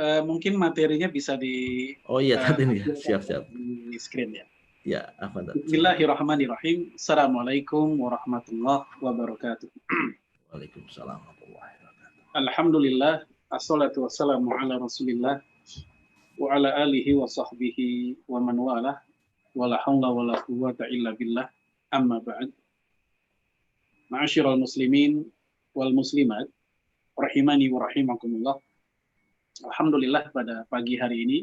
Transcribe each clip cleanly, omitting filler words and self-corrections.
Mungkin materinya bisa di Oh iya tadi nih, tampilkan ya siap-siap. di screen ya. Ya, apa silakan. Bismillahirrahmanirrahim. Assalamualaikum warahmatullahi wabarakatuh. Waalaikumsalam warahmatullahi wabarakatuh. Alhamdulillah, assalatu wassalamu ala rasulillah wa ala alihi wa sahbihi wa man walah wa la hawla wa la quwwata illa billah amma ba'd. Ma'asyiral muslimin wal muslimat rahimani wa rahimakumullah. Alhamdulillah pada pagi hari ini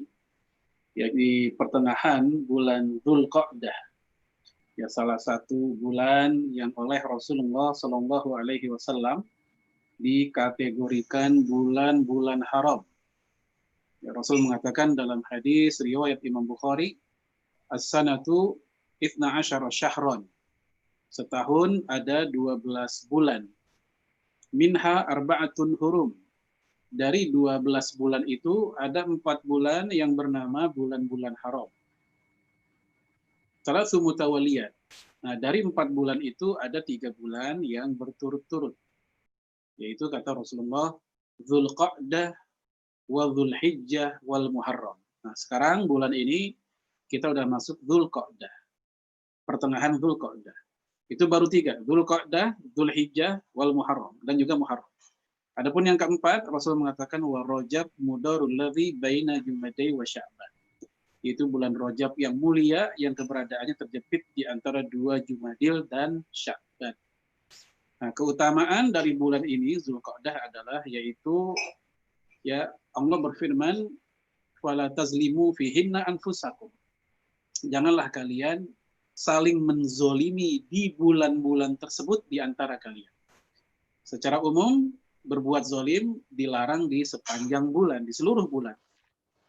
ya di pertengahan bulan Dzulqa'dah, ya salah satu bulan yang oleh Rasulullah Shallallahu alaihi wasallam dikategorikan bulan-bulan haram. Ya, Rasul mengatakan dalam hadis riwayat Imam Bukhari, as-sanatu ithna asyara syahron. Setahun ada 12 bulan. Minha arba'atun hurum. Dari 12 bulan itu ada 4 bulan yang bernama bulan-bulan haram. Salasu mutawaliyat. Nah, dari 4 bulan itu ada 3 bulan yang berturut-turut. Yaitu kata Rasulullah, Dzulqa'dah wa Dzulhijjah wal Muharram. Nah, sekarang bulan ini kita udah masuk Dzulqa'dah. Pertengahan Dzulqa'dah. Itu baru 3, Dzulqa'dah, Dzulhijjah wal Muharram dan juga Muharram. Adapun yang keempat, Rasul mengatakan wa Rajab mudarul ladzi baina Jumadai wa Sya'ban. Itu bulan Rajab yang mulia yang keberadaannya terjepit di antara 2 Jumadil dan Sya'ban. Nah, keutamaan dari bulan ini Dzulqa'dah adalah yaitu ya Allah berfirman wala tazlimu fihinna anfusakum. Janganlah kalian saling menzolimi di bulan-bulan tersebut di antara kalian. Secara umum berbuat zolim dilarang di sepanjang bulan, di seluruh bulan.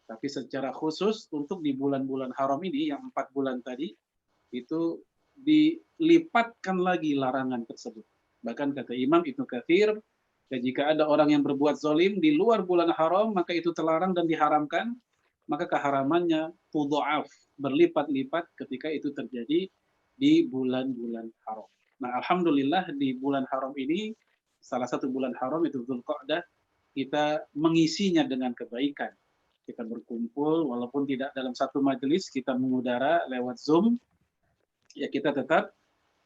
Tapi secara khusus untuk di bulan-bulan haram ini yang 4 bulan tadi itu dilipatkan lagi larangan tersebut. Bahkan kata Imam Ibnu Katsir, ya jika ada orang yang berbuat zolim di luar bulan haram maka itu terlarang dan diharamkan, maka keharamannya tudha'af, berlipat-lipat ketika itu terjadi di bulan-bulan haram. Nah, alhamdulillah di bulan haram ini, salah satu bulan haram itu Dzulqa'dah, kita mengisinya dengan kebaikan. Kita berkumpul walaupun tidak dalam satu majelis, kita mengudara lewat Zoom, ya kita tetap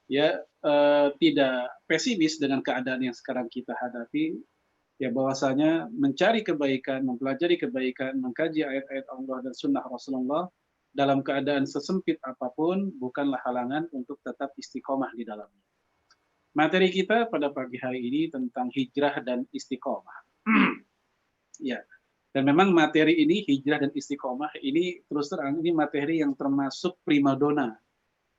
ya tidak pesimis dengan keadaan yang sekarang kita hadapi, ya bahwasanya mencari kebaikan, mempelajari kebaikan, mengkaji ayat-ayat Allah dan sunnah Rasulullah dalam keadaan sesempit apapun bukanlah halangan untuk tetap istiqomah di dalamnya. Materi kita pada pagi hari ini tentang hijrah dan istiqomah. Ya, dan memang materi ini hijrah dan istiqomah ini terus terang ini materi yang termasuk primadona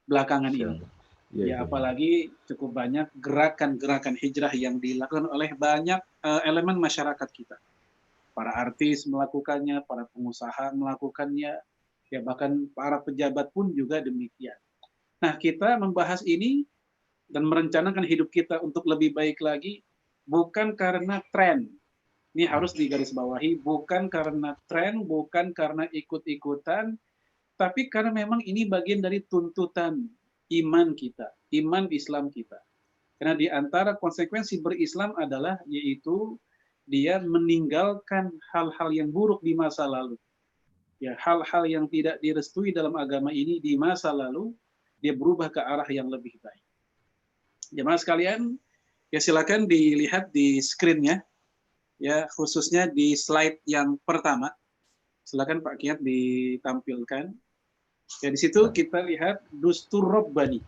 belakangan ini. Ya, apalagi cukup banyak gerakan-gerakan hijrah yang dilakukan oleh banyak elemen masyarakat kita. Para artis melakukannya, para pengusaha melakukannya, ya bahkan para pejabat pun juga demikian. Nah, kita membahas ini dan merencanakan hidup kita untuk lebih baik lagi bukan karena tren. Ini harus digarisbawahi, bukan karena tren, bukan karena ikut-ikutan, tapi karena memang ini bagian dari tuntutan iman kita, iman Islam kita. Karena di antara konsekuensi berislam adalah yaitu dia meninggalkan hal-hal yang buruk di masa lalu. Ya, hal-hal yang tidak direstui dalam agama ini di masa lalu, dia berubah ke arah yang lebih baik. Jemaah sekalian, ya silakan dilihat di screen-nya, ya khususnya di slide yang pertama. Silakan Pak Kiat ditampilkan. Ya, di situ kita lihat Dustur Rabbani.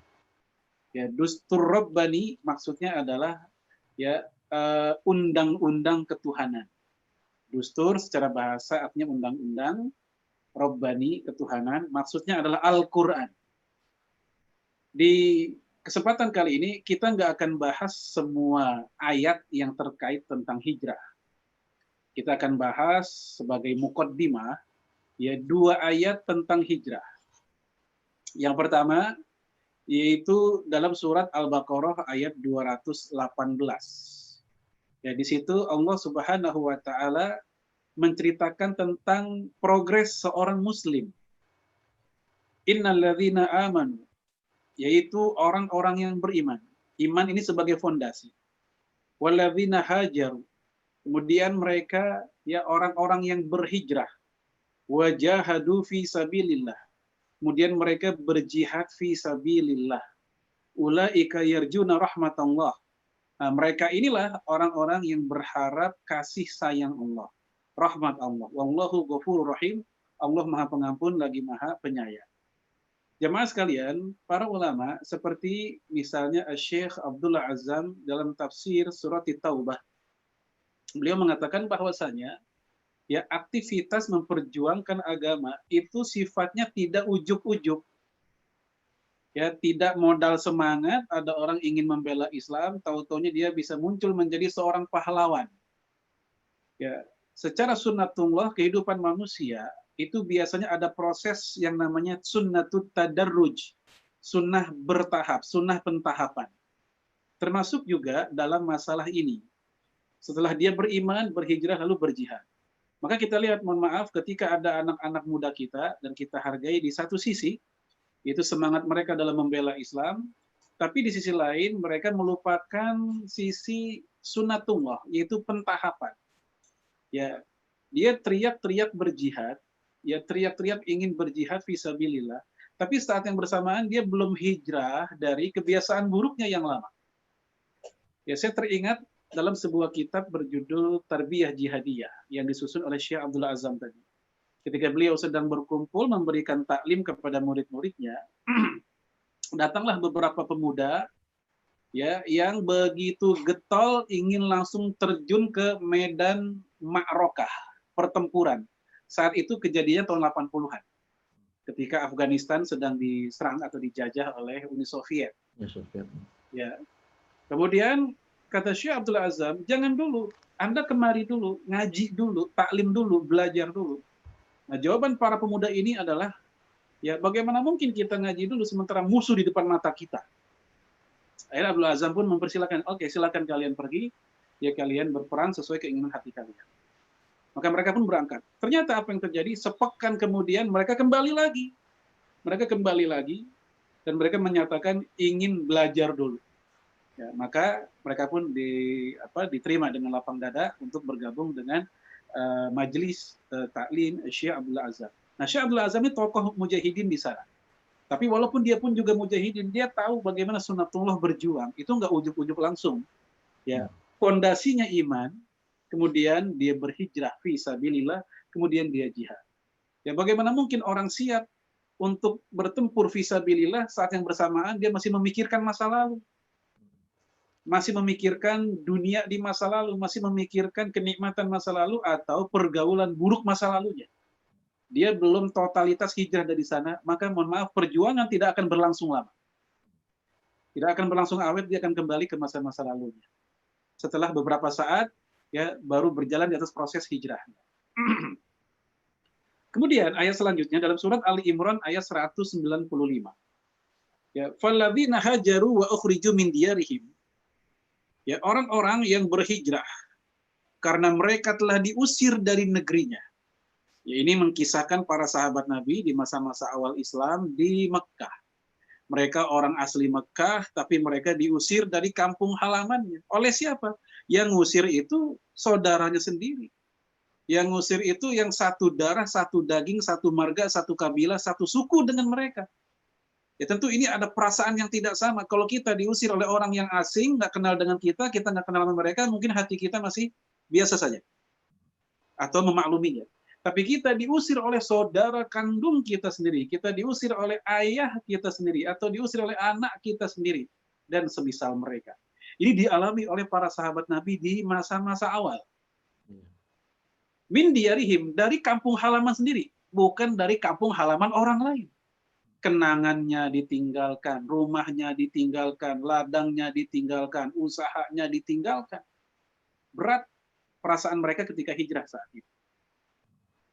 Ya, Dustur Rabbani maksudnya adalah ya undang-undang ketuhanan. Dustur secara bahasa artinya undang-undang, Rabbani ketuhanan, maksudnya adalah Al-Qur'an. Di kesempatan kali ini kita nggak akan bahas semua ayat yang terkait tentang hijrah. Kita akan bahas sebagai muqaddimah ya 2 ayat tentang hijrah. Yang pertama yaitu dalam surat Al-Baqarah ayat 218. Ya, di situ Allah Subhanahu wa taala menceritakan tentang progres seorang muslim. Innalladzina amanu, yaitu orang-orang yang beriman. Iman ini sebagai fondasi. Walladzina hajaru, Kemudian mereka ya orang-orang yang berhijrah, wajahadu fi sabilillah. Kemudian mereka berjihad fi sabilillah. Ulaika yarjuna rahmatallah. Nah, mereka inilah orang-orang yang berharap kasih sayang Allah, rahmat Allah. Wallahu ghafurur rahim. Allah Maha Pengampun lagi Maha Penyayang. Jemaah sekalian, para ulama seperti misalnya Syekh Abdullah Azzam dalam tafsir surat Taubah, beliau mengatakan bahwasanya ya aktivitas memperjuangkan agama itu sifatnya tidak ujug-ujug. Ya, tidak modal semangat, ada orang ingin membela Islam, tahu-taunya dia bisa muncul menjadi seorang pahlawan. Ya, secara sunnatullah kehidupan manusia itu biasanya ada proses yang namanya sunnatut tadarruj, sunnah bertahap, sunnah pentahapan. Termasuk juga dalam masalah ini. Setelah dia beriman, berhijrah lalu berjihad. Maka kita lihat, mohon maaf, ketika ada anak-anak muda kita dan kita hargai di satu sisi, itu semangat mereka dalam membela Islam, tapi di sisi lain mereka melupakan sisi sunnatullah, yaitu pentahapan. Ya, dia teriak-teriak berjihad, ya teriak-teriak ingin berjihad fisabilillah, tapi saat yang bersamaan dia belum hijrah dari kebiasaan buruknya yang lama. Ya, saya teringat dalam sebuah kitab berjudul Tarbiyah Jihadiyah yang disusun oleh Syekh Abdullah Azzam tadi. Ketika beliau sedang berkumpul memberikan taklim kepada murid-muridnya, datanglah beberapa pemuda ya yang begitu getol ingin langsung terjun ke medan ma'rokah, pertempuran. Saat itu kejadian tahun 80-an. Ketika Afghanistan sedang diserang atau dijajah oleh Uni Soviet. Ya. Kemudian kata Syekh Abdullah Azzam, jangan dulu, Anda kemari dulu, ngaji dulu, taklim dulu, belajar dulu. Nah, jawaban para pemuda ini adalah, ya bagaimana mungkin kita ngaji dulu sementara musuh di depan mata kita. Akhirnya Abdul Azam pun mempersilahkan, oke silakan kalian pergi, ya kalian berperang sesuai keinginan hati kalian. Maka mereka pun berangkat. Ternyata apa yang terjadi, sepekan kemudian mereka kembali lagi. Mereka kembali lagi, dan mereka menyatakan ingin belajar dulu. Ya, maka mereka pun diterima dengan lapang dada untuk bergabung dengan majelis taklim Syekh Abdullah Azzam. Nah, Syekh Abdullah Azzam ini tokoh mujahidin di sana. Tapi walaupun dia pun juga mujahidin, dia tahu bagaimana sunnatullah berjuang. Itu nggak ujuk-ujuk langsung. Ya, fondasinya iman, kemudian dia berhijrah fi sabilillah, kemudian dia jihad. Ya, bagaimana mungkin orang siap untuk bertempur fi sabilillah saat yang bersamaan dia masih memikirkan masa lalu. Masih memikirkan dunia di masa lalu, masih memikirkan kenikmatan masa lalu atau pergaulan buruk masa lalunya. Dia belum totalitas hijrah dari sana, maka mohon maaf, perjuangan tidak akan berlangsung lama. Tidak akan berlangsung awet, dia akan kembali ke masa-masa lalunya. Setelah beberapa saat, ya baru berjalan di atas proses hijrah. Kemudian ayat selanjutnya dalam surat Ali Imran ayat 195. Ya, falladzina hajaru wa ukhriju min diyarihim. Ya, orang-orang yang berhijrah karena mereka telah diusir dari negerinya. Ya, ini mengkisahkan para sahabat Nabi di masa-masa awal Islam di Mekkah. Mereka orang asli Mekkah, tapi mereka diusir dari kampung halamannya. Oleh siapa? Yang ngusir itu saudaranya sendiri. Yang ngusir itu yang satu darah, satu daging, satu marga, satu kabilah, satu suku dengan mereka. Ya tentu ini ada perasaan yang tidak sama. Kalau kita diusir oleh orang yang asing, nggak kenal dengan kita nggak kenal dengan mereka, mungkin hati kita masih biasa saja. Atau memakluminya. Tapi kita diusir oleh saudara kandung kita sendiri, kita diusir oleh ayah kita sendiri, atau diusir oleh anak kita sendiri, dan semisal mereka. Ini dialami oleh para sahabat Nabi di masa-masa awal. Min diyarihim, dari kampung halaman sendiri, bukan dari kampung halaman orang lain. Kenangannya ditinggalkan, rumahnya ditinggalkan, ladangnya ditinggalkan, usahanya ditinggalkan. Berat perasaan mereka ketika hijrah saat itu.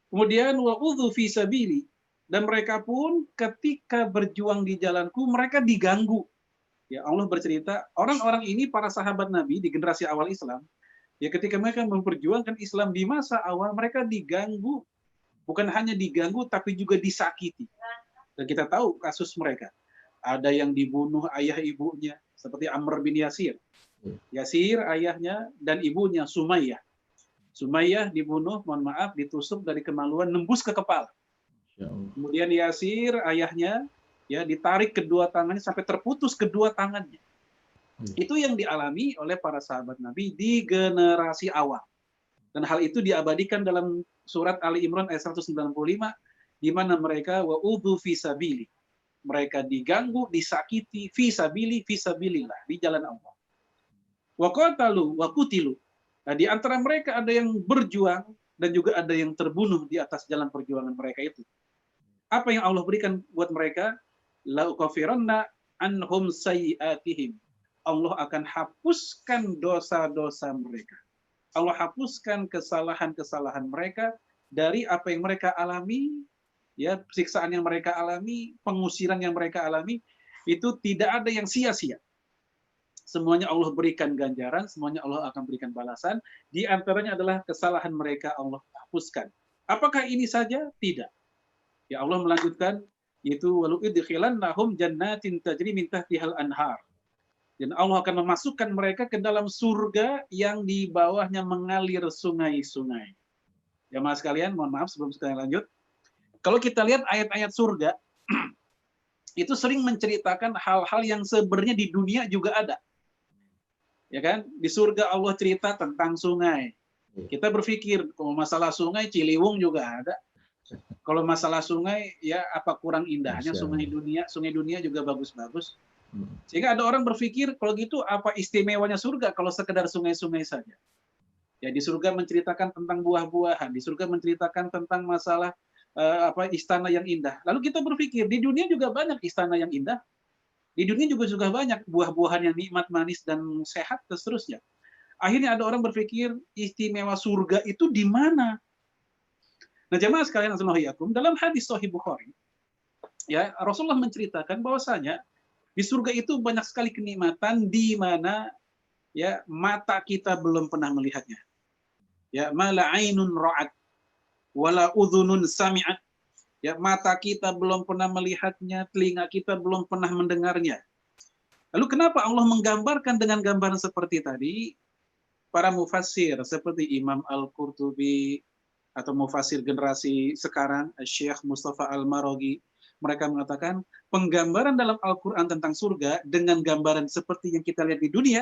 Kemudian wa'udhu fi sabili, dan mereka pun ketika berjuang di jalanku mereka diganggu. Ya, Allah bercerita, orang-orang ini para sahabat Nabi di generasi awal Islam, ya ketika mereka memperjuangkan Islam di masa awal mereka diganggu. Bukan hanya diganggu tapi juga disakiti. Dan kita tahu kasus mereka. Ada yang dibunuh ayah ibunya, seperti Amr bin Yasir. Yasir ayahnya dan ibunya Sumayyah. Sumayyah dibunuh, mohon maaf, ditusuk dari kemaluan nembus ke kepala. Ya Allah. Kemudian Yasir, ayahnya, ya ditarik kedua tangannya sampai terputus kedua tangannya. Itu yang dialami oleh para sahabat Nabi di generasi awal. Dan hal itu diabadikan dalam surat Ali Imran ayat 195, di mana mereka wa'udhu fisabili. Mereka diganggu, disakiti, fisabilillah, di jalan Allah. Wa qatalu wa qutilu. Nah, di antara mereka ada yang berjuang dan juga ada yang terbunuh di atas jalan perjuangan mereka itu. Apa yang Allah berikan buat mereka? La ukafiranna anhum sayyi'atihim. Allah akan hapuskan dosa-dosa mereka. Allah hapuskan kesalahan-kesalahan mereka dari apa yang mereka alami, ya, siksaan yang mereka alami, pengusiran yang mereka alami, itu tidak ada yang sia-sia. Semuanya Allah berikan ganjaran, semuanya Allah akan berikan balasan. Di antaranya adalah kesalahan mereka Allah hapuskan. Apakah ini saja? Tidak. Ya, Allah melanjutkan, yaitu walu idkhilannahum jannatin tajri min tahtihal anhar. Dan Allah akan memasukkan mereka ke dalam surga yang di bawahnya mengalir sungai-sungai. Ya, mas sekalian, mohon maaf sebelum kita lanjut. Kalau kita lihat ayat-ayat surga, itu sering menceritakan hal-hal yang sebenarnya di dunia juga ada. Ya kan? Di surga Allah cerita tentang sungai. Kita berpikir, kalau masalah sungai, Ciliwung juga ada. Kalau masalah sungai, ya apa kurang indahnya sungai dunia juga bagus-bagus. Sehingga ada orang berpikir, kalau gitu apa istimewanya surga kalau sekedar sungai-sungai saja. Ya, di surga menceritakan tentang buah-buahan, di surga menceritakan tentang masalah istana yang indah. Lalu kita berpikir, di dunia juga banyak istana yang indah. Di dunia juga banyak buah-buahan yang nikmat, manis, dan sehat, dan seterusnya. Akhirnya ada orang berpikir, istimewa surga itu di mana? Nah, jemaah sekalian, dalam hadis Sahih Bukhari, ya, Rasulullah menceritakan bahwasanya di surga itu banyak sekali kenikmatan di mana, ya, mata kita belum pernah melihatnya. Ya, mala ainun ra'at wala udhunun sami'at. Ya, mata kita belum pernah melihatnya, telinga kita belum pernah mendengarnya. Lalu kenapa Allah menggambarkan dengan gambaran seperti tadi? Para mufassir seperti Imam Al-Qurtubi atau mufassir generasi sekarang, Syekh Mustafa Al-Maraghi, mereka mengatakan penggambaran dalam Al-Quran tentang surga dengan gambaran seperti yang kita lihat di dunia,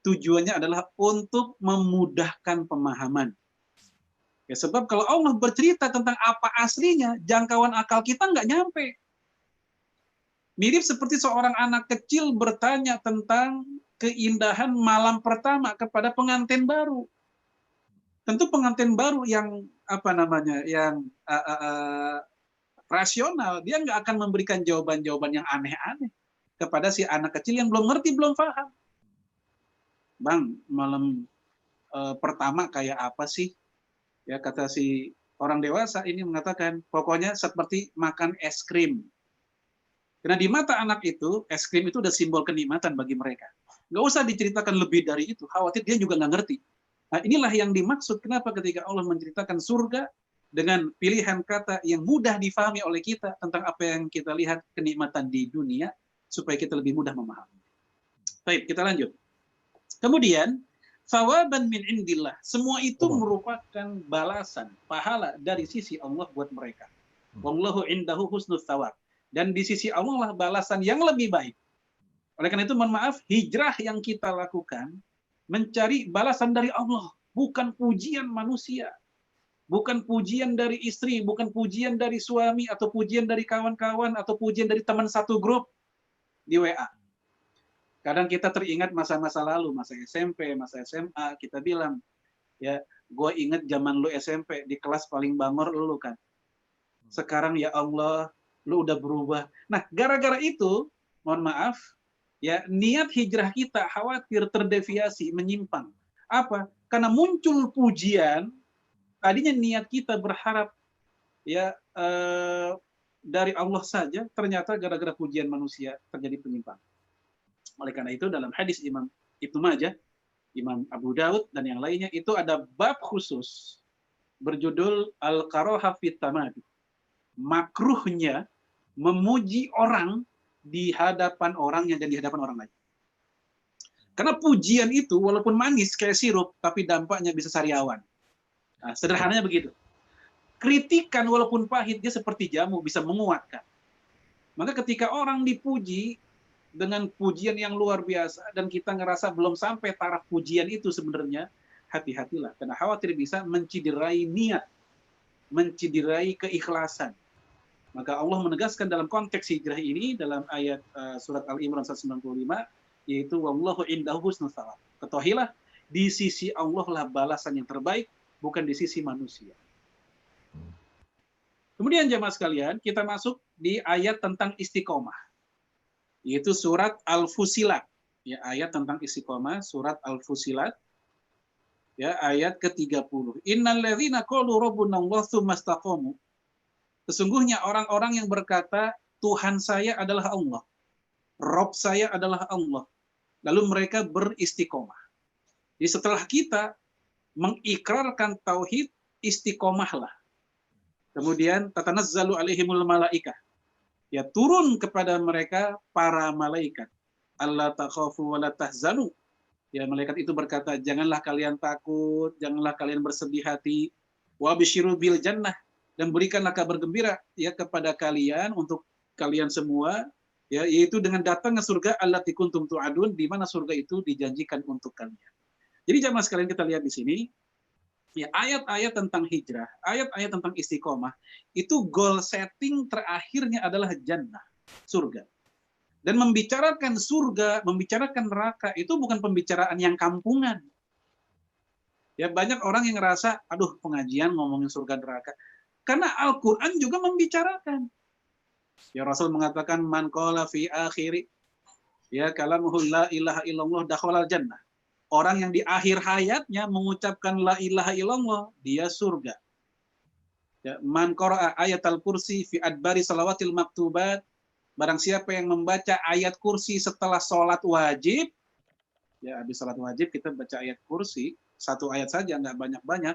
tujuannya adalah untuk memudahkan pemahaman. Ya, sebab kalau Allah bercerita tentang apa aslinya, jangkauan akal kita nggak nyampe. Mirip seperti seorang anak kecil bertanya tentang keindahan malam pertama kepada pengantin baru. Tentu pengantin baru yang yang rasional, dia nggak akan memberikan jawaban-jawaban yang aneh-aneh kepada si anak kecil yang belum ngerti, belum paham. Bang, malam pertama kayak apa sih? Ya, kata si orang dewasa ini mengatakan, pokoknya seperti makan es krim. Karena di mata anak itu, es krim itu udah simbol kenikmatan bagi mereka. Nggak usah diceritakan lebih dari itu, khawatir dia juga nggak ngerti. Nah, inilah yang dimaksud kenapa ketika Allah menceritakan surga dengan pilihan kata yang mudah difahami oleh kita tentang apa yang kita lihat kenikmatan di dunia, supaya kita lebih mudah memahami. Baik, kita lanjut. Kemudian, thawaban min indillah. Semua itu merupakan balasan, pahala dari sisi Allah buat mereka. Wallahu indahu husnul thawab. Dan di sisi Allah lah balasan yang lebih baik. Oleh karena itu, mohon maaf, hijrah yang kita lakukan mencari balasan dari Allah, bukan pujian manusia. Bukan pujian dari istri, bukan pujian dari suami, atau pujian dari kawan-kawan, atau pujian dari teman satu grup di WA. Kadang kita teringat masa-masa lalu, masa SMP, masa SMA, kita bilang, ya, gue inget zaman lu SMP, di kelas paling bangor lu kan. Sekarang ya Allah, lu udah berubah. Nah, gara-gara itu, mohon maaf, ya, niat hijrah kita khawatir terdeviasi, menyimpang. Apa? Karena muncul pujian, tadinya niat kita berharap, ya, dari Allah saja, ternyata gara-gara pujian manusia terjadi penyimpangan. Oleh karena itu dalam hadis Imam Ibnu Majah, Imam Abu Daud dan yang lainnya itu ada bab khusus berjudul Al-Karaha fit Tamadi. Makruhnya memuji orang di hadapan orangnya dan di hadapan orang lain. Karena pujian itu walaupun manis kayak sirup tapi dampaknya bisa sariawan. Nah, sederhananya begitu. Kritikan walaupun pahit, dia seperti jamu, bisa menguatkan. Maka ketika orang dipuji dengan pujian yang luar biasa, dan kita ngerasa belum sampai taraf pujian itu sebenarnya, hati-hatilah. Karena khawatir bisa menciderai niat, menciderai keikhlasan. Maka Allah menegaskan dalam konteks hijrah ini, dalam ayat surat Al-Imran 195, yaitu wallahu indahu husnul thawab. Ketahuilah, di sisi Allah lah balasan yang terbaik, bukan di sisi manusia. Kemudian jemaah sekalian, kita masuk di ayat tentang istiqomah, yaitu surat Al-Fusilat. Ya, ayat tentang istiqomah, surat Al-Fusilat, ya, ayat ke-30. Innalladzina qalu rabbunallahu tsumma istaqamu. Sesungguhnya orang-orang yang berkata, Tuhan saya adalah Allah, Rob saya adalah Allah, lalu mereka beristiqomah. Jadi setelah kita mengikrarkan tauhid, istiqomahlah. Kemudian tatanazzalu alaihimul malaikah. Ya, turun kepada mereka para malaikat. Allah takhafu wa la tahzanu. Ya, malaikat itu berkata, janganlah kalian takut, janganlah kalian bersedih hati. Wa bisyiru bil jannah, dan berikanlah kabar gembira ya kepada kalian, untuk kalian semua, ya, yaitu dengan datangnya surga allati kuntum tu'adun, di mana surga itu dijanjikan untuk kalian. Jadi jamaah sekalian, kita lihat di sini, ya, ayat-ayat tentang hijrah, ayat-ayat tentang istiqomah, itu goal setting terakhirnya adalah jannah, surga. Dan membicarakan surga, membicarakan neraka, itu bukan pembicaraan yang kampungan. Ya, banyak orang yang ngerasa, aduh, pengajian ngomongin surga neraka. Karena Al-Quran juga membicarakan. Ya, Rasul mengatakan, man qala fi akhiri, ya, kalamuhu la ilaha illallah dakhalal jannah. Orang yang di akhir hayatnya mengucapkan la ilaha illallah, dia surga. Ya, man qara'a ayatal kursi fi adbari salawatil maktubat, barang siapa yang membaca ayat kursi setelah sholat wajib, ya, habis sholat wajib kita baca ayat kursi, satu ayat saja, nggak banyak-banyak,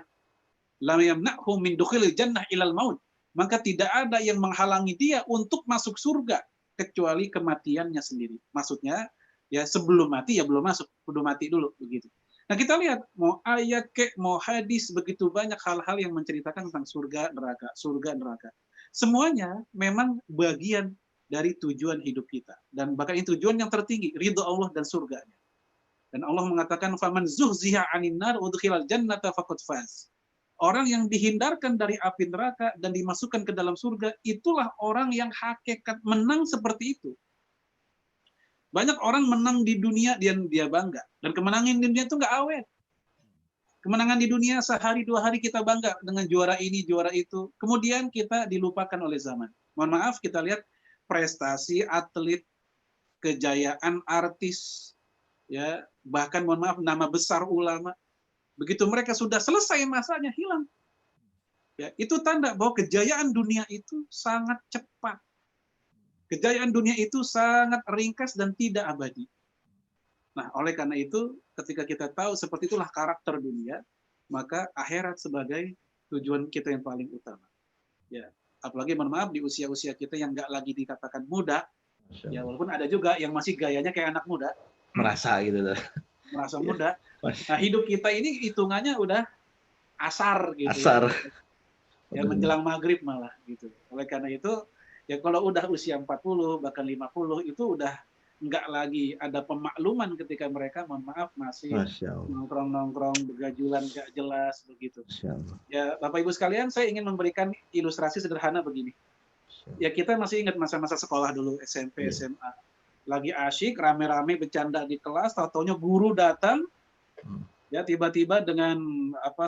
lam yamna'hu min dukhilil jannah ilal maut, maka tidak ada yang menghalangi dia untuk masuk surga kecuali kematiannya sendiri. Maksudnya, ya, sebelum mati ya belum masuk, kudu mati dulu, begitu. Nah, kita lihat, mau ayat kek, mau hadis, begitu banyak hal-hal yang menceritakan tentang surga neraka. Semuanya memang bagian dari tujuan hidup kita, dan bahkan ini tujuan yang tertinggi, ridho Allah dan surganya. Dan Allah mengatakan, faman zuhziha 'anil nar udkhilal jannata faqad faz. Orang yang dihindarkan dari api neraka dan dimasukkan ke dalam surga, itulah orang yang hakikat menang seperti itu. Banyak orang menang di dunia, dia bangga. Dan kemenangan di dunia itu nggak awet. Kemenangan di dunia sehari dua hari kita bangga dengan juara ini, juara itu. Kemudian kita dilupakan oleh zaman. Mohon maaf, kita lihat prestasi atlet, kejayaan artis, ya, bahkan mohon maaf nama besar ulama. Begitu mereka sudah selesai masanya, hilang. Ya, itu tanda bahwa kejayaan dunia itu sangat cepat. Kejayaan dunia itu sangat ringkas dan tidak abadi. Nah, oleh karena itu, ketika kita tahu seperti itulah karakter dunia, maka akhirat sebagai tujuan kita yang paling utama. Ya, apalagi mohon maaf di usia-usia kita yang nggak lagi dikatakan muda, ya, walaupun ada juga yang masih gayanya kayak anak muda, merasa gitu loh. Merasa muda. Nah, hidup kita ini hitungannya udah asar gitu. Asar. Ya, menjelang maghrib malah gitu. Oleh karena itu, ya, kalau udah usia 40 bahkan 50 itu udah nggak lagi ada pemakluman ketika mereka, mohon maaf, masih nongkrong-nongkrong, begajulan nggak jelas begitu. Ya, Bapak Ibu sekalian, saya ingin memberikan ilustrasi sederhana begini. Ya, kita masih ingat masa-masa sekolah dulu, SMP, SMA. Lagi asyik, rame-rame bercanda di kelas, tahu-taunya guru datang, ya, tiba-tiba dengan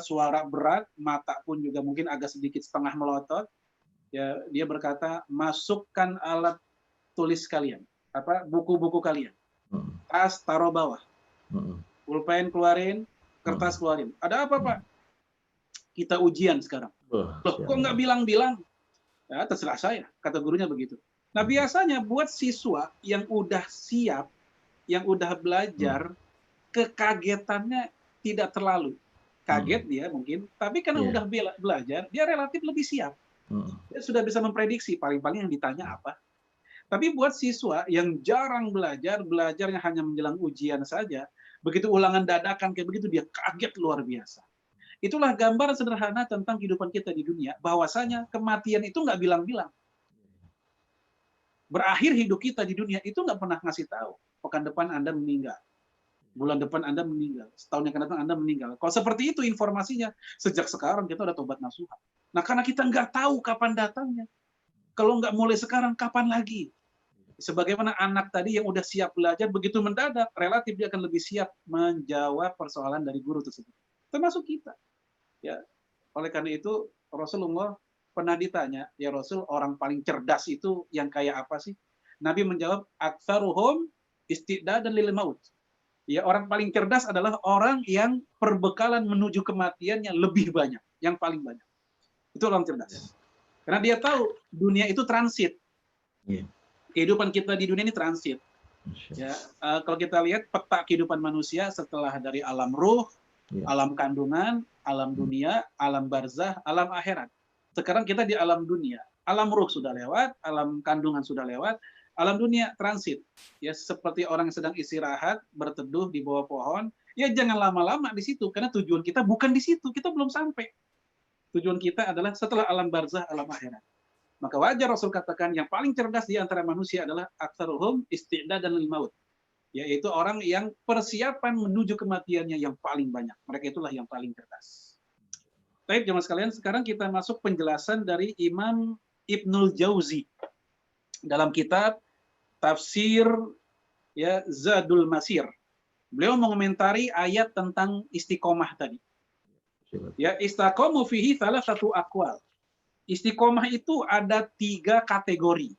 suara berat, mata pun juga mungkin agak sedikit setengah melotot. Ya, dia berkata, masukkan alat tulis kalian, buku-buku kalian, tas taruh bawah, pulpen keluarin, kertas keluarin. Ada apa, Pak? Kita ujian sekarang. Loh, kok nggak bilang-bilang? Ya, terserah saya, kata gurunya begitu. Nah, biasanya buat siswa yang udah siap, yang udah belajar, kekagetannya tidak terlalu kaget dia mungkin, tapi karena udah belajar, dia relatif lebih siap. Dia sudah bisa memprediksi paling-paling yang ditanya apa. Tapi buat siswa yang jarang belajar, belajarnya hanya menjelang ujian saja, begitu ulangan dadakan kayak begitu, dia kaget luar biasa. Itulah gambaran sederhana tentang kehidupan kita di dunia, bahwasanya kematian itu nggak bilang-bilang. Berakhir hidup kita di dunia itu nggak pernah ngasih tahu. Pekan depan Anda meninggal. Bulan depan Anda meninggal. Setahun yang akan datang Anda meninggal. Kalau seperti itu informasinya, sejak sekarang kita udah tobat nasuha. Nah, karena kita nggak tahu kapan datangnya. Kalau nggak mulai sekarang, kapan lagi? Sebagaimana anak tadi yang udah siap belajar, begitu mendadak, relatif dia akan lebih siap menjawab persoalan dari guru tersebut. Termasuk kita. Ya, oleh karena itu, Rasulullah pernah ditanya, ya Rasul, orang paling cerdas itu yang kayak apa sih? Nabi menjawab, aktsaruhum isti'dadan lil maut. Ya, orang paling cerdas adalah orang yang perbekalan menuju kematiannya lebih banyak, yang paling banyak. Itu orang cerdas. Karena dia tahu dunia itu transit. Kehidupan kita di dunia ini transit. Ya, kalau kita lihat peta kehidupan manusia setelah dari alam ruh, alam kandungan, alam dunia, alam barzah, alam akhirat. Sekarang kita di alam dunia. Alam ruh sudah lewat, alam kandungan sudah lewat, alam dunia transit. Ya, seperti orang yang sedang istirahat, berteduh di bawah pohon, ya jangan lama-lama di situ karena tujuan kita bukan di situ, kita belum sampai. Tujuan kita adalah setelah alam barzah, alam akhirat. Maka wajar Rasul katakan yang paling cerdas di antara manusia adalah aktsaruhum isti'dadan lil maut. Yaitu orang yang persiapan menuju kematiannya yang paling banyak. Mereka itulah yang paling cerdas. Baik, jemaah sekalian, sekarang kita masuk penjelasan dari Imam Ibnul Jauzi dalam kitab Tafsir ya Zadul Masir. Beliau mengomentari ayat tentang istiqomah tadi. Ya, istaqamu fihi salah satu aqwal. Istiqomah itu ada 3 kategori.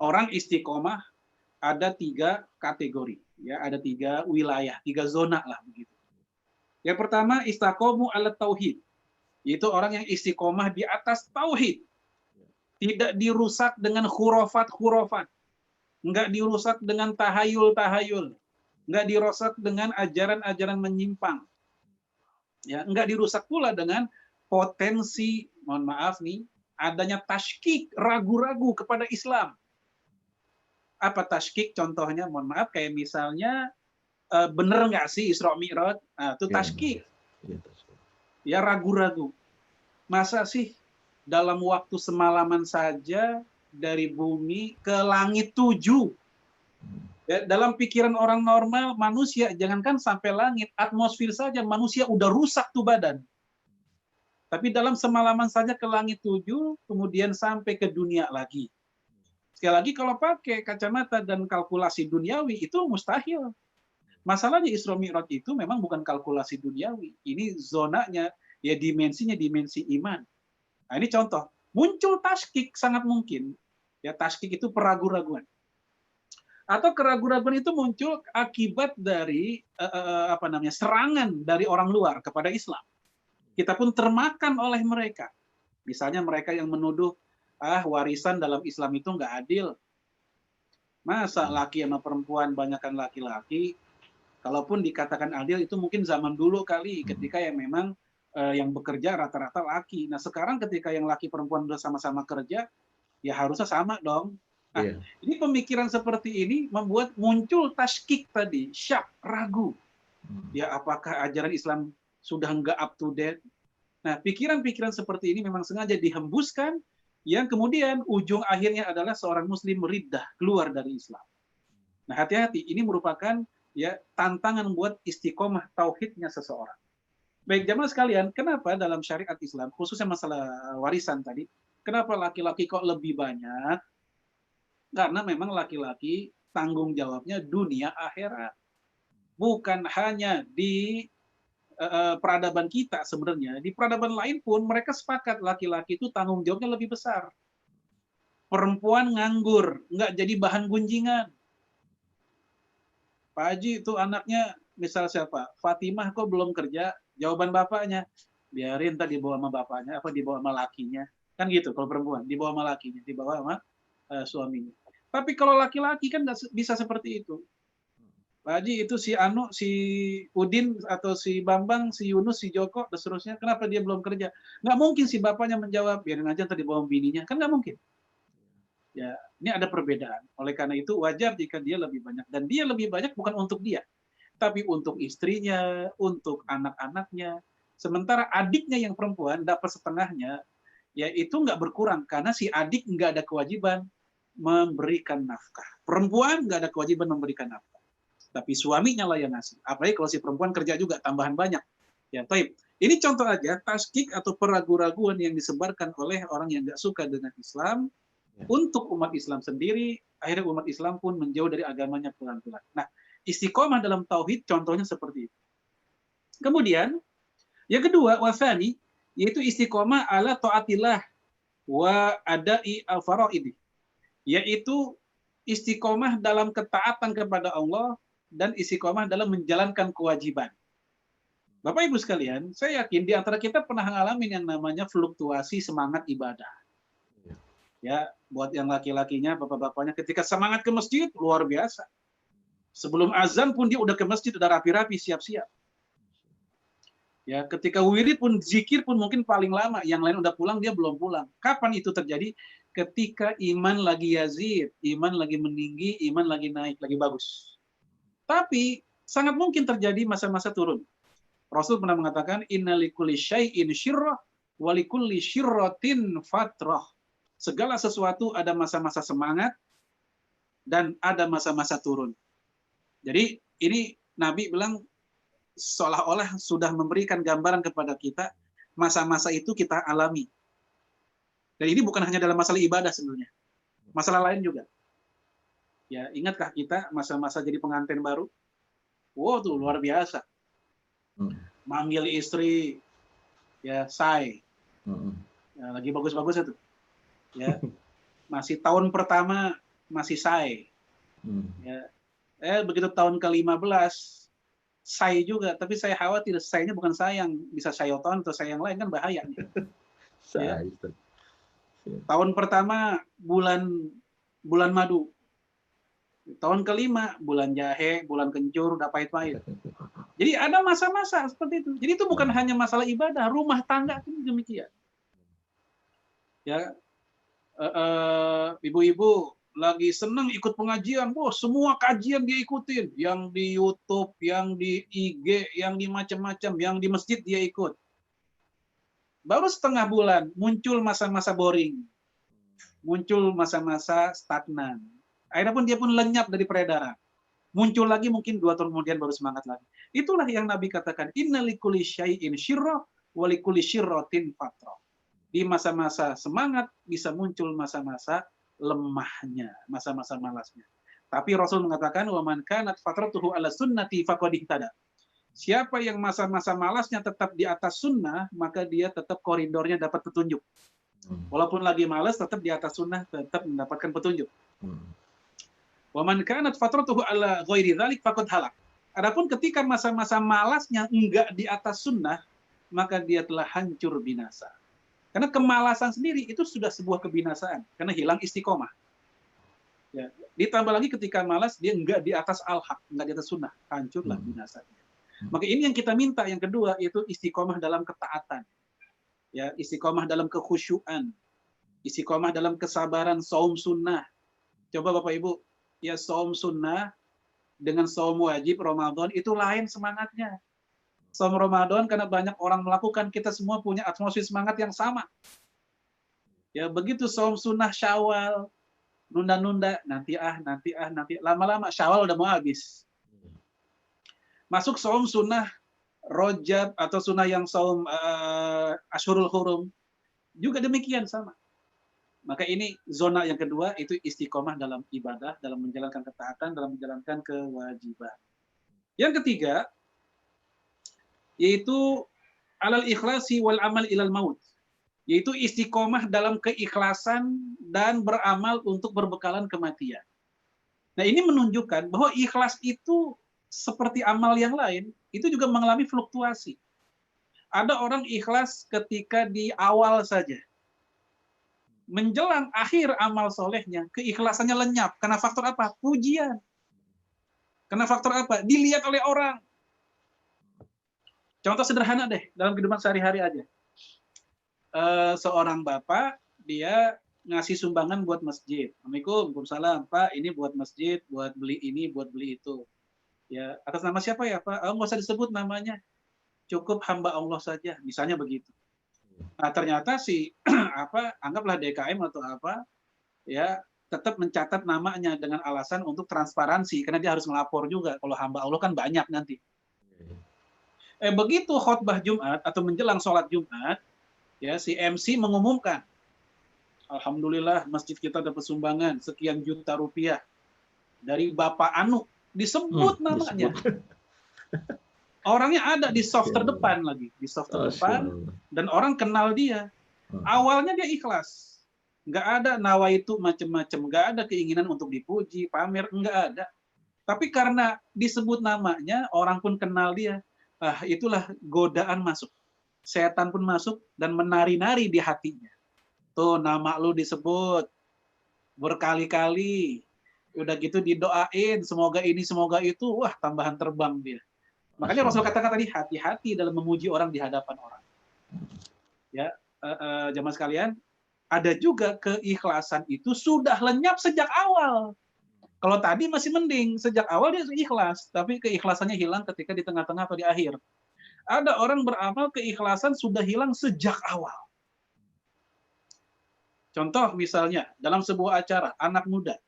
Orang istiqomah ada 3 kategori. Ya, ada 3 wilayah, 3 zona lah begitu. Yang pertama, istaqamu ala tauhid. Yaitu orang yang istiqomah di atas tauhid. Tidak dirusak dengan khurafat-khurafat. Enggak dirusak dengan tahayul-tahayul. Enggak dirusak dengan ajaran-ajaran menyimpang. Ya, enggak dirusak pula dengan potensi, mohon maaf nih, adanya tasykik, ragu-ragu kepada Islam. Apa tasykik? Contohnya, mohon maaf, kayak misalnya, bener nggak sih Isra Mi'raj? Nah, itu tasykik. Ya, ragu-ragu. Masa sih dalam waktu semalaman saja dari bumi ke langit 7? Ya, dalam pikiran orang normal, manusia, jangankan sampai langit, atmosfer saja manusia udah rusak tuh badan. Tapi dalam semalaman saja ke langit 7, kemudian sampai ke dunia lagi. Sekali lagi kalau pakai kacamata dan kalkulasi duniawi itu mustahil. Masalahnya Isra Mi'raj itu memang bukan kalkulasi duniawi. Ini zonanya, ya dimensinya dimensi iman. Nah, ini contoh. Muncul tasykik sangat mungkin. Ya, tasykik itu peragu-raguan. Atau keraguan-raguan itu muncul akibat dari serangan dari orang luar kepada Islam. Kita pun termakan oleh mereka. Misalnya mereka yang menuduh, warisan dalam Islam itu nggak adil. Masa laki sama perempuan banyakkan laki-laki? Kalaupun dikatakan adil itu mungkin zaman dulu kali, ketika yang memang yang bekerja rata-rata laki. Nah, sekarang ketika yang laki perempuan udah sama-sama kerja, ya harusnya sama dong. Nah, ini pemikiran seperti ini membuat muncul tasykik tadi, syak, ragu. Ya, apakah ajaran Islam sudah nggak up to date? Nah, pikiran-pikiran seperti ini memang sengaja dihembuskan, yang kemudian ujung akhirnya adalah seorang muslim riddah, keluar dari Islam. Nah, hati-hati, ini merupakan ya tantangan buat istiqomah tauhidnya seseorang. Baik, jamaah sekalian, kenapa dalam syariat Islam, khususnya masalah warisan tadi, kenapa laki-laki kok lebih banyak? Karena memang laki-laki tanggung jawabnya dunia akhirat. Bukan hanya di peradaban kita sebenarnya, di peradaban lain pun mereka sepakat laki-laki itu tanggung jawabnya lebih besar. Perempuan nganggur, nggak jadi bahan gunjingan. Pak Haji itu anaknya, misal siapa? Fatimah kok belum kerja? Jawaban bapaknya, biarin tadi dibawa sama bapaknya, apa dibawa sama lakinya. Kan gitu kalau perempuan, dibawa sama lakinya, dibawa sama suaminya. Tapi kalau laki-laki kan nggak bisa seperti itu. Pak Haji itu si Anu, si Udin, atau si Bambang, si Yunus, si Joko, dan seterusnya, kenapa dia belum kerja? Nggak mungkin si bapaknya menjawab, biarin aja tadi bawa bininya, kan nggak mungkin. Ya, ini ada perbedaan. Oleh karena itu wajar jika dia lebih banyak. Dan dia lebih banyak bukan untuk dia, tapi untuk istrinya, untuk anak-anaknya. Sementara adiknya yang perempuan dapat setengahnya, ya itu nggak berkurang karena si adik nggak ada kewajiban memberikan nafkah. Perempuan nggak ada kewajiban memberikan nafkah, tapi suaminya lah yang ngasih. Apalagi kalau si perempuan kerja juga tambahan banyak. Ya, taib. Ini contoh aja taskik atau peragu-raguan yang disebarkan oleh orang yang nggak suka dengan Islam untuk umat Islam sendiri. Akhirnya umat Islam pun menjauh dari agamanya pelan-pelan. Nah, istiqomah dalam tauhid contohnya seperti itu. Kemudian yang kedua, wasani, yaitu istiqomah ala taatillah wa adai al-faraid, yaitu istiqomah dalam ketaatan kepada Allah dan istiqomah dalam menjalankan kewajiban. Bapak Ibu sekalian, saya yakin di antara kita pernah ngalamin yang namanya fluktuasi semangat ibadah. Ya, buat yang laki-lakinya, bapak-bapaknya, ketika semangat ke masjid luar biasa. Sebelum azan pun dia udah ke masjid, udah rapi-rapi, siap-siap. Ya, ketika wirid pun, zikir pun mungkin paling lama. Yang lain udah pulang, dia belum pulang. Kapan itu terjadi? Ketika iman lagi yazid, iman lagi meninggi, iman lagi naik, lagi bagus. Tapi sangat mungkin terjadi masa-masa turun. Rasul pernah mengatakan, inna likulli syai'in syirrah, wa likulli syirratin fatrah. Segala sesuatu ada masa-masa semangat, dan ada masa-masa turun. Jadi ini Nabi bilang, seolah-olah sudah memberikan gambaran kepada kita, masa-masa itu kita alami. Dan ini bukan hanya dalam masalah ibadah sebenarnya, masalah lain juga. Ya, ingatkah kita masa-masa jadi pengantin baru? Wow, tuh luar biasa. Manggil istri, ya say, ya, lagi bagus-bagus itu. Ya, masih tahun pertama masih say. Ya, begitu tahun ke-15 say juga, tapi saya khawatir sayanya bukan sayang, bisa syaitan atau sayang lain kan bahaya. Ya. Tahun pertama bulan madu, tahun kelima bulan jahe, bulan kencur, udah pahit-pahit. Jadi ada masa-masa seperti itu. Jadi itu bukan hanya masalah ibadah, rumah tangga pun demikian. Ya, ibu-ibu lagi seneng ikut pengajian, semua kajian dia ikutin, yang di YouTube, yang di IG, yang di macam-macam, yang di masjid dia ikut. Baru setengah bulan muncul masa-masa boring, muncul masa-masa stagnan. Akhirnya pun dia pun lenyap dari peredaran. Muncul lagi mungkin 2 tahun kemudian baru semangat lagi. Itulah yang Nabi katakan, inna likulli syai'in syirrah wa likulli syirratin fatrah. Di masa-masa semangat bisa muncul masa-masa lemahnya, masa-masa malasnya. Tapi Rasul mengatakan, wa man kanat fatratuhu ala sunnati faqad ihtada. Siapa yang masa-masa malasnya tetap di atas sunnah, maka dia tetap koridornya dapat petunjuk. Walaupun lagi malas, tetap di atas sunnah, tetap mendapatkan petunjuk. Wa man kanat fatratuhu ala ghairi dzalik faqad halak. Adapun ketika masa-masa malasnya enggak di atas sunnah, maka dia telah hancur binasa. Karena kemalasan sendiri itu sudah sebuah kebinasaan, karena hilang istiqomah. Ya. Ditambah lagi ketika malas, dia enggak di atas al-haq, enggak di atas sunnah, hancurlah binasanya. Maka ini yang kita minta, yang kedua, yaitu istiqomah dalam ketaatan. Ya, istiqomah dalam kekhusyuan, istiqomah dalam kesabaran, saum sunnah. Coba Bapak Ibu, ya saum sunnah dengan saum wajib Ramadan itu lain semangatnya. Saum Ramadan karena banyak orang melakukan, kita semua punya atmosfer semangat yang sama. Ya begitu saum sunnah Syawal, nunda-nunda, nanti lama-lama Syawal udah mau habis. Masuk saum sunnah Rajab atau sunnah yang saum Ashurul Hurum juga demikian sama. Maka ini zona yang kedua, itu istiqomah dalam ibadah, dalam menjalankan ketaatan, dalam menjalankan kewajiban. Yang ketiga, yaitu alal ikhlasi wal amal ilal maut, yaitu istiqomah dalam keikhlasan dan beramal untuk berbekalan kematian. Nah ini menunjukkan bahwa ikhlas itu seperti amal yang lain, itu juga mengalami fluktuasi. Ada orang ikhlas ketika di awal saja. Menjelang akhir amal solehnya, keikhlasannya lenyap. Karena faktor apa? Pujian. Karena faktor apa? Dilihat oleh orang. Contoh sederhana deh, dalam kehidupan sehari-hari aja. Seorang bapak, dia ngasih sumbangan buat masjid. Assalamualaikum, waalaikumsalam. Pak, ini buat masjid, buat beli ini, buat beli itu. Ya, atas nama siapa ya Pak? Oh, nggak usah disebut namanya. cukup hamba Allah saja, misalnya begitu. Nah, ternyata si anggaplah DKM atau apa, ya tetap mencatat namanya dengan alasan untuk transparansi, karena dia harus melapor juga. Kalau hamba Allah kan banyak nanti. Begitu khutbah Jumat atau menjelang sholat Jumat, ya si MC mengumumkan, alhamdulillah masjid kita dapat sumbangan sekian juta rupiah dari Bapak Anu, disebut namanya. Orangnya ada di soft terdepan lagi, di soft terdepan, dan orang kenal dia. Awalnya dia ikhlas, nggak ada nawaitu macam-macam, nggak ada keinginan untuk dipuji, pamer, nggak ada. Tapi karena disebut namanya, orang pun kenal dia. Itulah godaan masuk. Setan pun masuk dan menari-nari di hatinya. Tuh nama lu disebut berkali-kali. Udah gitu didoain, semoga ini, semoga itu. Wah, tambahan terbang dia. Makanya Rasul katakan tadi, hati-hati dalam memuji orang di hadapan orang. Ya, jamaah sekalian, ada juga keikhlasan itu sudah lenyap sejak awal. Kalau tadi masih mending, sejak awal dia ikhlas, tapi keikhlasannya hilang ketika di tengah-tengah atau di akhir. Ada orang beramal keikhlasan sudah hilang sejak awal. Contoh misalnya, dalam sebuah acara, anak muda,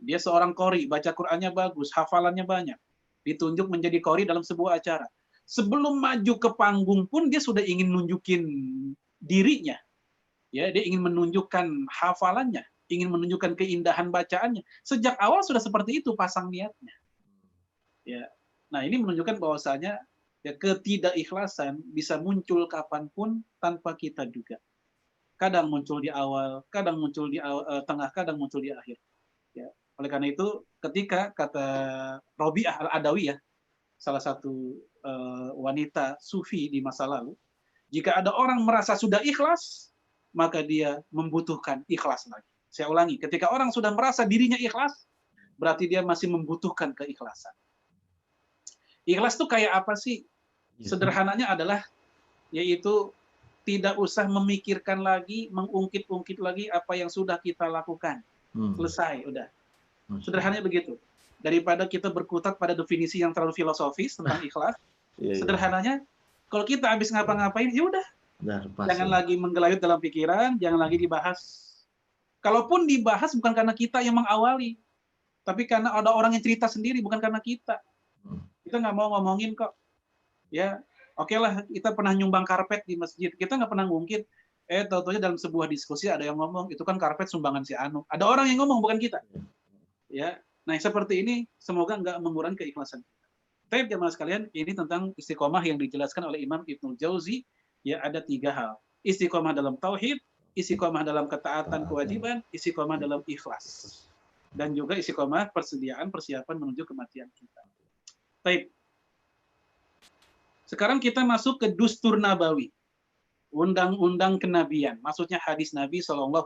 dia seorang qori, baca Qur'annya bagus, hafalannya banyak, ditunjuk menjadi qori dalam sebuah acara. Sebelum maju ke panggung pun dia sudah ingin nunjukin dirinya. Ya, dia ingin menunjukkan hafalannya, ingin menunjukkan keindahan bacaannya. Sejak awal sudah seperti itu pasang niatnya. Ya. Nah, ini menunjukkan bahwasanya ya, ketidakikhlasan bisa muncul kapanpun tanpa kita duga. Kadang muncul di awal, kadang muncul di tengah, kadang muncul di akhir. Ya. Oleh karena itu, ketika kata Robi'ah Al-Adawiyah, salah satu wanita sufi di masa lalu, jika ada orang merasa sudah ikhlas, maka dia membutuhkan ikhlas lagi. Saya ulangi, ketika orang sudah merasa dirinya ikhlas, berarti dia masih membutuhkan keikhlasan. Ikhlas itu kayak apa sih? Sederhananya adalah, yaitu tidak usah memikirkan lagi, mengungkit-ungkit lagi apa yang sudah kita lakukan. Selesai, udah. Sederhananya begitu. Daripada kita berkutat pada definisi yang terlalu filosofis tentang ikhlas, sederhananya, kalau kita habis ngapa-ngapain, ya udah. Jangan lagi menggelayut dalam pikiran, jangan lagi dibahas. Kalaupun dibahas bukan karena kita yang mengawali, tapi karena ada orang yang cerita sendiri, bukan karena kita. Kita nggak mau ngomongin kok. Ya, oke lah, kita pernah nyumbang karpet di masjid. Kita nggak pernah ngungkit. Tahu-tahunya dalam sebuah diskusi ada yang ngomong, itu kan karpet sumbangan si Anu. Ada orang yang ngomong, bukan kita. Ya, nah seperti ini semoga nggak mengurangi keikhlasan kita. Tapi jemaah sekalian, ini tentang istiqomah yang dijelaskan oleh Imam Ibnul Jauzi. Ya, ada 3 hal. Istiqomah dalam tauhid, istiqomah dalam ketaatan kewajiban, istiqomah dalam ikhlas. Dan juga istiqomah persediaan, persiapan menuju kematian kita. Baik. Sekarang kita masuk ke Dustur Nabawi. Undang-undang kenabian. Maksudnya hadis Nabi SAW.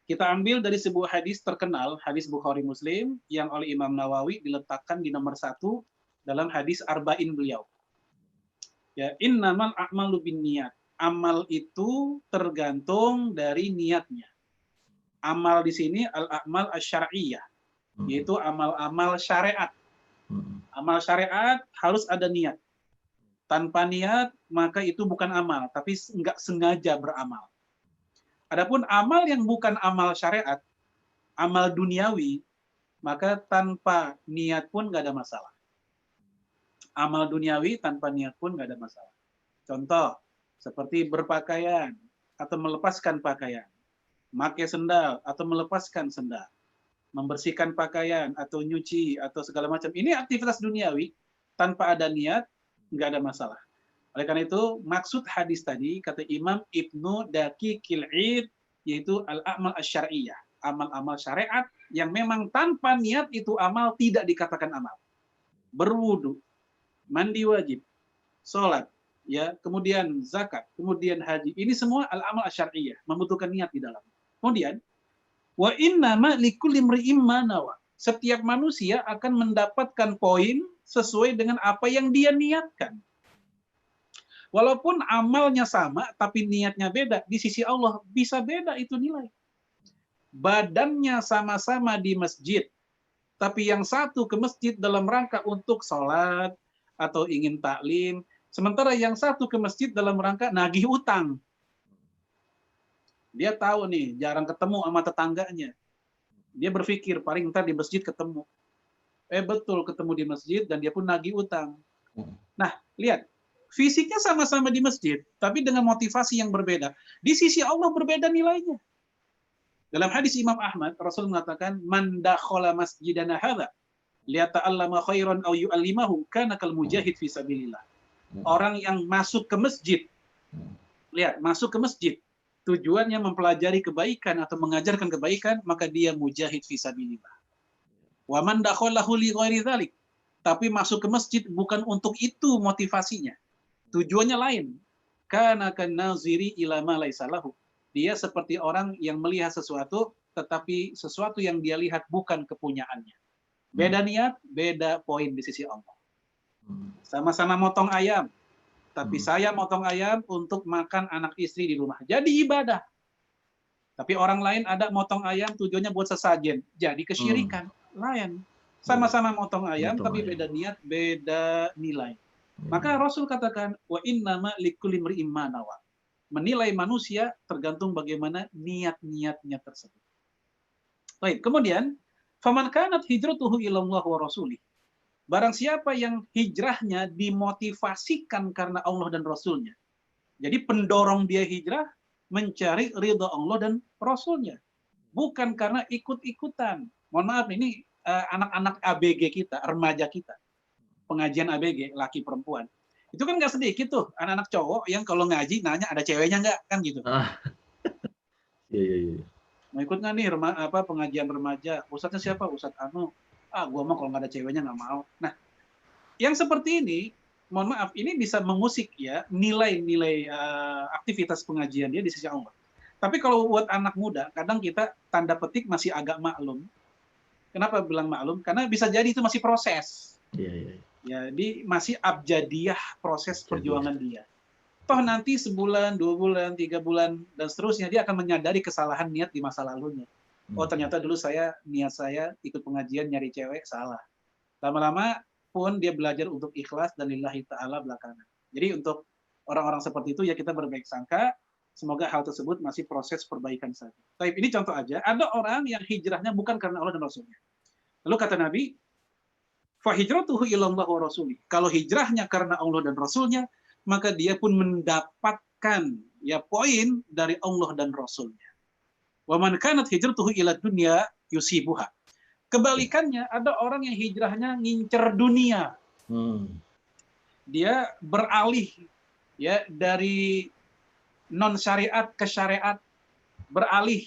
Kita ambil dari sebuah hadis terkenal, hadis Bukhari Muslim, yang oleh Imam Nawawi diletakkan di nomor 1 dalam hadis Arba'in beliau. Ya, innamal a'malu binniyat. Amal itu tergantung dari niatnya. Amal di sini al-a'mal asy-syar'iyyah, yaitu amal-amal syariat. Amal syariat harus ada niat. Tanpa niat, maka itu bukan amal, tapi enggak sengaja beramal. Adapun amal yang bukan amal syariat, amal duniawi, maka tanpa niat pun enggak ada masalah. Amal duniawi tanpa niat pun nggak ada masalah. Contoh, seperti berpakaian atau melepaskan pakaian, pakai sendal atau melepaskan sendal, membersihkan pakaian atau nyuci atau segala macam. Ini aktivitas duniawi tanpa ada niat nggak ada masalah. Oleh karena itu, maksud hadis tadi kata Imam Ibnu Daqiqil Id, yaitu al-a'mal asy-syar'iyyah, amal-amal syariat yang memang tanpa niat itu amal tidak dikatakan amal. Berwudu, mandi wajib, sholat, ya, kemudian zakat, kemudian haji. Ini semua al-amal asy-syar'iyyah, membutuhkan niat di dalam. Kemudian, wa innama likulli imri'in ma nawa. Setiap manusia akan mendapatkan poin sesuai dengan apa yang dia niatkan. Walaupun amalnya sama, tapi niatnya beda, di sisi Allah bisa beda itu nilai. Badannya sama-sama di masjid, tapi yang satu ke masjid dalam rangka untuk sholat, atau ingin taklim, Sementara yang satu ke masjid dalam rangka nagih utang. Dia tahu nih, jarang ketemu sama tetangganya. Dia berpikir, paling ntar di masjid ketemu. Betul ketemu di masjid dan dia pun nagih utang. Nah, lihat. Fisiknya sama-sama di masjid, tapi dengan motivasi yang berbeda. Di sisi Allah berbeda nilainya. Dalam hadis Imam Ahmad, Rasul mengatakan, "Man dakhala masjidana hadza liyata'allama khairan aw yu'allimahu kana kal mujahid fi sabilillah." Orang yang masuk ke masjid, lihat, masuk ke masjid, tujuannya mempelajari kebaikan atau mengajarkan kebaikan, maka dia mujahid fi sabilillah. Wa man dakhalahu li ghairi dzalik, tapi masuk ke masjid bukan untuk itu motivasinya. Tujuannya lain. Kana kan naziri ila ma laisa lahu. Dia seperti orang yang melihat sesuatu, tetapi sesuatu yang dia lihat bukan kepunyaannya. Beda niat, beda poin di sisi Allah. Sama-sama motong ayam, tapi saya motong ayam untuk makan anak istri di rumah. Jadi ibadah. Tapi orang lain ada motong ayam tujuannya buat sesajen. Jadi kesyirikan. Lain. Sama-sama motong ayam, tapi beda niat, beda nilai. Maka Rasul katakan, wa innama likulli imri'in ma nawa. Menilai manusia tergantung bagaimana niat-niatnya tersebut. Baik, kemudian faman kanat hijratuhu ilallah wa rasulih. Barang siapa yang hijrahnya dimotivasikan karena Allah dan Rasulnya. Jadi pendorong dia hijrah mencari ridha Allah dan Rasulnya. Bukan karena ikut-ikutan. Mohon maaf, ini anak-anak ABG kita, remaja kita. Pengajian ABG, laki perempuan. Itu kan nggak sedikit tuh, anak-anak cowok yang kalau ngaji nanya ada ceweknya nggak, kan gitu. Iya. Mau ikut nggak nih pengajian remaja? Ustadznya siapa? Ustadz Anu. Gua mah kalau nggak ada ceweknya nggak mau. Nah, yang seperti ini, mohon maaf, ini bisa mengusik ya nilai-nilai aktivitas pengajian dia di sisi Allah. Tapi kalau buat anak muda, kadang kita tanda petik masih agak maklum. Kenapa bilang maklum? Karena bisa jadi itu masih proses. Iya. Jadi masih abjadiah proses perjuangan dia. Toh nanti sebulan, 2 bulan, 3 bulan, dan seterusnya dia akan menyadari kesalahan niat di masa lalunya. Oh ternyata dulu niat saya ikut pengajian nyari cewek, salah. Lama-lama pun dia belajar untuk ikhlas dan lillahi ta'ala belakangan. Jadi untuk orang-orang seperti itu ya kita berbaik sangka, semoga hal tersebut masih proses perbaikan saja. Tapi ini contoh aja, ada orang yang hijrahnya bukan karena Allah dan Rasulnya. Lalu kata Nabi, fahijratuhu ilallah wa rasulih. Kalau hijrahnya karena Allah dan Rasulnya, maka dia pun mendapatkan ya poin dari Allah dan Rasulnya. Wa man kanat hijratuhu ila dunya yusibuha. Kebalikannya, ada orang yang hijrahnya ngincer dunia. Dia beralih ya dari non syariat ke syariat, beralih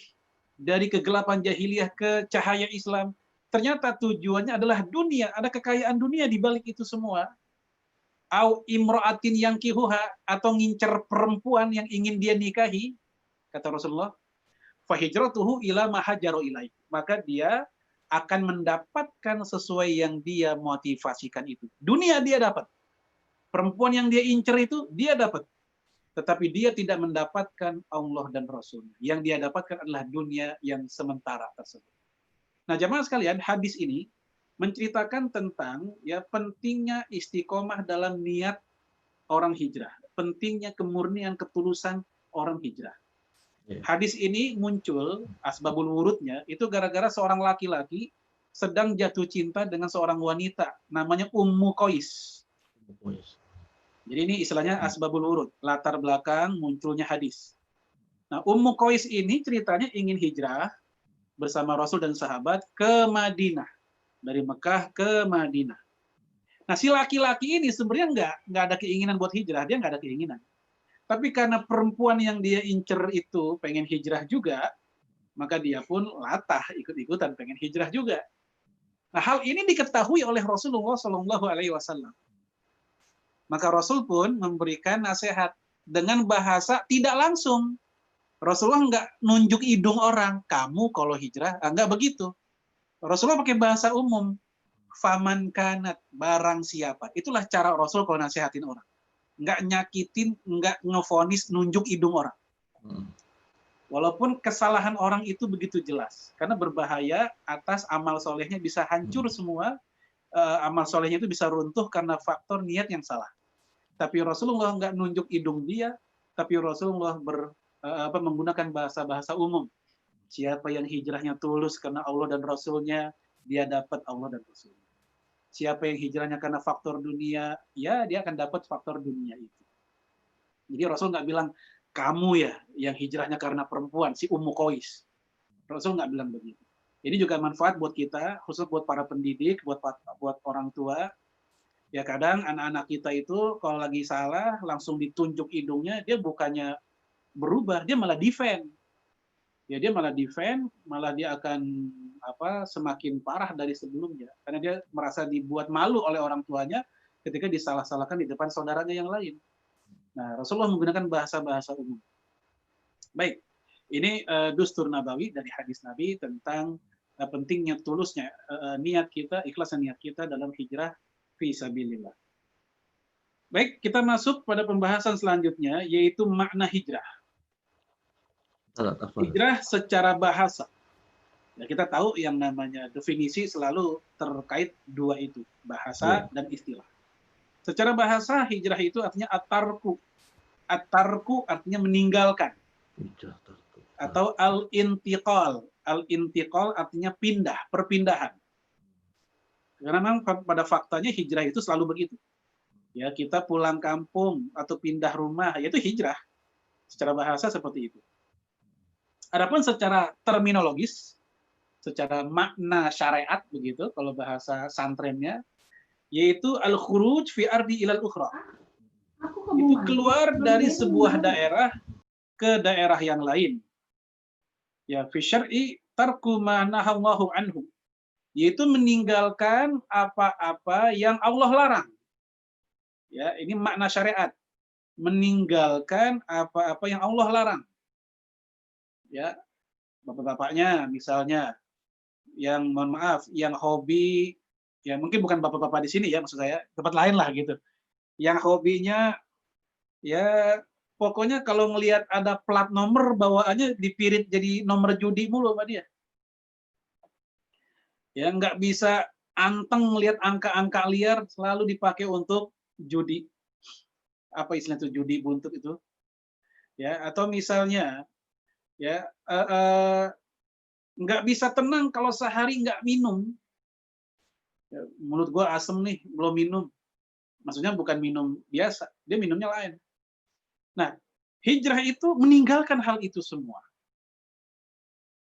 dari kegelapan jahiliyah ke cahaya Islam. Ternyata tujuannya adalah dunia, ada kekayaan dunia di balik itu semua. Au imra'atin yang kihuha, atau ngincer perempuan yang ingin dia nikahi, kata Rasulullah, fahijratuhu ila ma hajaru ilaih. Maka dia akan mendapatkan sesuai yang dia motivasikan itu. Dunia dia dapat. Perempuan yang dia incer itu dia dapat. Tetapi dia tidak mendapatkan Allah dan Rasulnya. Yang dia dapatkan adalah dunia yang sementara tersebut. Nah, jamaah sekalian, hadis ini menceritakan tentang ya pentingnya istiqomah dalam niat orang hijrah, pentingnya kemurnian ketulusan orang hijrah. Hadis ini muncul asbabul wurudnya itu gara-gara seorang laki-laki sedang jatuh cinta dengan seorang wanita namanya Ummu Qais. Jadi ini istilahnya asbabul wurud, latar belakang munculnya hadis. Nah, Ummu Qais ini ceritanya ingin hijrah bersama Rasul dan sahabat ke Madinah. Dari Mekah ke Madinah. Nah, si laki-laki ini sebenarnya nggak ada keinginan buat hijrah. Dia nggak ada keinginan. Tapi karena perempuan yang dia incer itu pengen hijrah juga, maka dia pun latah ikut-ikutan pengen hijrah juga. Nah, hal ini diketahui oleh Rasulullah SAW. Maka Rasul pun memberikan nasihat dengan bahasa tidak langsung. Rasulullah nggak nunjuk hidung orang, kamu kalau hijrah, nggak begitu. Rasulullah pakai bahasa umum, faman kanat, barang siapa. Itulah cara Rasul kalau nasihatin orang. Nggak nyakitin, nggak ngevonis, nunjuk hidung orang. Walaupun kesalahan orang itu begitu jelas, karena berbahaya atas amal solehnya bisa hancur semua, amal solehnya itu bisa runtuh karena faktor niat yang salah. tapi Rasulullah nggak nunjuk hidung dia, tapi Rasulullah menggunakan bahasa-bahasa umum. Siapa yang hijrahnya tulus karena Allah dan Rasulnya, dia dapat Allah dan Rasulnya. Siapa yang hijrahnya karena faktor dunia, ya dia akan dapat faktor dunia itu. Jadi Rasul nggak bilang, kamu ya yang hijrahnya karena perempuan, si Ummu Qais. Rasul nggak bilang begitu. Ini juga manfaat buat kita, khusus buat para pendidik, buat orang tua. Ya kadang anak-anak kita itu kalau lagi salah, langsung ditunjuk hidungnya, dia bukannya berubah, dia malah defend. Ya dia malah defend, malah dia akan semakin parah dari sebelumnya. Karena dia merasa dibuat malu oleh orang tuanya ketika disalah-salahkan di depan saudaranya yang lain. Nah, Rasulullah menggunakan bahasa-bahasa umum. Baik, ini dustur nabawi dari hadis Nabi tentang pentingnya tulusnya niat kita, ikhlasnya niat kita dalam hijrah fi sabilillah. Baik, kita masuk pada pembahasan selanjutnya, yaitu makna hijrah. Hijrah secara bahasa. Ya, kita tahu yang namanya definisi selalu terkait dua itu, bahasa dan istilah. Secara bahasa, hijrah itu artinya at-tarku. At-tarku artinya meninggalkan. Atau al-intiqal. Al-intiqal artinya pindah, perpindahan. Karena memang pada faktanya hijrah itu selalu begitu. Ya, kita pulang kampung atau pindah rumah, yaitu hijrah. Secara bahasa seperti itu. Adapun secara terminologis, secara makna syariat begitu, kalau bahasa santrennya, yaitu al-khuruj fi ardi ilal ukhra. Itu keluar dari sebuah daerah ke daerah yang lain. Ya, fi syar'i tarku ma nahallahu anhu. Yaitu meninggalkan apa-apa yang Allah larang. Ya, ini makna syariat. Meninggalkan apa-apa yang Allah larang. Ya, bapak-bapaknya misalnya yang mohon maaf, yang hobi, ya mungkin bukan bapak-bapak di sini ya, maksud saya tempat lain lah gitu. Yang hobinya ya pokoknya kalau ngelihat ada plat nomor bawaannya dipirit jadi nomor judi mulu sama dia. Ya nggak bisa anteng melihat angka-angka liar, selalu dipakai untuk judi. Apa istilah itu, judi buntut itu? Ya, atau misalnya ya nggak bisa tenang kalau sehari nggak minum. Ya, mulut gua asem nih, belum minum. Maksudnya bukan minum biasa, dia minumnya lain. Nah, hijrah itu meninggalkan hal itu semua.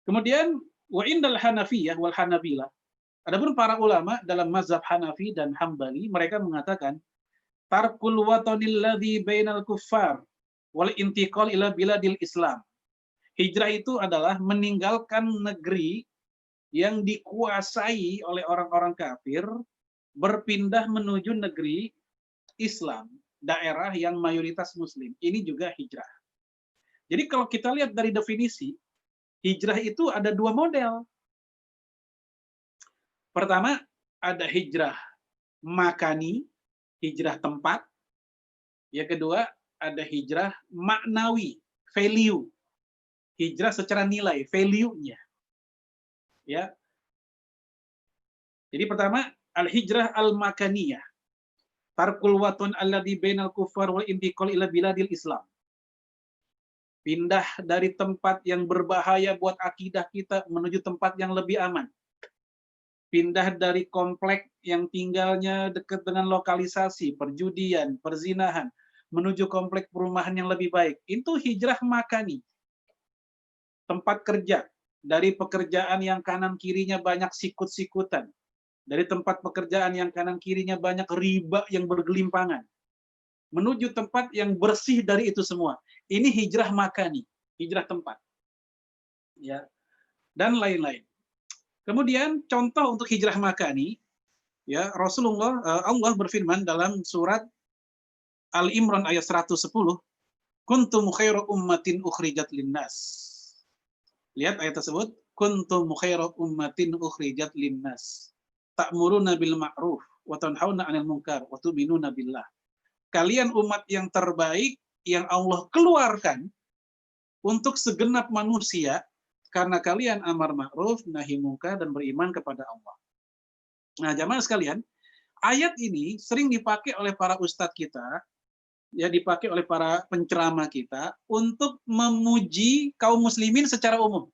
Kemudian wa indal Hanafiyah wal Hanabilah. Adapun para ulama dalam mazhab Hanafi dan Hambali, mereka mengatakan tarkul watanil ladzi bainal kuffar wal intiqal ila biladil Islam. Hijrah itu adalah meninggalkan negeri yang dikuasai oleh orang-orang kafir, berpindah menuju negeri Islam, daerah yang mayoritas Muslim. Ini juga hijrah. Jadi kalau kita lihat dari definisi, hijrah itu ada dua model. Pertama, ada hijrah makani, hijrah tempat. Yang kedua, ada hijrah maknawi, value. Hijrah secara nilai, value-nya. Ya. Jadi pertama, al-hijrah al-makaniyah. Tarkul watun alladhi bainal kufar wal intiqal ila biladil Islam. Pindah dari tempat yang berbahaya buat akidah kita menuju tempat yang lebih aman. Pindah dari komplek yang tinggalnya dekat dengan lokalisasi, perjudian, perzinahan, menuju komplek perumahan yang lebih baik. Itu hijrah makani. Tempat kerja, dari pekerjaan yang kanan kirinya banyak sikut-sikutan, dari tempat pekerjaan yang kanan kirinya banyak riba yang bergelimpangan, menuju tempat yang bersih dari itu semua. Ini hijrah makani, hijrah tempat. Ya. Dan lain-lain. Kemudian contoh untuk hijrah makani, ya Rasulullah, Allah berfirman dalam surat Al-Imran ayat 110, kuntum khairu ummatin ukhrijat linnas. Lihat ayat tersebut, kuntum khairu ummatin ukhrijat linnas. Ta'muruna bil ma'ruf wa tanhauna 'anil munkar wa tu'minuna billah. Kalian umat yang terbaik yang Allah keluarkan untuk segenap manusia karena kalian amar ma'ruf, nahi munkar dan beriman kepada Allah. Nah, jamaah sekalian, ayat ini sering dipakai oleh para ustadz kita ya dipakai oleh para penceramah kita untuk memuji kaum muslimin secara umum.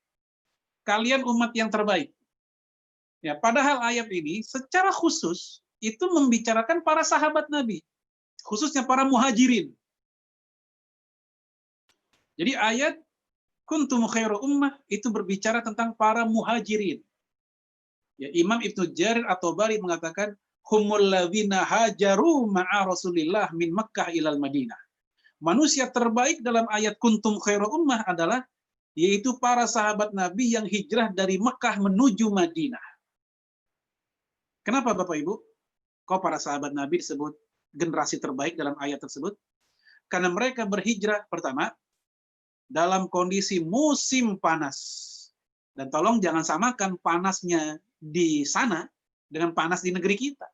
Kalian umat yang terbaik. Ya, padahal ayat ini secara khusus itu membicarakan para sahabat Nabi, khususnya para muhajirin. Jadi ayat kuntum khairu ummah itu berbicara tentang para muhajirin. Ya, Imam Ibnu Jarir at-Tabari mengatakan humul ladzina hajaru ma'a Rasulillah min Makkah ilal Madinah. Manusia terbaik dalam ayat kuntum khairu ummah adalah yaitu para sahabat Nabi yang hijrah dari Mekah menuju Madinah. Kenapa Bapak Ibu? Kok para sahabat Nabi disebut generasi terbaik dalam ayat tersebut? Karena mereka berhijrah pertama dalam kondisi musim panas. Dan tolong jangan samakan panasnya di sana dengan panas di negeri kita.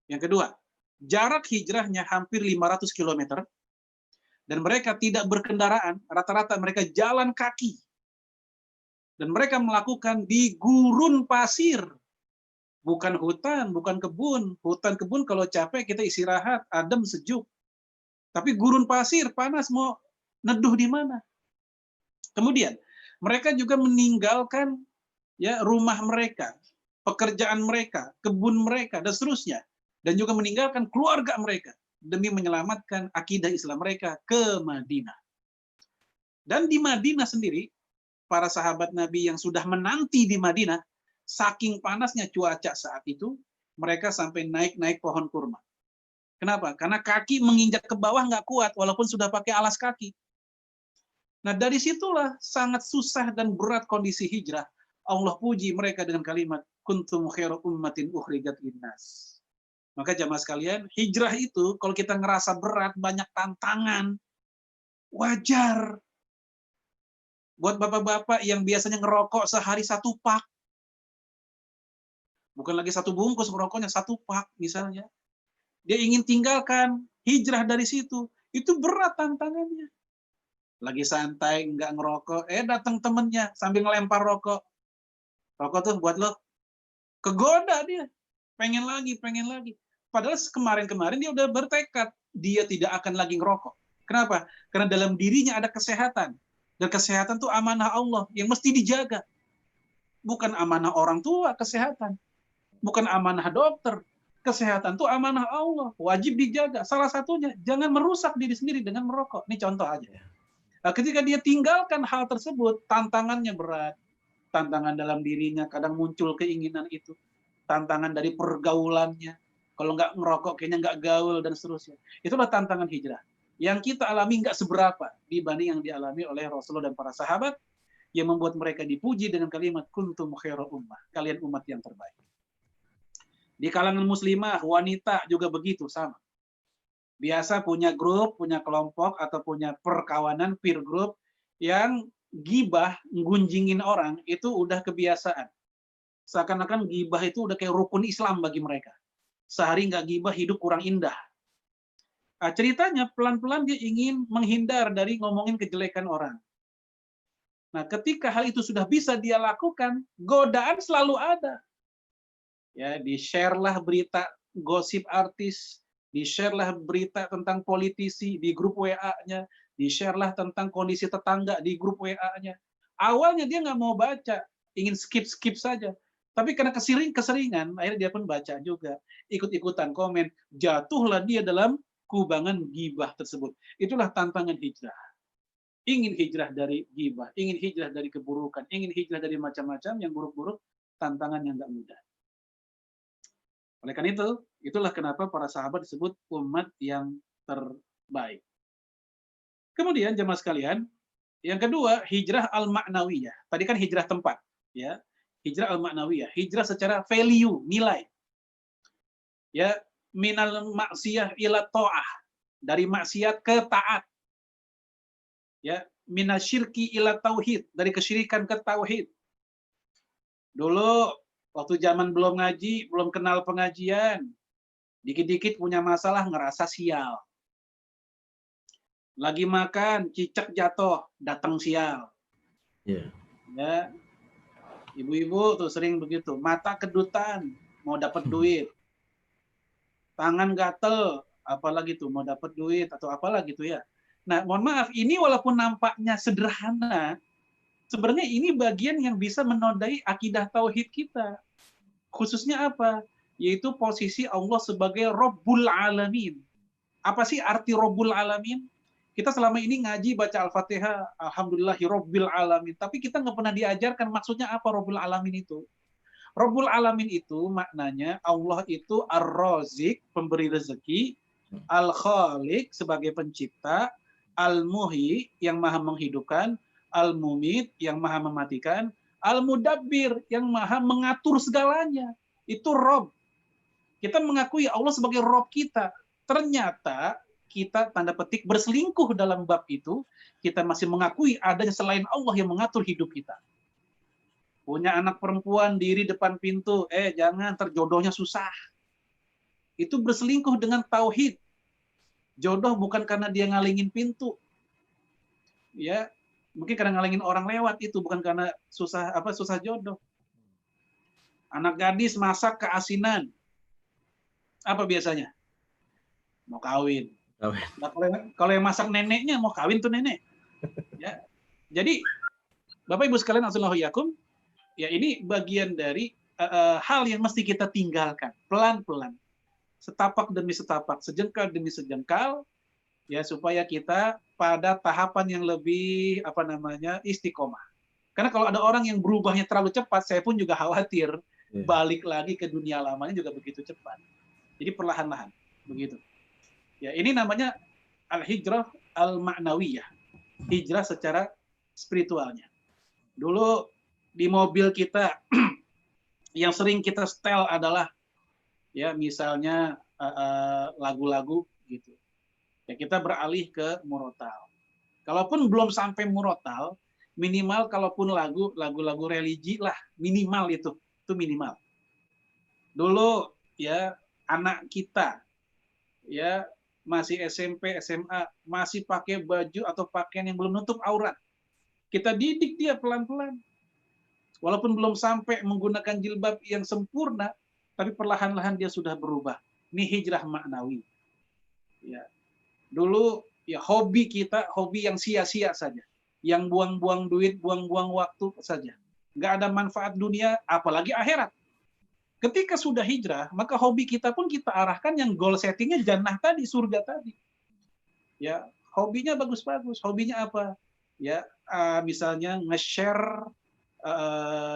Yang kedua, jarak hijrahnya hampir 500 km dan mereka tidak berkendaraan, rata-rata mereka jalan kaki. Dan mereka melakukan di gurun pasir. Bukan hutan, bukan kebun. Hutan kebun kalau capek kita istirahat, adem, sejuk. Tapi gurun pasir, panas, mau neduh di mana? Kemudian, mereka juga meninggalkan ya rumah mereka, pekerjaan mereka, kebun mereka, dan seterusnya. Dan juga meninggalkan keluarga mereka demi menyelamatkan akidah Islam mereka ke Madinah. Dan di Madinah sendiri, para sahabat Nabi yang sudah menanti di Madinah, saking panasnya cuaca saat itu, mereka sampai naik-naik pohon kurma. Kenapa? Karena kaki menginjak ke bawah nggak kuat, walaupun sudah pakai alas kaki. Nah, dari situlah sangat susah dan berat kondisi hijrah. Allah puji mereka dengan kalimat, kuntum khairu ummatin ukhrijat linnas. Maka jamaah sekalian, hijrah itu kalau kita ngerasa berat, banyak tantangan, wajar. Buat bapak-bapak yang biasanya ngerokok sehari 1 pak, bukan lagi 1 bungkus merokoknya, 1 pak misalnya. Dia ingin tinggalkan, hijrah dari situ. Itu berat tantangannya. Lagi santai, nggak ngerokok, datang temennya sambil ngelempar rokok. Rokok tuh buat lo, kegoda dia. Pengen lagi, pengen lagi. Padahal kemarin-kemarin dia udah bertekad, dia tidak akan lagi ngerokok. Kenapa? Karena dalam dirinya ada kesehatan. Dan kesehatan itu amanah Allah yang mesti dijaga. Bukan amanah orang tua, kesehatan. Bukan amanah dokter. Kesehatan itu amanah Allah. Wajib dijaga. Salah satunya, jangan merusak diri sendiri dengan merokok. Ini contoh aja. Nah, ketika dia tinggalkan hal tersebut, tantangannya berat. Tantangan dalam dirinya, kadang muncul keinginan itu. Tantangan dari pergaulannya. Kalau nggak ngerokok, kayaknya nggak gaul, dan seterusnya. Itulah tantangan hijrah. Yang kita alami nggak seberapa dibanding yang dialami oleh Rasulullah dan para sahabat, yang membuat mereka dipuji dengan kalimat kuntum khairu ummah, kalian umat yang terbaik. Di kalangan muslimah, wanita juga begitu, sama. Biasa punya grup, punya kelompok, atau punya perkawanan, peer group, yang gibah, ngunjingin orang, itu udah kebiasaan. Seakan-akan gibah itu udah kayak rukun Islam bagi mereka. Sehari nggak gibah, hidup kurang indah. Nah, ceritanya pelan-pelan dia ingin menghindar dari ngomongin kejelekan orang. Nah, ketika hal itu sudah bisa dia lakukan, godaan selalu ada. Ya, di-share lah berita gosip artis, di-share lah berita tentang politisi di grup WA-nya, di-share lah tentang kondisi tetangga di grup WA-nya. Awalnya dia nggak mau baca, ingin skip-skip saja. Tapi karena keseringan, akhirnya dia pun baca juga. Ikut-ikutan komen, jatuhlah dia dalam kubangan gibah tersebut. Itulah tantangan hijrah. Ingin hijrah dari gibah, ingin hijrah dari keburukan, ingin hijrah dari macam-macam yang buruk-buruk, tantangan yang nggak mudah. Oleh karena itu, itulah kenapa para sahabat disebut umat yang terbaik. Kemudian jemaah sekalian, yang kedua, hijrah al-ma'nawiyah. Tadi kan hijrah tempat, ya. Hijrah al-ma'nawiyah, hijrah secara value, nilai. Ya, minal maksiyah ila ta'ah, dari maksiat ke taat. Ya, minasyirki ila tauhid, dari kesyirikan ke tauhid. Dulu waktu zaman belum ngaji, belum kenal pengajian, dikit-dikit punya masalah ngerasa sial. Lagi makan, cicak jatuh, datang sial. Yeah. Ya, ibu-ibu tuh sering begitu, mata kedutan, mau dapat duit. Tangan gatel, apalagi tuh mau dapat duit atau apalah gitu ya. Nah, mohon maaf, ini walaupun nampaknya sederhana, sebenarnya ini bagian yang bisa menodai akidah tauhid kita. Khususnya apa? Yaitu posisi Allah sebagai Rabbul Alamin. Apa sih arti Rabbul Alamin? Kita selama ini ngaji baca Al-Fatihah, Alhamdulillahi Rabbil Alamin. Tapi kita nggak pernah diajarkan maksudnya apa Rabbul Alamin itu. Rabbul Alamin itu maknanya Allah itu Ar-Razik, pemberi rezeki, Al-Khaliq sebagai pencipta, Al-Muhyi yang maha menghidupkan, Al-Mumit yang maha mematikan, Al-Mudabbir yang maha mengatur segalanya. Itu Rabb. Kita mengakui Allah sebagai Rabb kita. Ternyata kita tanda petik berselingkuh dalam bab itu, kita masih mengakui adanya selain Allah yang mengatur hidup kita. Punya anak perempuan diri depan pintu, jangan terjodohnya susah. Itu berselingkuh dengan tauhid. Jodoh bukan karena dia ngalingin pintu. Ya, mungkin karena ngalingin orang lewat itu, bukan karena susah jodoh. Anak gadis masak keasinan. Apa biasanya? Mau kawin. Nah, kalau yang masak neneknya mau kawin tuh nenek. Ya. Jadi Bapak Ibu sekalian assalamualaikum. Ya, ini bagian dari hal yang mesti kita tinggalkan pelan-pelan, setapak demi setapak, sejengkal demi sejengkal, ya supaya kita pada tahapan yang lebih istiqomah. Karena kalau ada orang yang berubahnya terlalu cepat, saya pun juga khawatir balik lagi ke dunia lamanya juga begitu cepat. Jadi perlahan-lahan begitu. Ya, ini namanya al-hijrah al-ma'nawiyah, hijrah secara spiritualnya. Dulu di mobil kita yang sering kita setel adalah ya misalnya lagu-lagu gitu. Ya kita beralih ke murotal. Kalaupun belum sampai murotal, minimal kalaupun lagu-lagu religi lah, minimal itu minimal. Dulu ya anak kita ya masih SMP, SMA, masih pakai baju atau pakaian yang belum nutup aurat. Kita didik dia pelan-pelan. Walaupun belum sampai menggunakan jilbab yang sempurna, tapi perlahan-lahan dia sudah berubah. Ini hijrah maknawi. Ya. Dulu ya hobi kita, hobi yang sia-sia saja. Yang buang-buang duit, buang-buang waktu saja. Nggak ada manfaat dunia, apalagi akhirat. Ketika sudah hijrah, maka hobi kita pun kita arahkan yang goal settingnya jannah tadi, surga tadi. Ya, hobinya bagus-bagus. Hobinya apa? Ya, misalnya nge-share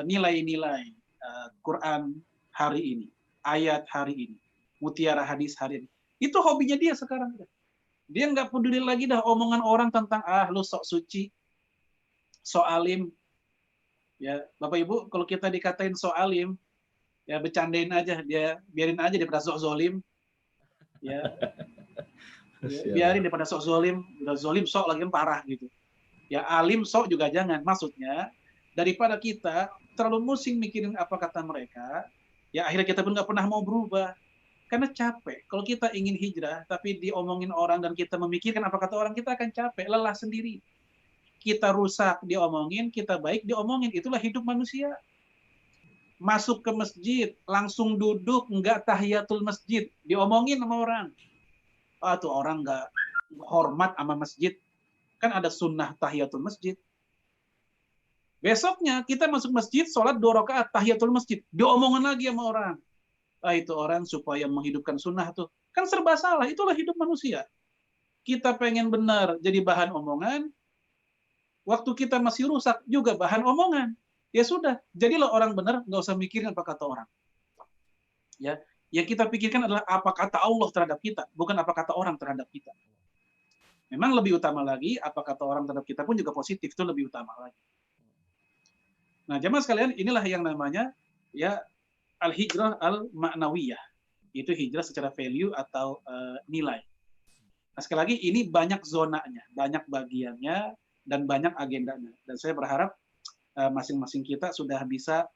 nilai-nilai Quran hari ini, ayat hari ini, mutiara hadis hari ini. Itu hobinya dia sekarang. Dia nggak peduli lagi dah omongan orang tentang lu sok suci, sok alim. Ya, Bapak Ibu, kalau kita dikatain sok alim, ya bercandain aja, dia biarin aja daripada sok zolim. Ya, biarin daripada sok zolim, udah zolim sok lagi parah gitu. Ya alim sok juga jangan. Maksudnya daripada kita terlalu pusing mikirin apa kata mereka, ya akhirnya kita pun nggak pernah mau berubah. Karena capek. Kalau kita ingin hijrah, tapi diomongin orang dan kita memikirkan apa kata orang, kita akan capek, lelah sendiri. Kita rusak, diomongin, kita baik, diomongin. Itulah hidup manusia. Masuk ke masjid, langsung duduk, nggak tahiyatul masjid, diomongin sama orang. Tuh orang nggak hormat sama masjid. Kan ada sunnah tahiyatul masjid. Besoknya kita masuk masjid, sholat 2 rakaat tahiyatul masjid, diomongin lagi sama orang. Itu orang supaya menghidupkan sunnah tuh. Kan serba salah, itulah hidup manusia. Kita pengen benar jadi bahan omongan, waktu kita masih rusak juga bahan omongan. Ya sudah, jadilah orang benar, nggak usah mikirin apa kata orang. Ya, yang kita pikirkan adalah apa kata Allah terhadap kita, bukan apa kata orang terhadap kita. Memang lebih utama lagi, apa kata orang terhadap kita pun juga positif, itu lebih utama lagi. Nah, jemaah sekalian, inilah yang namanya ya al-hijrah al-ma'nawiyah. Itu hijrah secara value atau nilai. Nah, sekali lagi ini banyak zonanya, banyak bagiannya dan banyak agendanya. Dan saya berharap masing-masing kita sudah bisa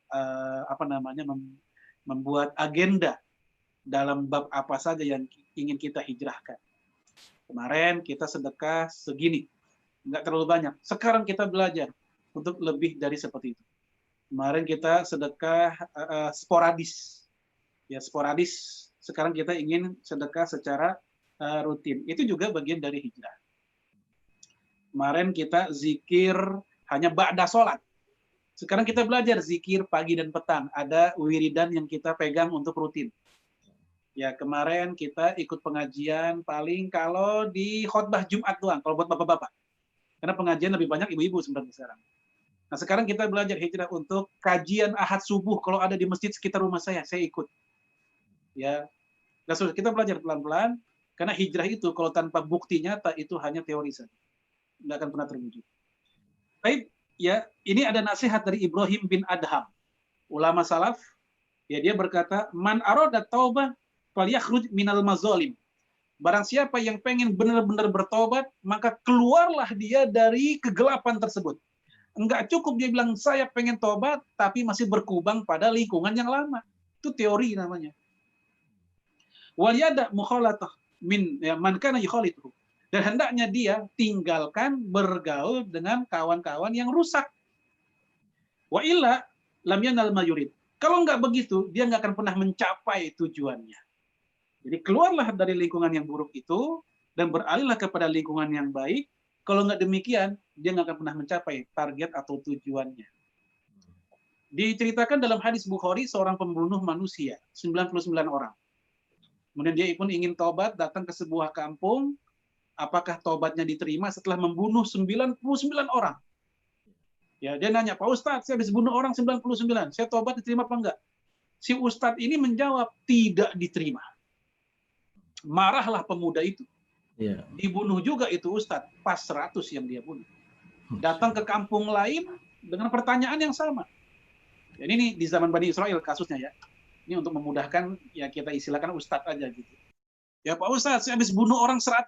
membuat agenda dalam bab apa saja yang ingin kita hijrahkan. Kemarin kita sedekah segini, nggak terlalu banyak. Sekarang kita belajar untuk lebih dari seperti itu. Kemarin kita sedekah sporadis. Ya, sporadis. Sekarang kita ingin sedekah secara rutin. Itu juga bagian dari hijrah. Kemarin kita zikir hanya ba'da sholat. Sekarang kita belajar zikir pagi dan petang. Ada wiridan yang kita pegang untuk rutin. Ya, kemarin kita ikut pengajian paling kalau di khotbah Jumat doang, kalau buat bapak-bapak. Karena pengajian lebih banyak ibu-ibu sebenarnya sekarang. Nah, sekarang kita belajar hijrah untuk kajian Ahad subuh kalau ada di masjid sekitar rumah saya ikut. Ya. Nah, kita belajar pelan-pelan karena hijrah itu kalau tanpa bukti nyata itu hanya teori saja. Nggak akan pernah terwujud. Baik, ya, ini ada nasihat dari Ibrahim bin Adham, ulama salaf. Ya, dia berkata, "Man arada taubah falyakhruj minal mazalim." Barang siapa yang pengen benar-benar bertobat, maka keluarlah dia dari kegelapan tersebut. Enggak cukup dia bilang, saya pengen tobat, tapi masih berkubang pada lingkungan yang lama. Itu teori namanya. Waliyada mukhalatah min ya, man kana yukhalituhu. Dan hendaknya dia tinggalkan bergaul dengan kawan-kawan yang rusak. Wa illa lam yanal ma yurid. Kalau enggak begitu, dia enggak akan pernah mencapai tujuannya. Jadi keluarlah dari lingkungan yang buruk itu dan beralihlah kepada lingkungan yang baik. Kalau nggak demikian, dia nggak akan pernah mencapai target atau tujuannya. Diceritakan dalam hadis Bukhari, seorang pembunuh manusia, 99 orang. Kemudian dia pun ingin tobat, datang ke sebuah kampung. Apakah tobatnya diterima setelah membunuh 99 orang? Ya, dia nanya, Pak Ustadz, saya habis bunuh orang 99. Saya tobat diterima apa enggak? Si Ustadz ini menjawab, tidak diterima. Marahlah pemuda itu. Yeah. Dibunuh juga itu Ustadz, pas 100 yang dia bunuh. Datang ke kampung lain dengan pertanyaan yang sama. Dan ini di zaman Bani Israel kasusnya ya. Ini untuk memudahkan, ya kita istilahkan Ustadz aja gitu. Ya Pak Ustadz, saya habis bunuh orang 100.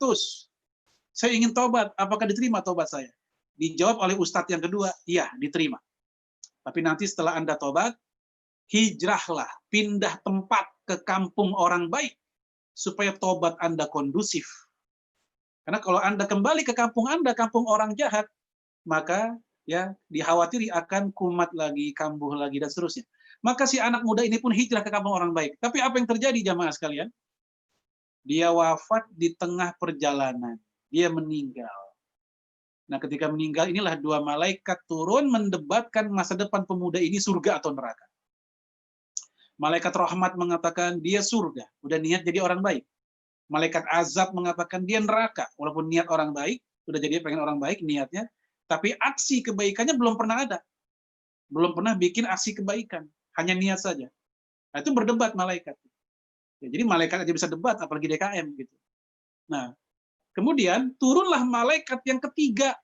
Saya ingin tobat, apakah diterima tobat saya? Dijawab oleh Ustadz yang kedua, iya diterima. Tapi nanti setelah Anda tobat, hijrahlah, pindah tempat ke kampung orang baik, supaya tobat Anda kondusif. Karena kalau Anda kembali ke kampung Anda, kampung orang jahat, maka ya dikhawatiri akan kumat lagi, kambuh lagi, dan seterusnya. Maka si anak muda ini pun hijrah ke kampung orang baik. Tapi apa yang terjadi jamaah sekalian? Dia wafat di tengah perjalanan. Dia meninggal. Nah ketika meninggal, inilah dua malaikat turun mendebatkan masa depan pemuda ini surga atau neraka. Malaikat rahmat mengatakan dia surga, udah niat jadi orang baik. Malaikat azab mengatakan dia neraka, walaupun niat orang baik, udah jadi pengen orang baik niatnya, tapi aksi kebaikannya belum pernah ada. Belum pernah bikin aksi kebaikan, hanya niat saja. Nah, itu berdebat malaikat. Ya, jadi malaikat aja bisa debat, apalagi DKM gitu. Nah, kemudian turunlah malaikat yang ketiga.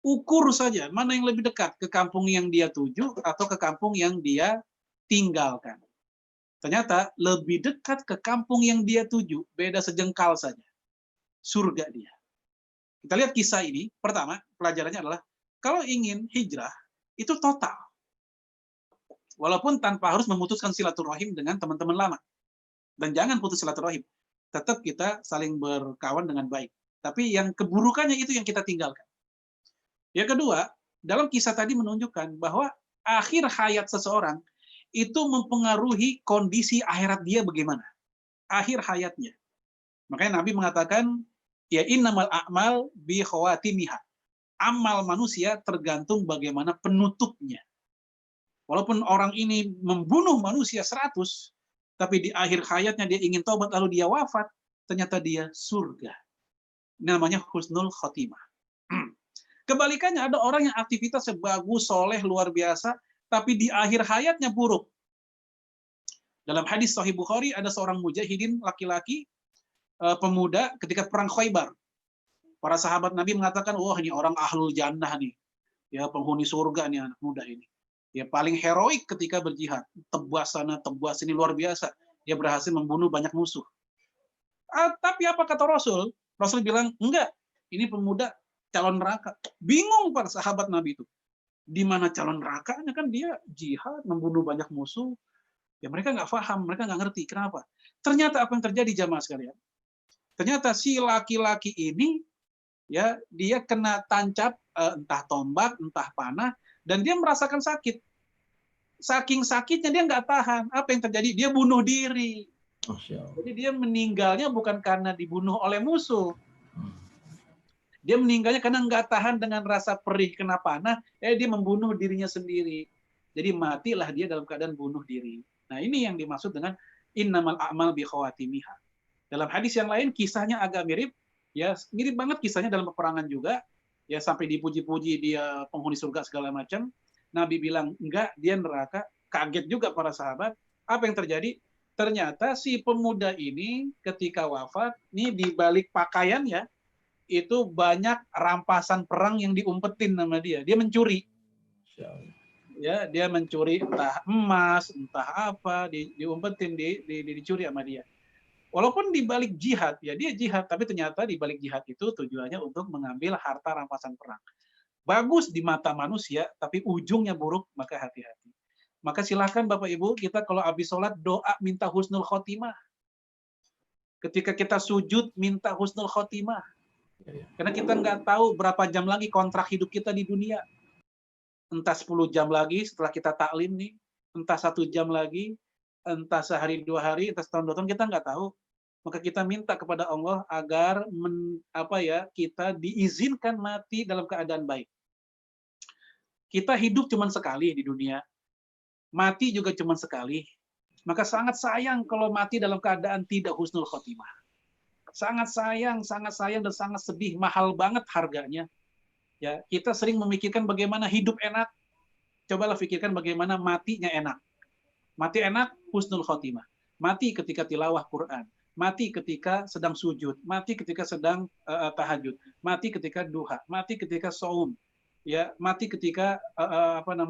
Ukur saja mana yang lebih dekat, ke kampung yang dia tuju atau ke kampung yang dia tinggalkan. Ternyata lebih dekat ke kampung yang dia tuju, beda sejengkal saja. Surga dia. Kita lihat kisah ini. Pertama, pelajarannya adalah kalau ingin hijrah, itu total. Walaupun tanpa harus memutuskan silaturahim dengan teman-teman lama. Dan jangan putus silaturahim. Tetap kita saling berkawan dengan baik. Tapi yang keburukannya itu yang kita tinggalkan. Yang kedua, dalam kisah tadi menunjukkan bahwa akhir hayat seseorang itu mempengaruhi kondisi akhirat dia bagaimana. Akhir hayatnya. Makanya Nabi mengatakan, ya innamal a'mal bi khawatimiha. Amal manusia tergantung bagaimana penutupnya. Walaupun orang ini membunuh manusia 100, tapi di akhir hayatnya dia ingin tobat lalu dia wafat, ternyata dia surga. Ini namanya husnul khotimah. Kebalikannya ada orang yang aktivitasnya bagus, soleh, luar biasa, tapi di akhir hayatnya buruk. Dalam hadis Sahih Bukhari ada seorang mujahidin laki-laki, pemuda ketika perang Khaybar. Para sahabat Nabi mengatakan, wah ini orang ahlul jannah nih, ya penghuni surga nih anak muda ini. Ya paling heroik ketika berjihad, tebas sana, tebas ini luar biasa. Dia berhasil membunuh banyak musuh. Tapi apa kata Rasul? Rasul bilang, enggak, ini pemuda calon neraka. Bingung para sahabat Nabi itu. Di mana calon nerakanya, kan dia jihad, membunuh banyak musuh. Ya mereka nggak paham, mereka nggak ngerti. Kenapa? Ternyata apa yang terjadi jamaah sekalian? Ternyata si laki-laki ini, ya dia kena tancap, entah tombak, entah panah, dan dia merasakan sakit. Saking sakitnya dia nggak tahan. Apa yang terjadi? Dia bunuh diri. Masya Allah. Jadi dia meninggalnya bukan karena dibunuh oleh musuh. Hmm. Dia meninggalnya karena nggak tahan dengan rasa perih kena panah, dia membunuh dirinya sendiri. Jadi matilah dia dalam keadaan bunuh diri. Nah ini yang dimaksud dengan innamal a'mal bi khawatimiha. Dalam hadis yang lain kisahnya agak mirip, ya mirip banget kisahnya dalam peperangan juga, ya sampai dipuji-puji dia penghuni surga segala macam. Nabi bilang enggak, dia neraka. Kaget juga para sahabat. Apa yang terjadi? Ternyata si pemuda ini ketika wafat, ini di balik pakaiannya itu banyak rampasan perang yang diumpetin sama dia. Dia mencuri. Masya Allah. Ya, dia mencuri entah emas, entah apa, diumpetin, dicuri sama dia. Walaupun di balik jihad, ya dia jihad, tapi ternyata di balik jihad itu tujuannya untuk mengambil harta rampasan perang. Bagus di mata manusia, tapi ujungnya buruk, maka hati-hati. Maka silahkan Bapak Ibu, kita kalau habis sholat doa minta husnul khotimah. Ketika kita sujud minta husnul khotimah. Karena kita nggak tahu berapa jam lagi kontrak hidup kita di dunia. Entah 10 jam lagi setelah kita taklim nih, entah 1 jam lagi, entah sehari 2 hari, entah setahun 2 tahun, kita nggak tahu. Maka kita minta kepada Allah agar kita diizinkan mati dalam keadaan baik. Kita hidup cuma sekali di dunia, mati juga cuma sekali. Maka sangat sayang kalau mati dalam keadaan tidak husnul khotimah. Sangat sayang dan sangat sedih, mahal banget harganya. Ya, kita sering memikirkan bagaimana hidup enak. Cobalah pikirkan bagaimana matinya enak. Mati enak, husnul khotimah. Mati ketika tilawah Quran. Mati ketika sedang sujud. Mati ketika sedang tahajud. Mati ketika duha. Mati ketika saum. Ya, mati ketika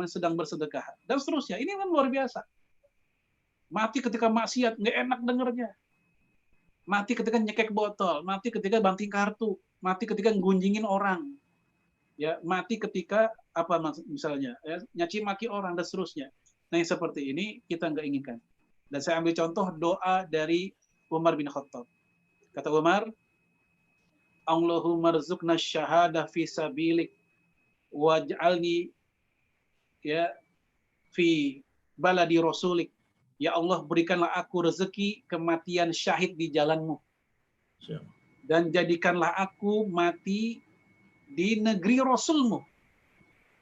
sedang bersedekah. Dan seterusnya. Ini kan luar biasa. Mati ketika maksiat, nggak enak dengernya. Mati ketika nyekek botol. Mati ketika banting kartu. Mati ketika ngunjingin orang. Ya, mati ketika misalnya nyaci maki orang dan seterusnya. Nah yang seperti ini kita nggak inginkan. Dan saya ambil contoh doa dari Umar bin Khattab. Kata Umar, Allahumma rzuqna syahadah fi sabilik waj'alni fi baladi rasulik. Ya Allah, berikanlah aku rezeki kematian syahid di jalanmu. Dan jadikanlah aku mati di negeri Rasulmu.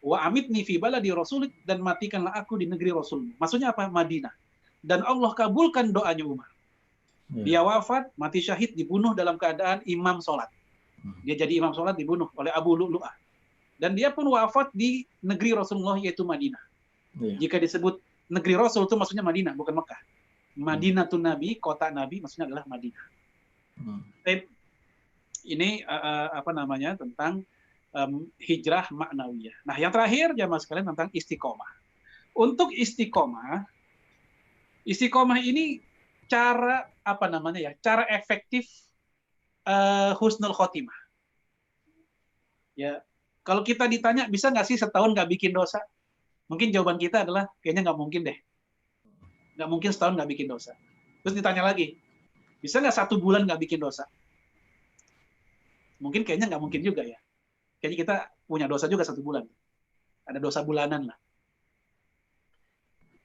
Wa amitni fi baladi rasulik, dan matikanlah aku di negeri Rasulmu. Maksudnya apa? Madinah. Dan Allah kabulkan doanya Umar. Dia wafat, mati syahid, dibunuh dalam keadaan imam sholat. Dia jadi imam sholat, dibunuh oleh Abu Lu'lu'ah. Dan dia pun wafat di negeri Rasulullah, yaitu Madinah. Jika disebut negeri Rasul itu maksudnya Madinah, bukan Mekah. Madinatun Nabi, kota Nabi, maksudnya adalah Madinah. Ini tentang hijrah maknawiyah. Nah, yang terakhir jamaah sekalian tentang istiqomah. Untuk istiqomah ini cara cara efektif husnul khotimah. Ya, kalau kita ditanya bisa nggak sih setahun nggak bikin dosa? Mungkin jawaban kita adalah kayaknya nggak mungkin deh. Nggak mungkin setahun nggak bikin dosa. Terus ditanya lagi, bisa nggak 1 bulan nggak bikin dosa? Mungkin kayaknya nggak mungkin juga ya. Kayaknya kita punya dosa juga 1 bulan. Ada dosa bulanan lah.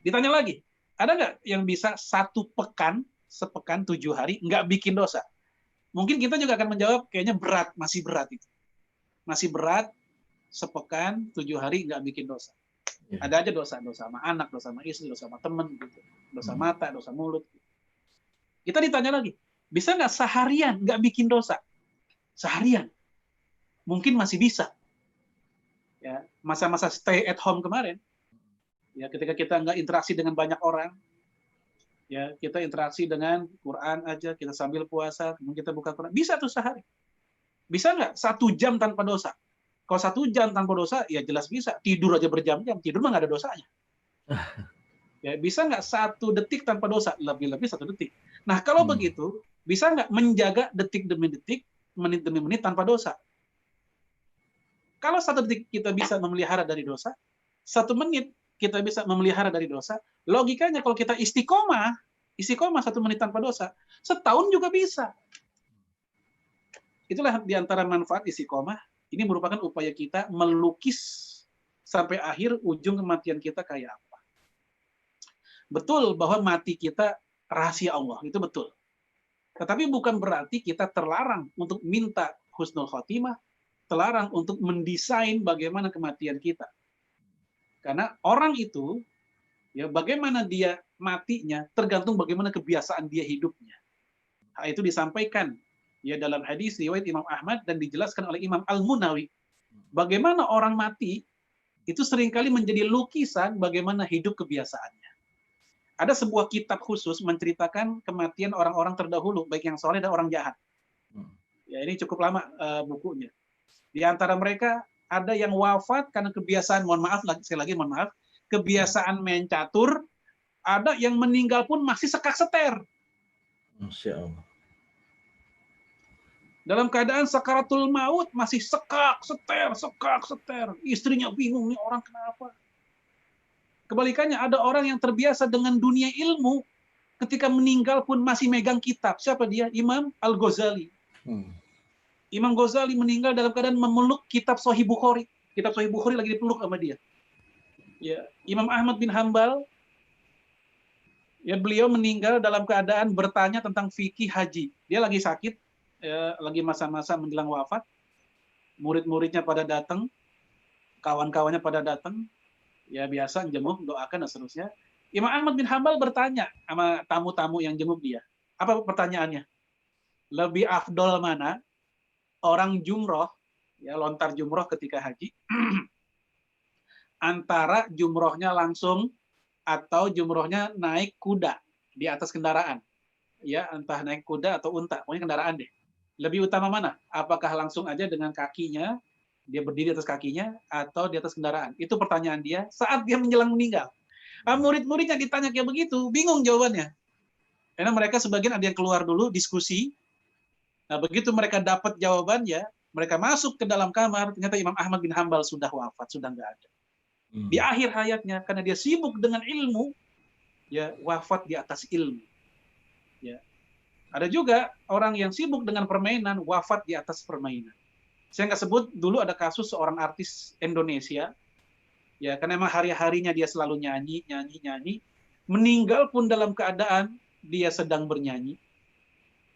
Ditanya lagi, ada nggak yang bisa 1 pekan, sepekan 7 hari, nggak bikin dosa? Mungkin kita juga akan menjawab, kayaknya berat, masih berat itu. Masih berat, sepekan, 7 hari, nggak bikin dosa. Ada aja dosa sama anak, dosa sama istri, dosa sama teman, gitu. Dosa mata, dosa mulut. Kita ditanya lagi, bisa nggak seharian nggak bikin dosa? Seharian. Mungkin masih bisa. Ya, masa-masa stay at home kemarin, ya ketika kita nggak interaksi dengan banyak orang, ya kita interaksi dengan Quran aja, kita sambil puasa, kemudian kita buka Quran, bisa tuh sehari. Bisa nggak 1 jam tanpa dosa? Kalau 1 jam tanpa dosa, ya jelas bisa. Tidur aja berjam-jam, tidur mah nggak ada dosanya. Ya, bisa nggak 1 detik tanpa dosa? Lebih-lebih 1 detik. Nah kalau begitu, bisa nggak menjaga detik demi detik, menit demi menit tanpa dosa? Kalau 1 detik kita bisa memelihara dari dosa, 1 menit kita bisa memelihara dari dosa, logikanya kalau kita istiqomah 1 menit tanpa dosa, setahun juga bisa. Itulah diantara manfaat istiqomah. Ini merupakan upaya kita melukis sampai akhir ujung kematian kita kayak apa. Betul bahwa mati kita rahasia Allah, itu betul. Tetapi bukan berarti kita terlarang untuk minta husnul khotimah, terlarang untuk mendesain bagaimana kematian kita. Karena orang itu, ya bagaimana dia matinya tergantung bagaimana kebiasaan dia hidupnya. Hal itu disampaikan ya dalam hadis riwayat Imam Ahmad dan dijelaskan oleh Imam Al-Munawi. Bagaimana orang mati itu seringkali menjadi lukisan bagaimana hidup kebiasaannya. Ada sebuah kitab khusus menceritakan kematian orang-orang terdahulu, baik yang soleh dan orang jahat. Ya, ini cukup lama bukunya. Di antara mereka ada yang wafat karena kebiasaan, sekali lagi mohon maaf, kebiasaan main catur, ada yang meninggal pun masih sekak-seter. Masya Allah. Dalam keadaan sakaratul maut masih sekak-seter. Istrinya bingung, nih orang kenapa? Kebalikannya, ada orang yang terbiasa dengan dunia ilmu, ketika meninggal pun masih megang kitab. Siapa dia? Imam Al-Ghazali. Imam Ghazali meninggal dalam keadaan memeluk kitab Sahih Bukhari. Kitab Sahih Bukhari lagi dipeluk sama dia. Ya, Imam Ahmad bin Hambal, ya beliau meninggal dalam keadaan bertanya tentang fikih haji. Dia lagi sakit, ya, lagi masa-masa menjelang wafat. Murid-muridnya pada datang, kawan-kawannya pada datang. Ya biasa jenguk, doakan dan seterusnya. Imam Ahmad bin Hambal bertanya sama tamu-tamu yang jenguk dia. Apa pertanyaannya? Lebih afdol mana orang jumroh, ya lontar jumroh ketika haji, antara jumrohnya langsung atau jumrohnya naik kuda di atas kendaraan, ya entah naik kuda atau unta, pokoknya kendaraan deh. Lebih utama mana? Apakah langsung aja dengan kakinya, dia berdiri atas kakinya, atau di atas kendaraan? Itu pertanyaan dia saat dia menjelang meninggal. Murid-muridnya ditanya kayak begitu, bingung jawabannya. Karena mereka sebagian ada yang keluar dulu, diskusi. Nah, begitu mereka dapat jawabannya, mereka masuk ke dalam kamar, ternyata Imam Ahmad bin Hambal sudah wafat, sudah nggak ada. Di akhir hayatnya, karena dia sibuk dengan ilmu, ya wafat di atas ilmu. Ya. Ada juga orang yang sibuk dengan permainan, wafat di atas permainan. Saya nggak sebut, dulu ada kasus seorang artis Indonesia, ya karena memang hari-harinya dia selalu nyanyi, meninggal pun dalam keadaan dia sedang bernyanyi.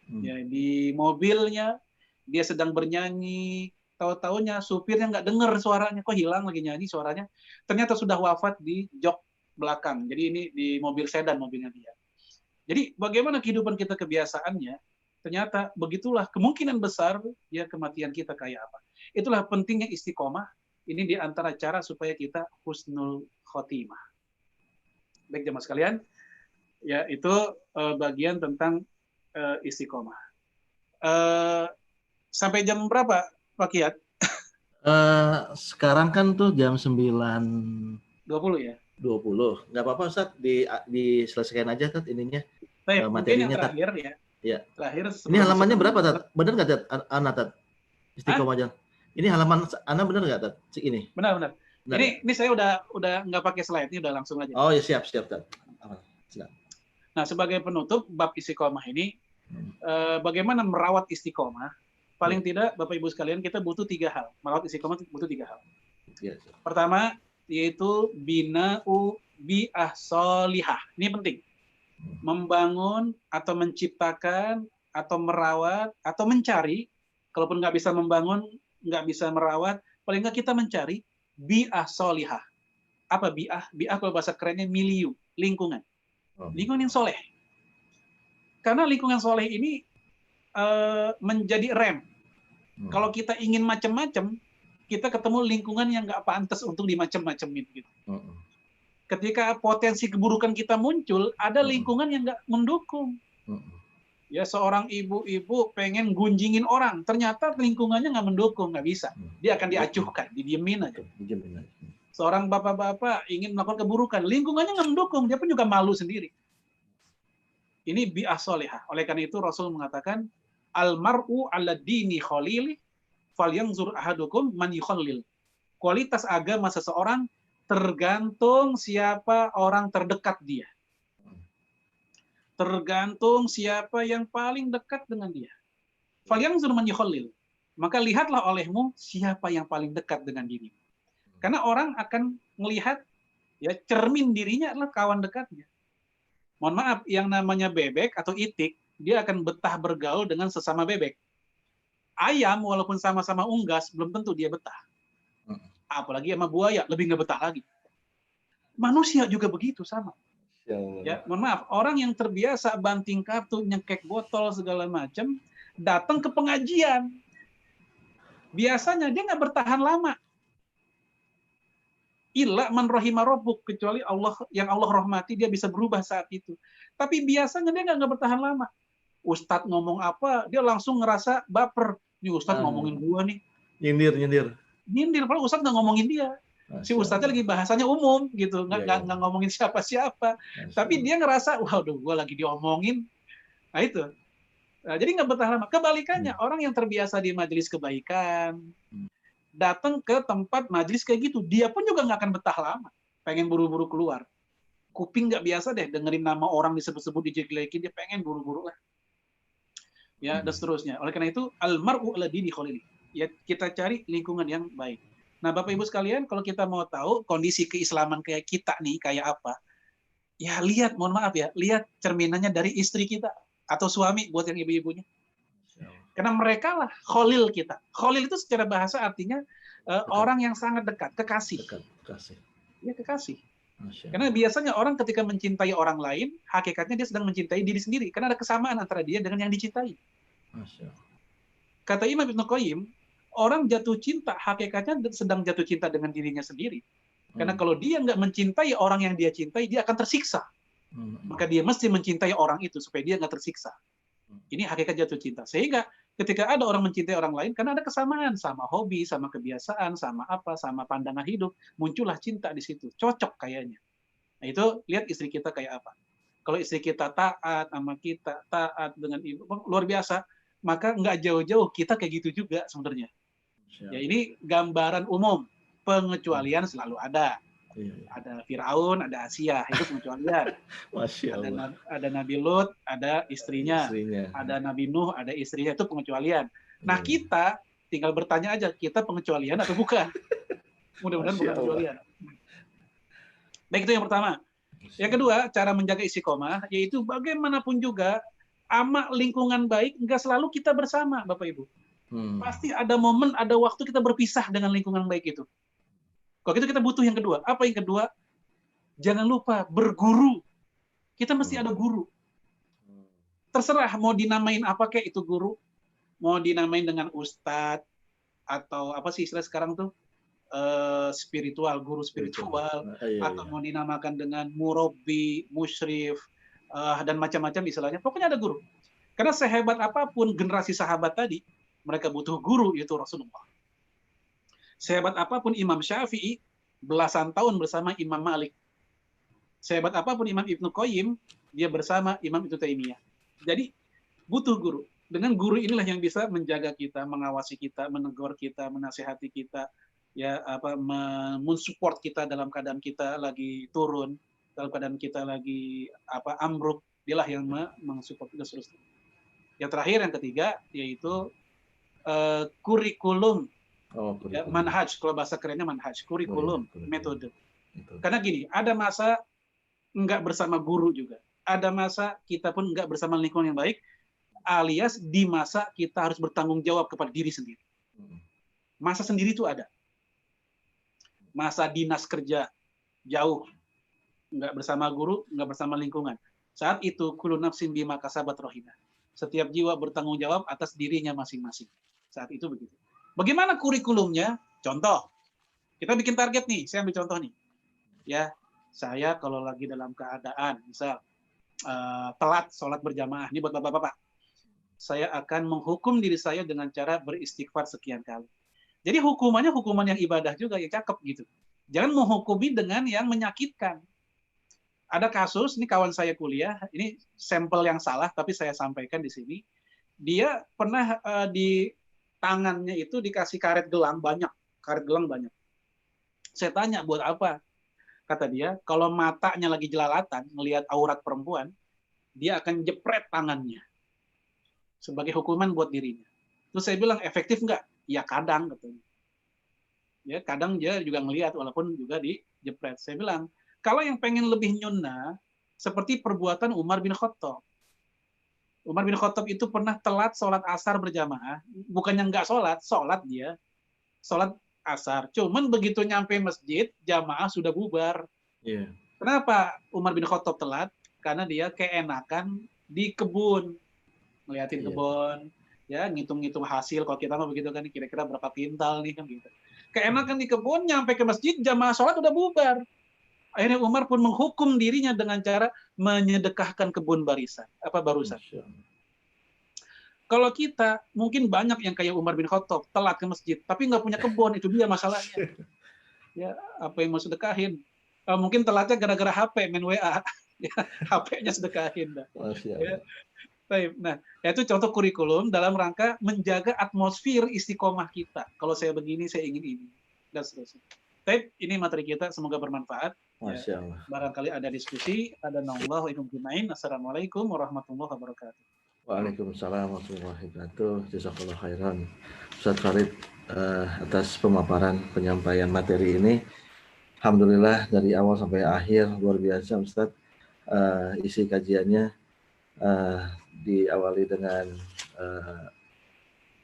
Ya, di mobilnya dia sedang bernyanyi, tahu-taunya supirnya nggak dengar suaranya, kok hilang lagi nyanyi suaranya. Ternyata sudah wafat di jok belakang. Jadi ini di mobil sedan mobilnya dia. Jadi bagaimana kehidupan kita kebiasaannya, ternyata begitulah kemungkinan besar ya kematian kita kayak apa. Itulah pentingnya istiqomah. Ini di antara cara supaya kita husnul khotimah. Baik jemaah sekalian, ya itu bagian tentang istiqomah. Sampai jam berapa Pak Kiat? Sekarang kan tuh jam 9.20 ya. 20. Nggak apa-apa Ustaz, diselesaikan aja Tat ininya. Materinya yang terakhir Tat. Ya. Terakhir. Ini halamannya berapa Tat? Benar nggak Tat? Ana Tat? Istiqomah aja. Ini halaman Ana benar nggak Tat? Ini. Benar. Ini saya udah nggak pakai slide, ini udah langsung aja. Oh ya siap Tat. Nah, sebagai penutup bab istiqomah ini, bagaimana merawat istiqomah? Paling tidak Bapak Ibu sekalian, kita butuh 3 hal. Merawat istiqomah butuh 3 hal. Pertama, yaitu bina'u bi'ah sholihah. Ini penting. Membangun atau menciptakan atau merawat atau mencari, kalaupun nggak bisa membangun, nggak bisa merawat, paling nggak kita mencari bi'ah sholihah. Apa bi'ah? Bi'ah kalau bahasa kerennya milieu, lingkungan. Lingkungan yang soleh. Karena lingkungan soleh ini menjadi rem. Kalau kita ingin macam-macam, kita ketemu lingkungan yang nggak pantas untuk dimacam-macamin gitu. Ketika potensi keburukan kita muncul, ada lingkungan yang nggak mendukung. Ya seorang ibu-ibu pengen gunjingin orang, ternyata lingkungannya nggak mendukung, nggak bisa. Dia akan diacuhkan, didiemin aja. Seorang bapak-bapak ingin melakukan keburukan, lingkungannya nggak mendukung, dia pun juga malu sendiri. Ini bi'ah sholihah. Oleh karena itu Rasul mengatakan, almar'u ala dini khalili falyanzur ahadukum man yukhallil. Kualitas agama seseorang tergantung siapa orang terdekat dia. Tergantung siapa yang paling dekat dengan dia. Falyanzur man yukhallil. Maka lihatlah olehmu siapa yang paling dekat dengan dirimu. Karena orang akan melihat ya cermin dirinya adalah kawan dekatnya. Mohon maaf, yang namanya bebek atau itik, dia akan betah bergaul dengan sesama bebek. Ayam, walaupun sama-sama unggas, belum tentu dia betah. Apalagi sama buaya, lebih nggak betah lagi. Manusia juga begitu, sama. Ya, mohon maaf, orang yang terbiasa banting kartu, nyekek botol, segala macam, datang ke pengajian. Biasanya dia nggak bertahan lama. Illa man rahima rabbuk, kecuali Allah yang Allah rahmati, dia bisa berubah saat itu. Tapi biasanya dia nggak bertahan lama. Ustadz ngomong apa, dia langsung ngerasa baper. Nih Ustadz ngomongin gua nih. Nyindir. Nyindir, padahal Ustadz nggak ngomongin dia. Si Ustadznya lagi bahasanya umum gitu, nggak ngomongin siapa-siapa. Tapi dia ngerasa, waduh, gua lagi diomongin. Nah itu. Nah, jadi nggak bertahan lama. Kebalikannya, orang yang terbiasa di majelis kebaikan, datang ke tempat majelis kayak gitu, dia pun juga nggak akan betah lama. Pengen buru-buru keluar. Kuping nggak biasa deh dengerin nama orang disebut-sebut, dijelekin, dia pengen buru-buru lah. Ya, dan seterusnya. Oleh karena itu, almar'u ala dini khalili. Ya, kita cari lingkungan yang baik. Nah, Bapak Ibu sekalian, kalau kita mau tahu kondisi keislaman kayak kita nih, kayak apa, ya lihat, mohon maaf ya, lihat cerminannya dari istri kita atau suami buat yang ibu-ibunya. Karena mereka lah khalil kita. Khalil itu secara bahasa artinya orang yang sangat dekat, kekasih. Ya, kekasih. Karena biasanya orang ketika mencintai orang lain, hakikatnya dia sedang mencintai diri sendiri. Karena ada kesamaan antara dia dengan yang dicintai. Kata Imam Ibnu Qayyim, orang jatuh cinta, hakikatnya sedang jatuh cinta dengan dirinya sendiri. Karena kalau dia nggak mencintai orang yang dia cintai, dia akan tersiksa. Maka dia mesti mencintai orang itu supaya dia nggak tersiksa. Ini hakikat jatuh cinta. Sehingga ketika ada orang mencintai orang lain, karena ada kesamaan, sama hobi, sama kebiasaan, sama apa, sama pandangan hidup, muncullah cinta di situ. Cocok kayaknya. Nah itu, lihat istri kita kayak apa. Kalau istri kita taat sama kita, taat dengan ibu, luar biasa, maka nggak jauh-jauh kita kayak gitu juga sebenarnya. Ya ini gambaran umum. Pengecualian selalu ada. Ada Firaun, ada Asia, itu pengecualian. Ada Nabi Lut, ada istrinya. Ada Nabi Nuh, ada istrinya, itu pengecualian. Nah kita tinggal bertanya aja, kita pengecualian atau bukan? Mudah-mudahan bukan pengecualian. Baik, itu yang pertama. Yang kedua, cara menjaga istiqomah, yaitu bagaimanapun juga, ama lingkungan baik, nggak selalu kita bersama, Bapak Ibu. Pasti ada momen, ada waktu kita berpisah dengan lingkungan baik itu. Kalau gitu kita butuh yang kedua. Apa yang kedua? Jangan lupa berguru. Kita mesti ada guru. Terserah mau dinamain apa kayak itu guru. Mau dinamain dengan ustadz atau apa sih istilah sekarang tuh? Spiritual, guru spiritual, atau mau dinamakan dengan murabbi, musyrif, dan macam-macam istilahnya. Pokoknya ada guru. Karena sehebat apapun generasi sahabat tadi, mereka butuh guru, yaitu Rasulullah. Sehebat apapun Imam Syafi'i, belasan tahun bersama Imam Malik. Sehebat apapun Imam Ibnu Qayyim, dia bersama Imam Ibnu Taimiyah. Jadi, butuh guru. Dengan guru inilah yang bisa menjaga kita, mengawasi kita, menegur kita, menasihati kita, ya apa, mensupport kita dalam keadaan kita lagi turun, dalam keadaan kita lagi apa ambruk, dialah yang mensupport kita seterusnya. Yang terakhir, yang ketiga, yaitu kurikulum. Ya, manhaj, kalau bahasa kerennya manhaj, kurikulum, metode. Karena gini, ada masa nggak bersama guru juga. Ada masa kita pun nggak bersama lingkungan yang baik, alias di masa kita harus bertanggung jawab kepada diri sendiri. Masa sendiri itu ada. Masa dinas kerja, jauh. Nggak bersama guru, nggak bersama lingkungan. Saat itu, kullu nafsin bima kasabat rahina. Setiap jiwa bertanggung jawab atas dirinya masing-masing. Saat itu begitu. Bagaimana kurikulumnya? Contoh, kita bikin target nih, saya ambil contoh nih. Ya, saya kalau lagi dalam keadaan, misal telat sholat berjamaah, ini buat bapak-bapak, saya akan menghukum diri saya dengan cara beristighfar sekian kali. Jadi hukumannya hukuman yang ibadah juga, yang cakep gitu. Jangan menghukumi dengan yang menyakitkan. Ada kasus, ini kawan saya kuliah, ini sampel yang salah, tapi saya sampaikan di sini. Dia pernah di tangannya itu dikasih karet gelang banyak. Saya tanya, buat apa? Kata dia, kalau matanya lagi jelalatan, melihat aurat perempuan, dia akan jepret tangannya. Sebagai hukuman buat dirinya. Terus saya bilang, efektif nggak? Ya kadang, katanya. Ya, kadang dia juga ngelihat, walaupun juga dijepret. Saya bilang, kalau yang pengen lebih nyunnah, seperti perbuatan Umar bin Khattab. Umar bin Khattab itu pernah telat sholat asar berjamaah, bukannya nggak sholat dia, sholat asar. Cuman begitu nyampe masjid, jamaah sudah bubar. Iya. Kenapa Umar bin Khattab telat? Karena dia keenakan di kebun, ngeliatin Iya. kebun, ya ngitung-ngitung hasil. Kalau kita mah begitu kan, kira-kira berapa kintal nih kan gitu. Keenakan di kebun, nyampe ke masjid, jamaah sholat udah bubar. Akhirnya Umar pun menghukum dirinya dengan cara menyedekahkan kebun barusan. Masya Allah. Kalau kita, mungkin banyak yang kayak Umar bin Khattab, telat ke masjid, tapi nggak punya kebun, itu dia masalahnya. Ya, apa yang mau sedekahin? Mungkin telatnya gara-gara HP, main WA. Ya, HP-nya sedekahin. Masya Ya. Allah. Baik. Nah, itu contoh kurikulum dalam rangka menjaga atmosfer istiqomah kita. Kalau saya begini, saya ingin ini. Dan seterusnya. Baik, ini materi kita, semoga bermanfaat. Ya. Masya Allah. Barangkali ada diskusi, ada nallah wa ikum juma'in. Assalamualaikum warahmatullahi wabarakatuh. Waalaikumsalam warahmatullahi wabarakatuh. Jazakallah khairan. Ustaz Farid atas pemaparan penyampaian materi ini. Alhamdulillah dari awal sampai akhir luar biasa Ustaz. Isi kajiannya diawali dengan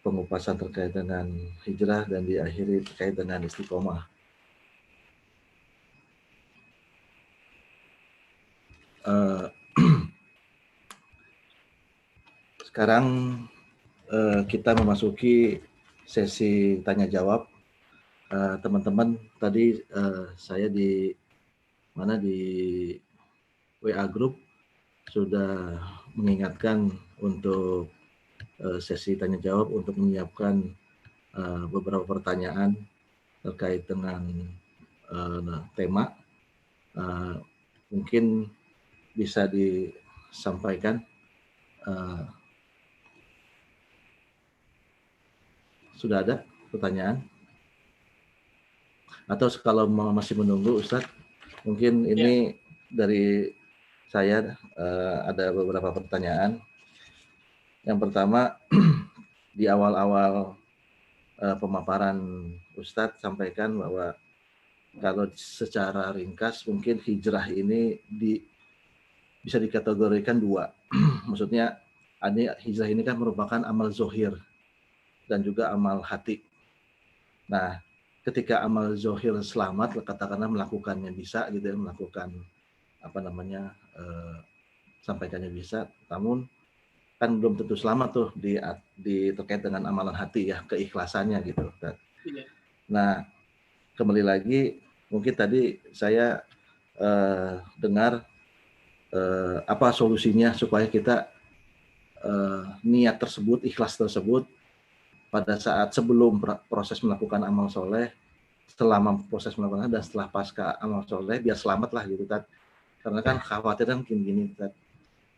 pengupasan terkait dengan hijrah dan diakhiri terkait dengan istiqomah. Sekarang kita memasuki sesi tanya jawab. Teman-teman, tadi saya di WA Group sudah mengingatkan untuk sesi tanya jawab untuk menyiapkan beberapa pertanyaan terkait dengan tema. Mungkin bisa disampaikan. Sudah ada pertanyaan? Atau kalau masih menunggu Ustadz, mungkin ini dari saya ada beberapa pertanyaan. Yang pertama, di awal-awal pemaparan Ustadz sampaikan bahwa kalau secara ringkas mungkin hijrah ini bisa dikategorikan dua. Maksudnya hijrah ini kan merupakan amal zohir dan juga amal hati. Nah, ketika amal zohir selamat, katakanlah melakukannya bisa gitu ya, melakukan sampaikannya bisa, namun kan belum tentu selamat tuh di terkait dengan amalan hati ya, keikhlasannya gitu. Nah, kembali lagi mungkin tadi saya dengar apa solusinya supaya kita niat tersebut, ikhlas tersebut pada saat sebelum proses melakukan amal soleh, selama proses melakukan dan setelah pasca amal soleh biar selamat lah gitu kan. Karena kan khawatiran gini kan,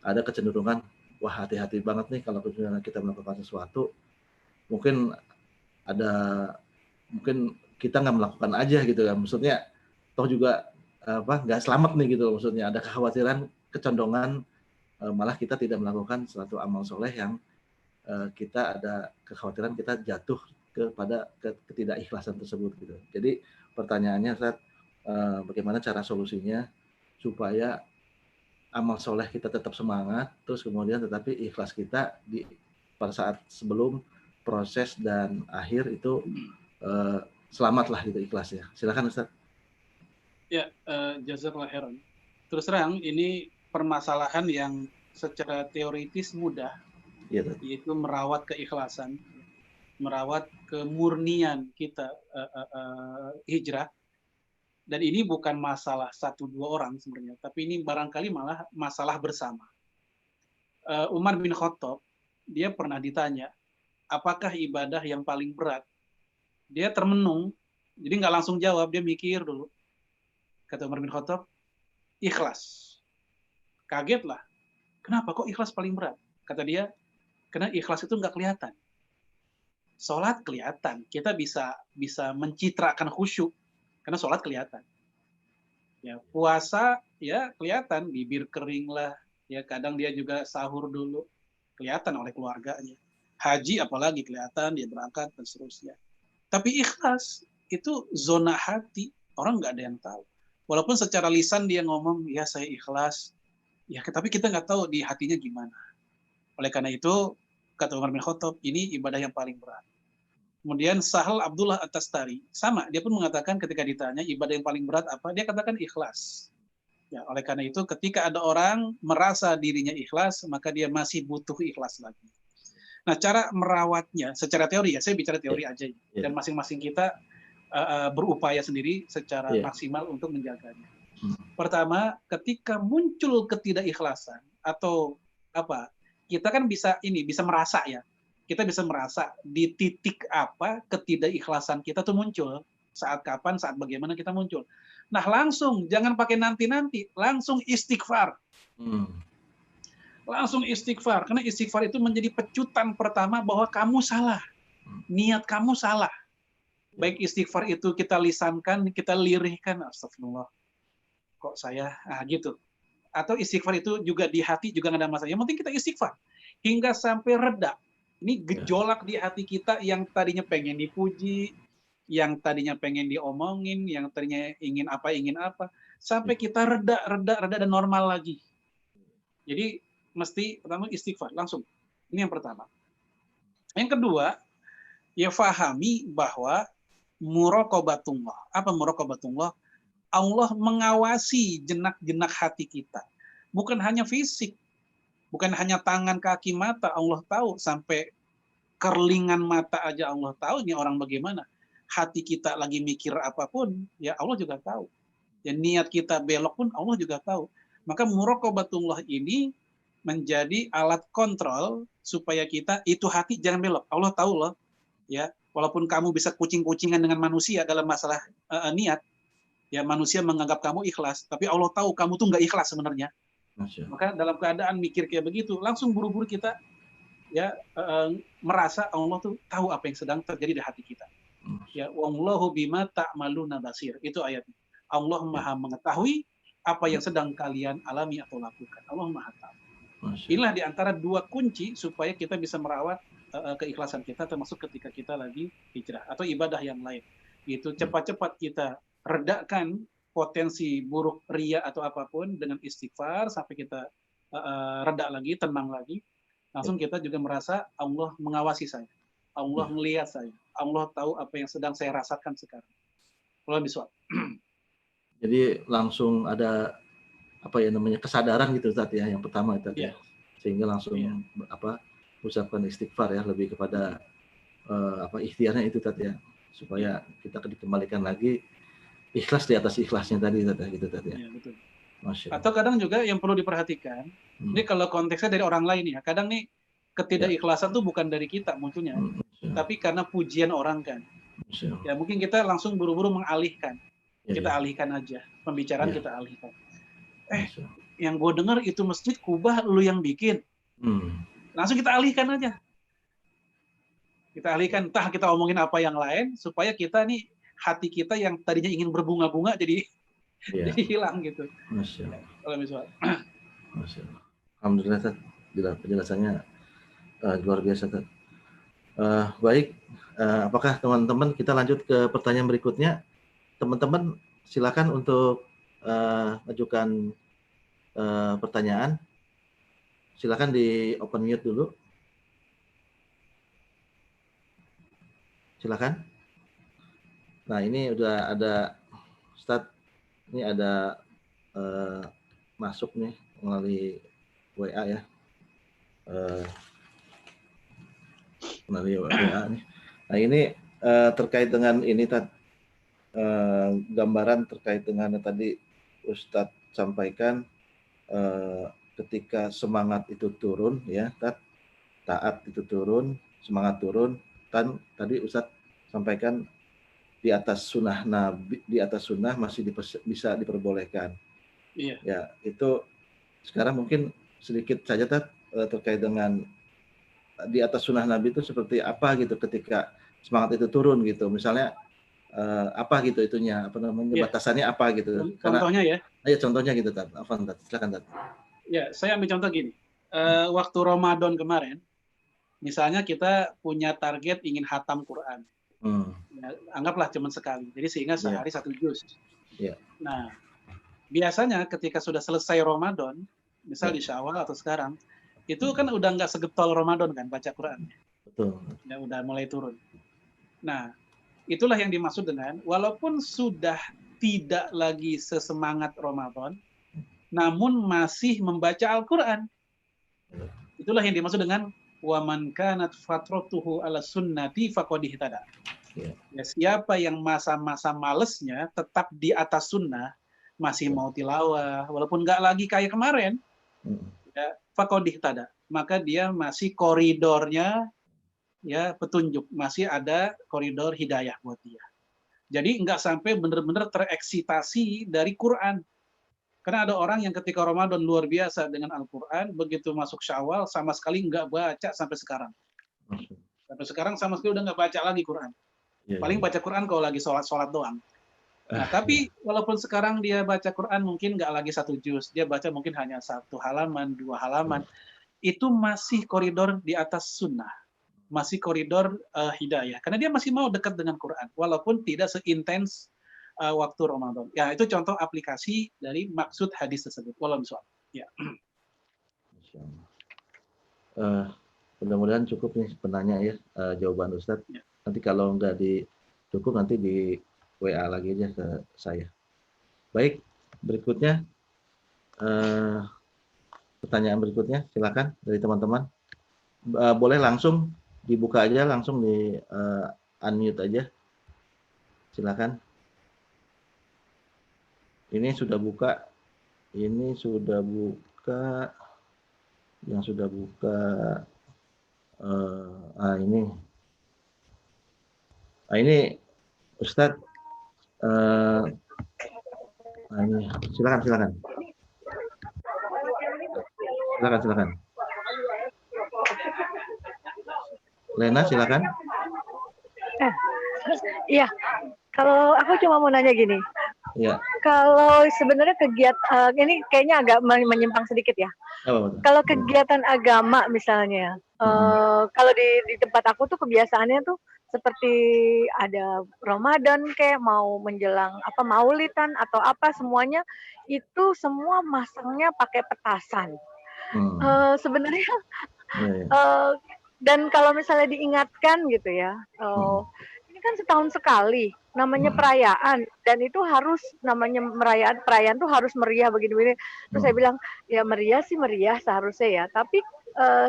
ada kecenderungan wah hati-hati banget nih kalau kita melakukan sesuatu, mungkin kita nggak melakukan aja gitu kan, maksudnya toh juga nggak selamat nih gitu, maksudnya ada kekhawatiran kecondongan malah kita tidak melakukan suatu amal soleh yang kita ada kekhawatiran kita jatuh kepada ketidakikhlasan tersebut gitu. Jadi pertanyaannya Ustaz, bagaimana cara solusinya supaya amal soleh kita tetap semangat, terus kemudian tetapi ikhlas kita pada saat sebelum proses dan akhir itu selamatlah gitu ikhlasnya. Silakan Ustaz. Ya, jazakallah khairan. Terus terang ini permasalahan yang secara teoritis mudah, yaitu merawat keikhlasan, merawat kemurnian kita hijrah. Dan ini bukan masalah 1-2 orang sebenarnya, tapi ini barangkali malah masalah bersama. Umar bin Khattab, dia pernah ditanya, apakah ibadah yang paling berat? Dia termenung, jadi nggak langsung jawab, dia mikir dulu. Kata Umar bin Khattab, ikhlas. Kaget lah, kenapa kok ikhlas paling berat? Kata dia, karena ikhlas itu nggak kelihatan. Sholat kelihatan, kita bisa mencitrakan khusyuk, karena sholat kelihatan. Ya, puasa ya kelihatan, bibir kering lah, ya kadang dia juga sahur dulu, kelihatan oleh keluarganya. Haji apalagi kelihatan, dia berangkat dan seterusnya. Tapi ikhlas itu zona hati, orang nggak ada yang tahu. Walaupun secara lisan dia ngomong, ya saya ikhlas, Ya, tapi kita nggak tahu di hatinya gimana. Oleh karena itu, kata Umar bin Khattab, ini ibadah yang paling berat. Kemudian Sahal Abdullah At-Tastari, sama, dia pun mengatakan ketika ditanya ibadah yang paling berat apa, dia katakan ikhlas. Ya, oleh karena itu ketika ada orang merasa dirinya ikhlas, maka dia masih butuh ikhlas lagi. Nah, cara merawatnya secara teori ya, saya bicara teori aja, dan masing-masing kita berupaya sendiri secara maksimal untuk menjaganya. Pertama, ketika muncul ketidakikhlasan atau apa, kita kan bisa merasa ya. Kita bisa merasa di titik apa ketidakikhlasan kita tuh muncul, saat kapan, saat bagaimana kita muncul. Nah, langsung jangan pakai nanti-nanti, langsung istighfar. Langsung istighfar, karena istighfar itu menjadi pecutan pertama bahwa kamu salah. Niat kamu salah. Baik istighfar itu kita lisankan, kita lirihkan, astagfirullah. Kok saya gitu, atau istighfar itu juga di hati juga nggak ada masalah, yang penting kita istighfar hingga sampai reda. Ini gejolak di hati kita yang tadinya pengen dipuji, yang tadinya pengen diomongin, yang tadinya ingin apa, sampai kita reda dan normal lagi. Jadi mesti pertama istighfar langsung, ini yang pertama. Yang kedua, ya fahami bahwa muraqabatullah. Apa muraqabatullah? Allah mengawasi jenak-jenak hati kita. Bukan hanya fisik, bukan hanya tangan, kaki, mata. Allah tahu, sampai kerlingan mata aja Allah tahu ini orang bagaimana. Hati kita lagi mikir apapun, ya Allah juga tahu. Dan niat kita belok pun Allah juga tahu. Maka muraqabatullah ini menjadi alat kontrol supaya kita itu hati jangan belok. Allah tahu loh, ya. Walaupun kamu bisa kucing-kucingan dengan manusia dalam masalah niat, ya manusia menganggap kamu ikhlas, tapi Allah tahu kamu tuh nggak ikhlas sebenarnya. Maka dalam keadaan mikir kayak begitu, langsung buru-buru kita ya merasa Allah tuh tahu apa yang sedang terjadi di hati kita. Ya, wallahu bima ta'maluna basir. Itu ayatnya. Allah Maha mengetahui apa yang sedang kalian alami atau lakukan. Allah Maha tahu. Inilah di antara dua kunci supaya kita bisa merawat keikhlasan kita, termasuk ketika kita lagi hijrah atau ibadah yang lain. Itu cepat-cepat kita redakan potensi buruk ria atau apapun dengan istighfar sampai kita reda lagi, tenang lagi. Langsung kita juga merasa Allah mengawasi saya, Allah melihat saya, Allah tahu apa yang sedang saya rasakan sekarang. Allah biswab. Jadi langsung ada apa ya namanya kesadaran gitu Ustaz ya, yang pertama itu ya. Sehingga langsung ucapkan istighfar ya, lebih kepada ikhtiarnya itu tadi ya, supaya kita dikembalikan lagi ikhlas di atas ikhlasnya tadi gitu tadi ya. Betul. Atau kadang juga yang perlu diperhatikan, ini kalau konteksnya dari orang lain ya, kadang nih ketidakikhlasan tuh bukan dari kita munculnya, tapi karena pujian orang kan. Ya mungkin kita langsung buru-buru mengalihkan, kita alihkan aja pembicaraan, kita alihkan. Yang gue dengar itu masjid Kubah lu yang bikin, langsung kita alihkan aja. Kita alihkan, entah kita omongin apa yang lain supaya kita nih hati kita yang tadinya ingin berbunga-bunga jadi hilang gitu. Masya Allah. Kalau misalnya. Masya Allah. Alhamdulillah Tad, penjelasannya luar biasa Tad. Baik, apakah teman-teman kita lanjut ke pertanyaan berikutnya? Teman-teman silakan untuk ajukan pertanyaan. Silakan di open mute dulu. Silakan. Nah ini udah ada Ustaz, ini ada masuk nih melalui WA ya, melalui WA nih. Nah ini terkait dengan ini Tad, gambaran terkait dengan tadi Ustadz sampaikan, ketika semangat itu turun ya Tad, taat itu turun, semangat turun, kan tadi Ustadz sampaikan di atas sunnah Nabi, di atas sunnah masih bisa diperbolehkan. Iya. Ya itu sekarang mungkin sedikit saja Tad, terkait dengan di atas sunnah Nabi itu seperti apa gitu ketika semangat itu turun gitu, misalnya apa gitu itunya, apa namanya, batasannya apa gitu. Contohnya ya. Ayo contohnya gitu Tad. Afwan Tad, silakan Tad. Ya, saya ambil contoh gini. Waktu Ramadan kemarin, misalnya kita punya target ingin hatam Quran. Ya, anggaplah cuma sekali. Jadi sehingga sehari 1 juz. Nah, biasanya ketika sudah selesai Ramadan, misal di Syawal atau sekarang, itu kan udah nggak segetol Ramadan kan baca Quran. Betul. Ya, udah mulai turun. Nah, itulah yang dimaksud dengan walaupun sudah tidak lagi sesemangat Ramadan, namun masih membaca Al-Quran. Itulah yang dimaksud dengan waman kanat fatratuhu ala sunnati faqad ihtada. Ya, siapa yang masa-masa malesnya tetap di atas sunnah, masih mau tilawah, walaupun nggak lagi kayak kemarin, ya, faqad ihtada. Maka dia masih koridornya, ya, petunjuk, masih ada koridor hidayah buat dia. Jadi nggak sampai benar-benar tereksitasi dari Quran. Karena ada orang yang ketika Ramadan luar biasa dengan Al-Quran, begitu masuk Syawal sama sekali nggak baca sampai sekarang. Sampai sekarang sama sekali udah nggak baca lagi Quran. Paling baca Quran kalau lagi sholat doang. Nah, tapi walaupun sekarang dia baca Quran mungkin nggak lagi 1 juz, dia baca mungkin hanya 1 halaman, 2 halaman, itu masih koridor di atas sunnah, masih koridor hidayah. Karena dia masih mau dekat dengan Quran, walaupun tidak seintens waktu Ramadan. Ya, itu contoh aplikasi dari maksud hadis tersebut. Wallahu a'lam. Ya. Mudah-mudahan cukup nih penanya ya jawaban Ustadz. Ya. Nanti kalau nggak cukup nanti di WA lagi aja ke saya. Baik, berikutnya pertanyaan berikutnya silakan dari teman-teman. Boleh langsung dibuka aja, langsung di unmute aja. Silakan. Ini sudah buka. Yang sudah buka ini Ustadz ini silakan. Lena silakan. Iya, kalau aku cuma mau nanya gini. Ya. Kalau sebenarnya kegiatan ini kayaknya agak menyimpang sedikit ya. Kalau kegiatan agama misalnya, kalau di tempat aku tuh kebiasaannya tuh seperti ada Ramadan kayak mau menjelang Maulidan atau apa semuanya itu semua masangnya pakai petasan. Sebenarnya dan kalau misalnya diingatkan gitu ya, ini kan setahun sekali namanya perayaan dan itu harus namanya perayaan tuh harus meriah begini-begini. Terus saya bilang ya meriah sih meriah seharusnya ya, tapi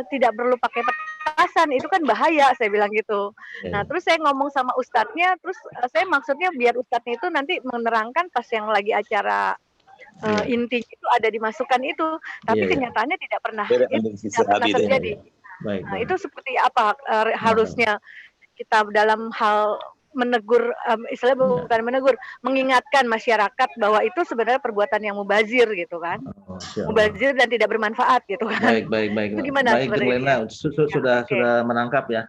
tidak perlu pakai petasan, itu kan bahaya, saya bilang gitu. Nah terus saya ngomong sama ustadznya, terus saya maksudnya biar ustadznya itu nanti menerangkan pas yang lagi acara intinya itu ada dimasukkan itu, tapi kenyataannya tidak pernah terjadi. Nah itu seperti apa harusnya kita dalam hal menegur, istilahnya bukan menegur, mengingatkan masyarakat bahwa itu sebenarnya perbuatan yang mubazir gitu kan, mubazir dan tidak bermanfaat gitu kan. Baik. Itu gimana Lena sudah menangkap ya.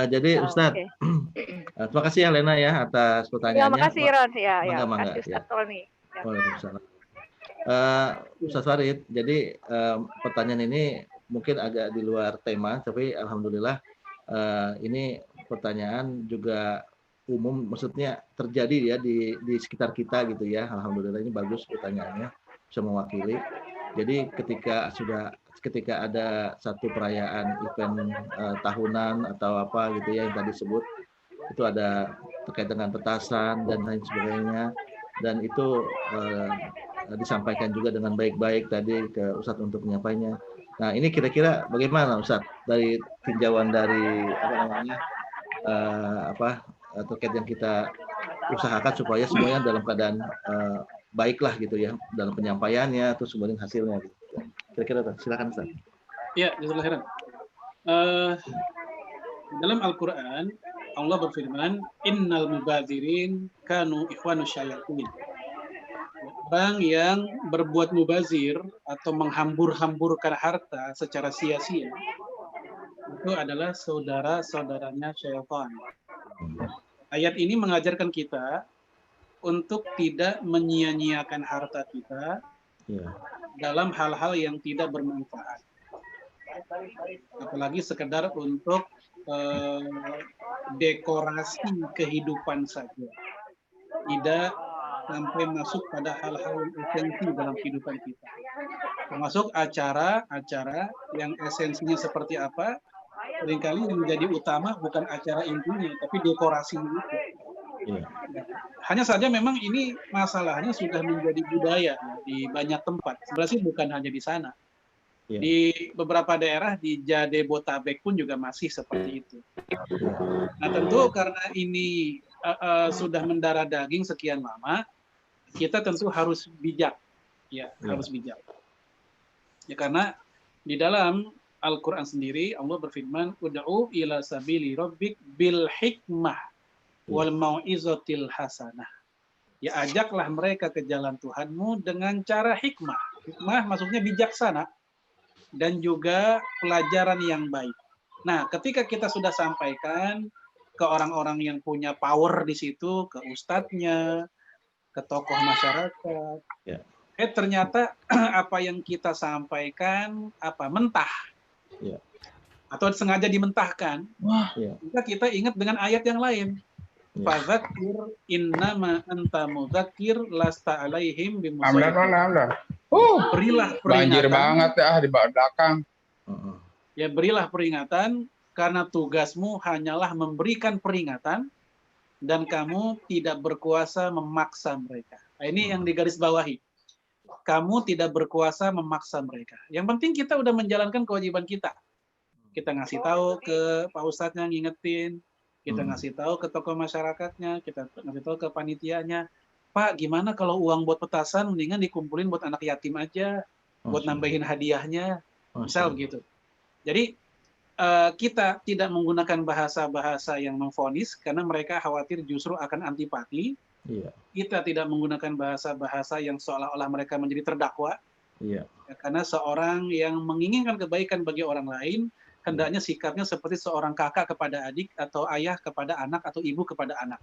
Jadi Ustadz, terima kasih ya Lena ya atas pertanyaannya. Ya, makasih Ron. Ya, Mangga. Ustadz Tony. Waalaikumsalam. Ustadz Farid, jadi pertanyaan ini mungkin agak di luar tema, tapi alhamdulillah ini pertanyaan juga umum, maksudnya terjadi ya di sekitar kita gitu ya. Alhamdulillah ini bagus pertanyaannya, bisa mewakili. Jadi ketika ada satu perayaan event tahunan atau apa gitu ya yang tadi disebut, itu ada terkait dengan petasan dan lain sebagainya, dan itu disampaikan juga dengan baik-baik tadi ke Ustadz untuk menyampaikannya. Nah ini kira-kira bagaimana Ustadz dari tinjauan dari terkait yang kita usahakan supaya semuanya dalam keadaan baiklah gitu ya dalam penyampaiannya, terus kemudian hasilnya. Gitu. Kira-kira silakan Ustaz. Ya, jazakallahu khairan. Dalam Al-Quran Allah berfirman, Innal mubadzirin kanu ikhwanu syayatin. Orang yang berbuat mubazir atau menghambur-hamburkan harta secara sia-sia itu adalah saudara-saudaranya syaitan. Ayat ini mengajarkan kita untuk tidak menyia-nyiakan harta kita dalam hal-hal yang tidak bermanfaat. Apalagi sekedar untuk dekorasi kehidupan saja. Tidak sampai masuk pada hal-hal yang esensi dalam kehidupan kita. Termasuk acara-acara yang esensinya seperti apa, seringkali yang menjadi utama bukan acara intinya, tapi dekorasinya itu. Iya. Hanya saja memang ini masalahnya sudah menjadi budaya ya, di banyak tempat. Sebenarnya sih bukan hanya di sana. Iya. Di beberapa daerah di Jabodetabek pun juga masih seperti itu. Nah tentu karena ini sudah mendarah daging sekian lama, kita tentu harus bijak, ya harus bijak. Ya karena di dalam Al-Quran sendiri Allah berfirman, "Ud'u ila sabili rabbik bil hikmah wal mau'izatil hasanah." Ya ajaklah mereka ke jalan Tuhanmu dengan cara hikmah. Hikmah maksudnya bijaksana dan juga pelajaran yang baik. Nah, ketika kita sudah sampaikan ke orang-orang yang punya power di situ, ke ustadznya, ke tokoh masyarakat, ternyata apa yang kita sampaikan mentah, atau sengaja dimentahkan, maka kita ingat dengan ayat yang lain. Fadzakir innama anta mudzakir lasta alaihim bimusaitir. Berilah peringatan. Banjir banget ya di belakang. Ya berilah peringatan karena tugasmu hanyalah memberikan peringatan dan kamu tidak berkuasa memaksa mereka. Nah, ini yang digarisbawahi. Kamu tidak berkuasa memaksa mereka. Yang penting kita udah menjalankan kewajiban kita. Kita ngasih tahu ke Pak Ustadznya, ngingetin. Kita ngasih tahu ke tokoh masyarakatnya, kita ngasih tahu ke panitianya, Pak, gimana kalau uang buat petasan mendingan dikumpulin buat anak yatim aja, buat nambahin hadiahnya, misal begitu. Jadi kita tidak menggunakan bahasa-bahasa yang memvonis karena mereka khawatir justru akan antipati. Kita tidak menggunakan bahasa-bahasa yang seolah-olah mereka menjadi terdakwa. Karena seorang yang menginginkan kebaikan bagi orang lain hendaknya sikapnya seperti seorang kakak kepada adik atau ayah kepada anak atau ibu kepada anak.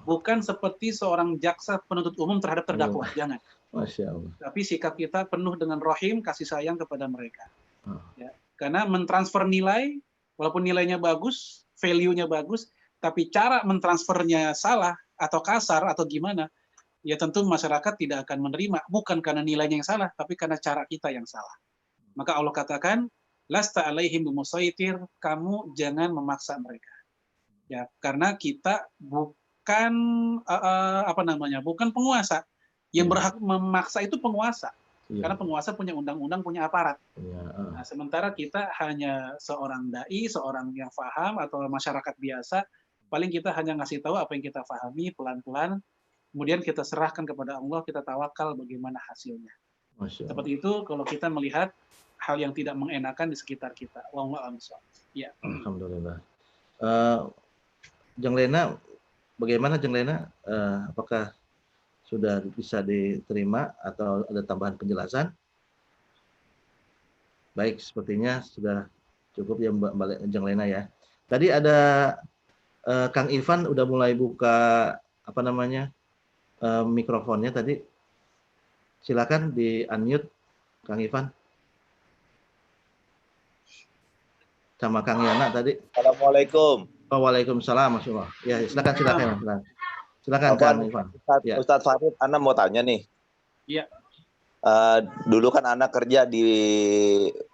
Bukan seperti seorang jaksa penuntut umum terhadap terdakwa, jangan. Masya Allah. Tapi sikap kita penuh dengan rahim, kasih sayang kepada mereka. Ya. Karena mentransfer nilai, walaupun nilainya bagus, value-nya bagus, tapi cara mentransfernya salah atau kasar atau gimana, ya tentu masyarakat tidak akan menerima. Bukan karena nilainya yang salah, tapi karena cara kita yang salah. Maka Allah katakan, lasta alaihim bimusaitir, kamu jangan memaksa mereka. Ya, karena kita bukan bukan penguasa. Yang berhak memaksa itu penguasa. Karena penguasa punya undang-undang, punya aparat. Nah, sementara kita hanya seorang dai, seorang yang paham atau masyarakat biasa, paling kita hanya ngasih tahu apa yang kita pahami pelan-pelan, kemudian kita serahkan kepada Allah, kita tawakal bagaimana hasilnya. Seperti itu kalau kita melihat hal yang tidak mengenakan di sekitar kita. Wallahu a'lam bishawab. Ya. Alhamdulillah. Jeng Lena, bagaimana Jeng Lena? Apakah sudah bisa diterima atau ada tambahan penjelasan? Baik, sepertinya sudah cukup ya Mbak Jeng Lena ya. Tadi ada Kang Ivan udah mulai buka mikrofonnya tadi. Silakan di unmute Kang Ivan. Sama Kang Yana tadi. Assalamualaikum. Waalaikumsalam, Mas Allah. Ya, silakan. Silakan Kang Ivan. Ustadz Farid, Ana mau tanya nih. Iya. Dulu kan Ana kerja di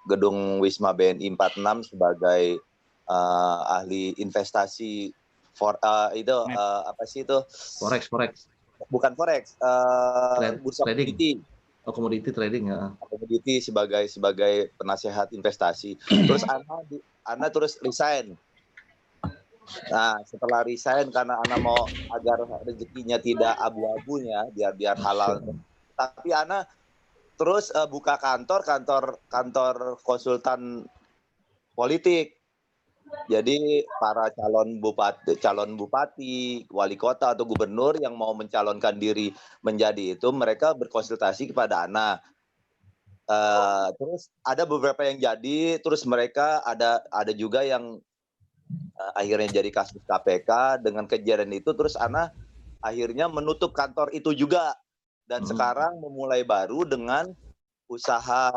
gedung Wisma BNI 46 sebagai ahli investasi apa sih itu? Forex. Bukan forex, bursa komoditi. Komoditi trading ya. Komoditi sebagai penasehat investasi. Terus Ana terus resign. Nah, setelah resign karena Ana mau agar rezekinya tidak abu-abunya, biar halal. Tapi Ana terus buka kantor konsultan politik. Jadi para calon bupati, wali kota atau gubernur yang mau mencalonkan diri menjadi itu, mereka berkonsultasi kepada Ana. Terus ada beberapa yang jadi, terus mereka ada juga yang akhirnya jadi kasus KPK. Dengan kejadian itu terus Ana akhirnya menutup kantor itu juga dan sekarang memulai baru dengan usaha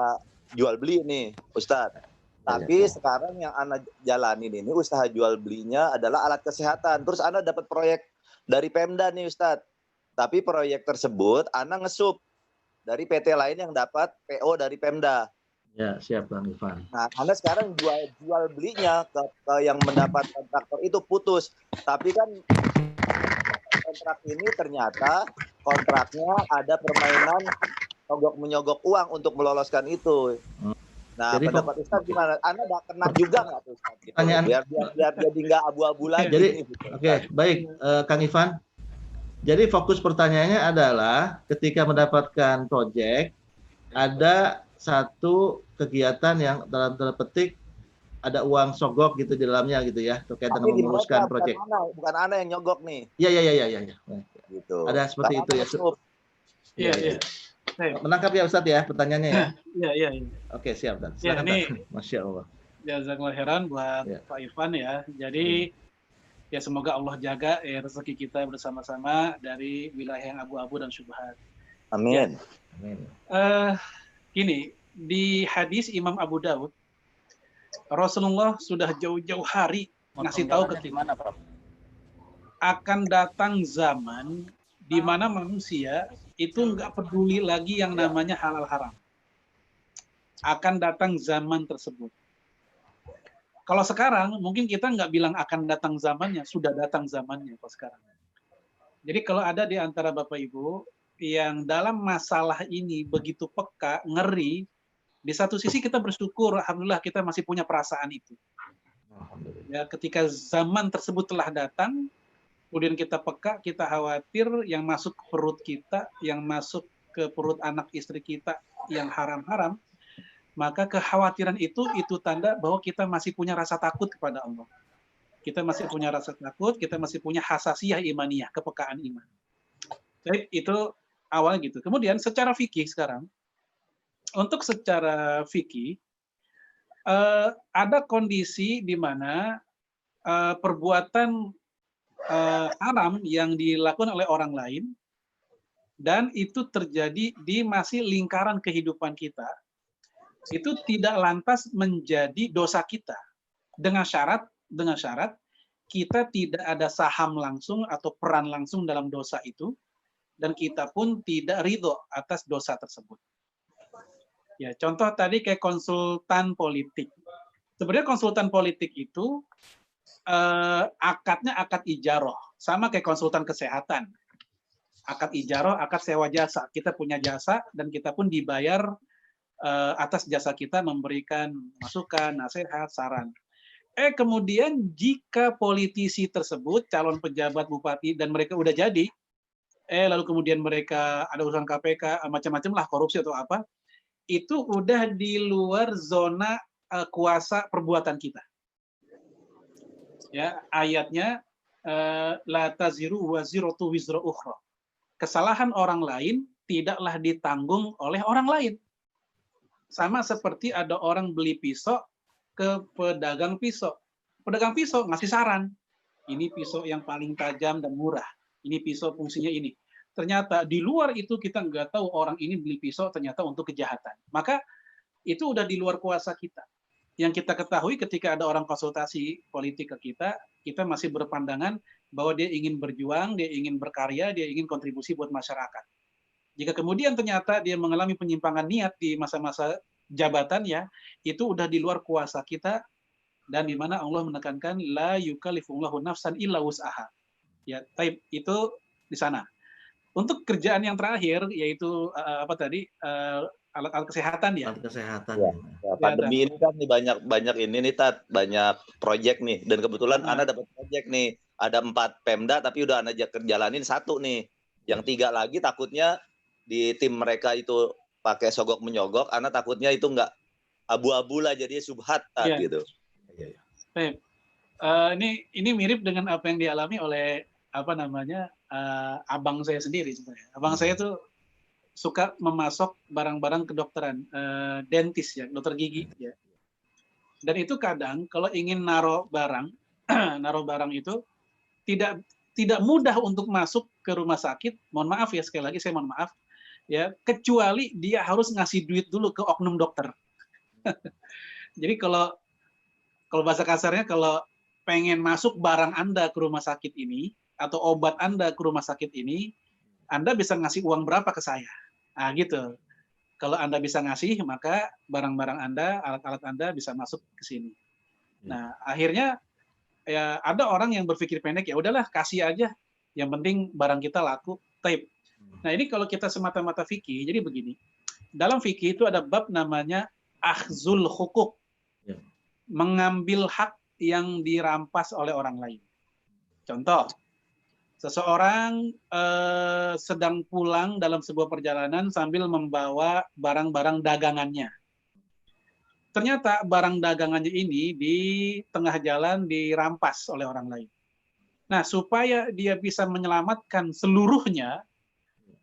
jual beli nih Ustadz. Tapi sekarang yang Ana jalanin ini usaha jual belinya adalah alat kesehatan. Terus Ana dapat proyek dari Pemda nih Ustadz. Tapi proyek tersebut Ana ngesup dari PT lain yang dapat PO dari Pemda. Ya, siap Bang Ivan. Nah, Anda sekarang jual belinya ke yang mendapat kontraktor itu putus. Tapi kan kontrak ini ternyata kontraknya ada permainan nyogok uang untuk meloloskan itu. Nah, Jadi, pendapat Ustaz gimana? Anda udah kena juga nggak tuh Ustaz? Gitu. Pertanyaan- Biar jadi nggak abu-abu lagi. Jadi, gitu. oke, baik Kang Ivan. Jadi fokus pertanyaannya adalah ketika mendapatkan proyek ada satu kegiatan yang dalam tanda petik ada uang sogok gitu di dalamnya gitu ya terkait dengan Tapi di memuluskan mereka, proyek. bukan Anda yang nyogok nih. Iya. Gitu. Ada seperti Karena itu ya. ngesup. Iya. Menangkap ya Ustadz ya pertanyaannya ya. Iya. Oke, siap dan. Ya, Silakan, ini Dan. Masya Allah. jazakallahu khairan buat Ya. Pak Ivan ya. Jadi ya semoga Allah jaga ya rezeki kita bersama-sama dari wilayah yang abu-abu dan syubhat. Amin. Amin. Gini, di hadis Imam Abu Daud, Rasulullah sudah jauh-jauh hari ngasih tahu ke kita akan datang zaman di mana manusia itu nggak peduli lagi yang namanya halal haram. Akan datang zaman tersebut. Kalau sekarang mungkin kita nggak bilang akan datang zamannya, sudah datang zamannya kalau sekarang. Jadi kalau ada di antara Bapak Ibu yang dalam masalah ini begitu peka, ngeri, di satu sisi kita bersyukur, alhamdulillah kita masih punya perasaan itu. Ya, ketika zaman tersebut telah datang, kemudian kita peka, kita khawatir yang masuk ke perut kita, yang masuk ke perut anak istri kita yang haram-haram, maka kekhawatiran itu tanda bahwa kita masih punya rasa takut kepada Allah. Kita masih punya rasa takut, kita masih punya hasasiyah imaniyah, kepekaan iman. Jadi itu awal gitu. Kemudian secara fikih sekarang, untuk secara fikih, ada kondisi di mana perbuatan haram yang dilakukan oleh orang lain, dan itu terjadi di masih lingkaran kehidupan kita, itu tidak lantas menjadi dosa kita. Dengan syarat kita tidak ada saham langsung atau peran langsung dalam dosa itu, dan kita pun tidak ridho atas dosa tersebut. Ya, contoh tadi kayak konsultan politik. Sebenarnya konsultan politik itu akadnya akad ijaroh, sama kayak konsultan kesehatan. Akad ijaroh, akad sewa jasa. Kita punya jasa dan kita pun dibayar atas jasa kita memberikan masukan, nasihat, saran. Kemudian jika politisi tersebut, calon pejabat bupati, dan mereka udah jadi, lalu kemudian mereka ada urusan KPK, macam-macam lah, korupsi atau apa, itu udah di luar zona kuasa perbuatan kita. Ya, ayatnya la taziru waziratu wizra ukhra. Kesalahan orang lain tidaklah ditanggung oleh orang lain. Sama seperti ada orang beli pisau ke pedagang pisau. Pedagang pisau ngasih saran. Ini pisau yang paling tajam dan murah. Ini pisau fungsinya ini. Ternyata di luar itu kita nggak tahu orang ini beli pisau ternyata untuk kejahatan. Maka itu udah di luar kuasa kita. Yang kita ketahui ketika ada orang konsultasi politik ke kita, kita masih berpandangan bahwa dia ingin berjuang, dia ingin berkarya, dia ingin kontribusi buat masyarakat. Jika kemudian ternyata dia mengalami penyimpangan niat di masa-masa jabatannya, itu udah di luar kuasa kita, dan di mana Allah menekankan la yukallifullahu nafsan illa wus'aha. Ya, itu di sana. Untuk kerjaan yang terakhir yaitu alat-alat kesehatan ya. Alat kesehatan. Ya, pandemi ini kan nih banyak ini nih Tat, banyak proyek nih, dan kebetulan Ana dapat proyek nih. Ada 4 Pemda tapi udah Ana jalanin 1 nih. Yang 3 lagi takutnya di tim mereka itu pakai sogok menyogok, Ana takutnya itu nggak abu-abu lah, jadi subhat gitu. Ini mirip dengan apa yang dialami oleh abang saya sendiri sebenarnya. Abang saya tuh suka memasok barang-barang kedokteran, dentis ya, dokter gigi ya. Dan itu kadang kalau ingin naruh barang itu tidak mudah untuk masuk ke rumah sakit. Mohon maaf ya, sekali lagi saya mohon maaf ya, kecuali dia harus ngasih duit dulu ke oknum dokter. Jadi kalau bahasa kasarnya, kalau pengen masuk barang Anda ke rumah sakit ini atau obat Anda ke rumah sakit ini, Anda bisa ngasih uang berapa ke saya? Nah, gitu. Kalau Anda bisa ngasih, maka barang-barang Anda, alat-alat Anda bisa masuk ke sini. Nah, akhirnya ya ada orang yang berpikir pendek, ya udahlah kasih aja. Yang penting barang kita laku, tape. Nah, ini kalau kita semata-mata fikih, jadi begini. Dalam fikih itu ada bab namanya akhzul hukuk. Ya. Mengambil hak yang dirampas oleh orang lain. Contoh, seseorang sedang pulang dalam sebuah perjalanan sambil membawa barang-barang dagangannya. Ternyata barang dagangannya ini di tengah jalan dirampas oleh orang lain. Nah, supaya dia bisa menyelamatkan seluruhnya,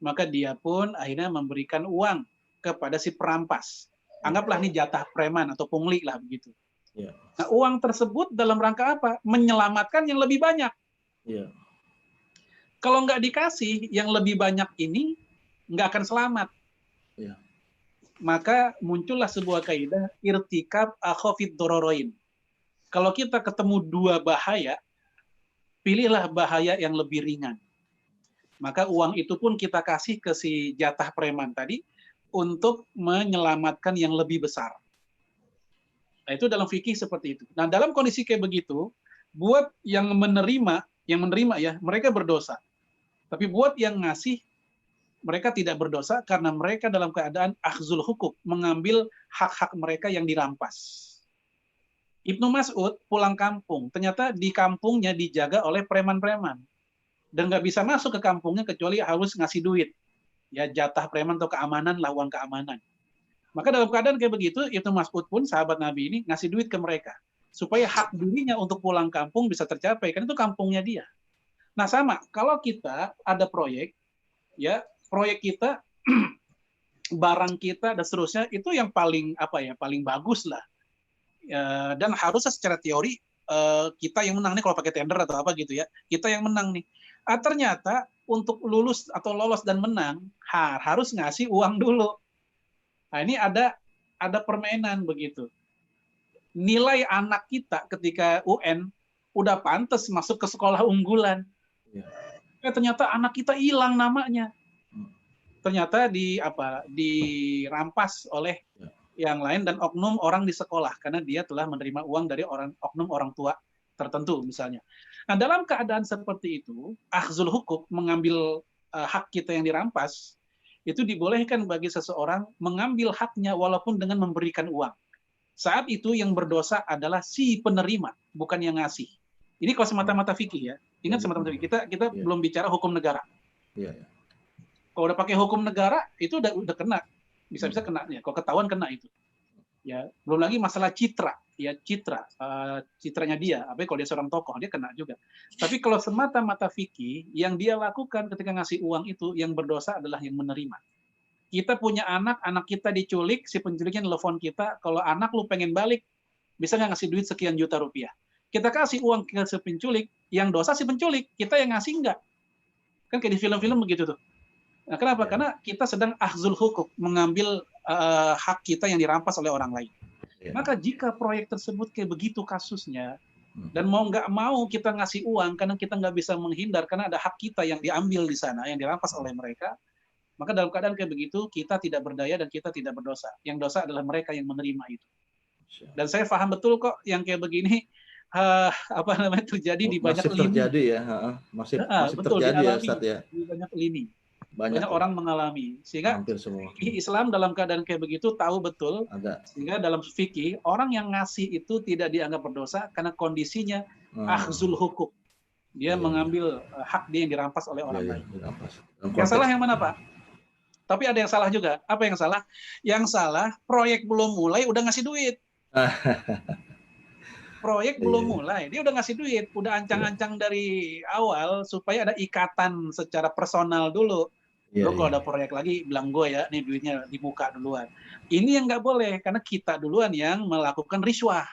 maka dia pun akhirnya memberikan uang kepada si perampas. Anggaplah ini jatah preman atau pungli lah begitu. Ya. Nah, uang tersebut dalam rangka apa? Menyelamatkan yang lebih banyak. Ya. Kalau nggak dikasih, yang lebih banyak ini nggak akan selamat. Ya. Maka muncullah sebuah kaidah irtikab akhafid dororoin. Kalau kita ketemu dua bahaya, pilihlah bahaya yang lebih ringan. Maka uang itu pun kita kasih ke si jatah preman tadi untuk menyelamatkan yang lebih besar. Nah, itu dalam fikih seperti itu. Nah, dalam kondisi kayak begitu, buat yang menerima ya, mereka berdosa. Tapi buat yang ngasih, mereka tidak berdosa karena mereka dalam keadaan akhzul hukuk, mengambil hak-hak mereka yang dirampas. Ibnu Mas'ud pulang kampung, ternyata di kampungnya dijaga oleh preman-preman. Dan nggak bisa masuk ke kampungnya kecuali harus ngasih duit. Ya, jatah preman atau keamanan lah, uang keamanan. Maka dalam keadaan kayak begitu, Ibnu Mas'ud pun, sahabat Nabi ini, ngasih duit ke mereka. Supaya hak dirinya untuk pulang kampung bisa tercapai, karena itu kampungnya dia. Nah, sama, kalau kita ada proyek, ya proyek kita, barang kita dan seterusnya itu yang paling paling bagus lah. Dan harusnya secara teori kita yang menang nih kalau pakai tender atau apa gitu ya, kita yang menang nih. Ternyata untuk lulus atau lolos dan menang harus ngasih uang dulu. Nah, ini ada permainan begitu. Nilai anak kita ketika UN udah pantas masuk ke sekolah unggulan. Ternyata anak kita hilang namanya. Ternyata dirampas oleh yang lain dan oknum orang di sekolah karena dia telah menerima uang dari oknum orang tua tertentu misalnya. Nah, dalam keadaan seperti itu, akhzul hukuk, mengambil hak kita yang dirampas, itu dibolehkan bagi seseorang mengambil haknya walaupun dengan memberikan uang. Saat itu yang berdosa adalah si penerima, bukan yang ngasih. Ini kalau semata-mata fikih ya. Ingat semata-mata fikih. Kita belum bicara hukum negara. Kalau udah pakai hukum negara itu udah kena, bisa-bisa kena ya. Kalau ketahuan kena itu. Ya, belum lagi masalah citra, ya citranya dia. Apa kalau dia seorang tokoh dia kena juga. Tapi kalau semata-mata fikih, yang dia lakukan ketika ngasih uang itu yang berdosa adalah yang menerima. Kita punya anak kita diculik, si penculiknya nelfon kita, kalau anak lu pengen balik, bisa nggak ngasih duit sekian juta rupiah? Kita kasih uang ke si penculik, yang dosa si penculik, kita yang ngasih enggak. Kan kayak di film-film begitu tuh. Nah, kenapa? Karena kita sedang akhzul hukuk, mengambil hak kita yang dirampas oleh orang lain. Maka jika proyek tersebut kayak begitu kasusnya, dan mau nggak mau kita ngasih uang, karena kita nggak bisa menghindar, karena ada hak kita yang diambil di sana, yang dirampas oleh mereka, maka dalam keadaan kayak begitu, kita tidak berdaya dan kita tidak berdosa. Yang dosa adalah mereka yang menerima itu. Dan saya paham betul kok yang kayak begini, terjadi di banyak lini. Terjadi ya, masih betul, terjadi ya, Ustaz ya. Di banyak lini. Banyak orang mengalami. Sehingga Islam dalam keadaan kayak begitu tahu betul. Sehingga dalam fikih, orang yang ngasih itu tidak dianggap berdosa karena kondisinya akhzul hukuk. Dia mengambil hak dia yang dirampas oleh orang lain. Yang salah yang mana, Pak? Tapi ada yang salah juga. Apa yang salah? Yang salah, proyek belum mulai udah ngasih duit. Proyek belum mulai, dia udah ngasih duit, udah ancang-ancang dari awal supaya ada ikatan secara personal dulu. Lo kalau ada proyek lagi, bilang gue ya, nih duitnya dibuka duluan. Ini yang nggak boleh, karena kita duluan yang melakukan riswah.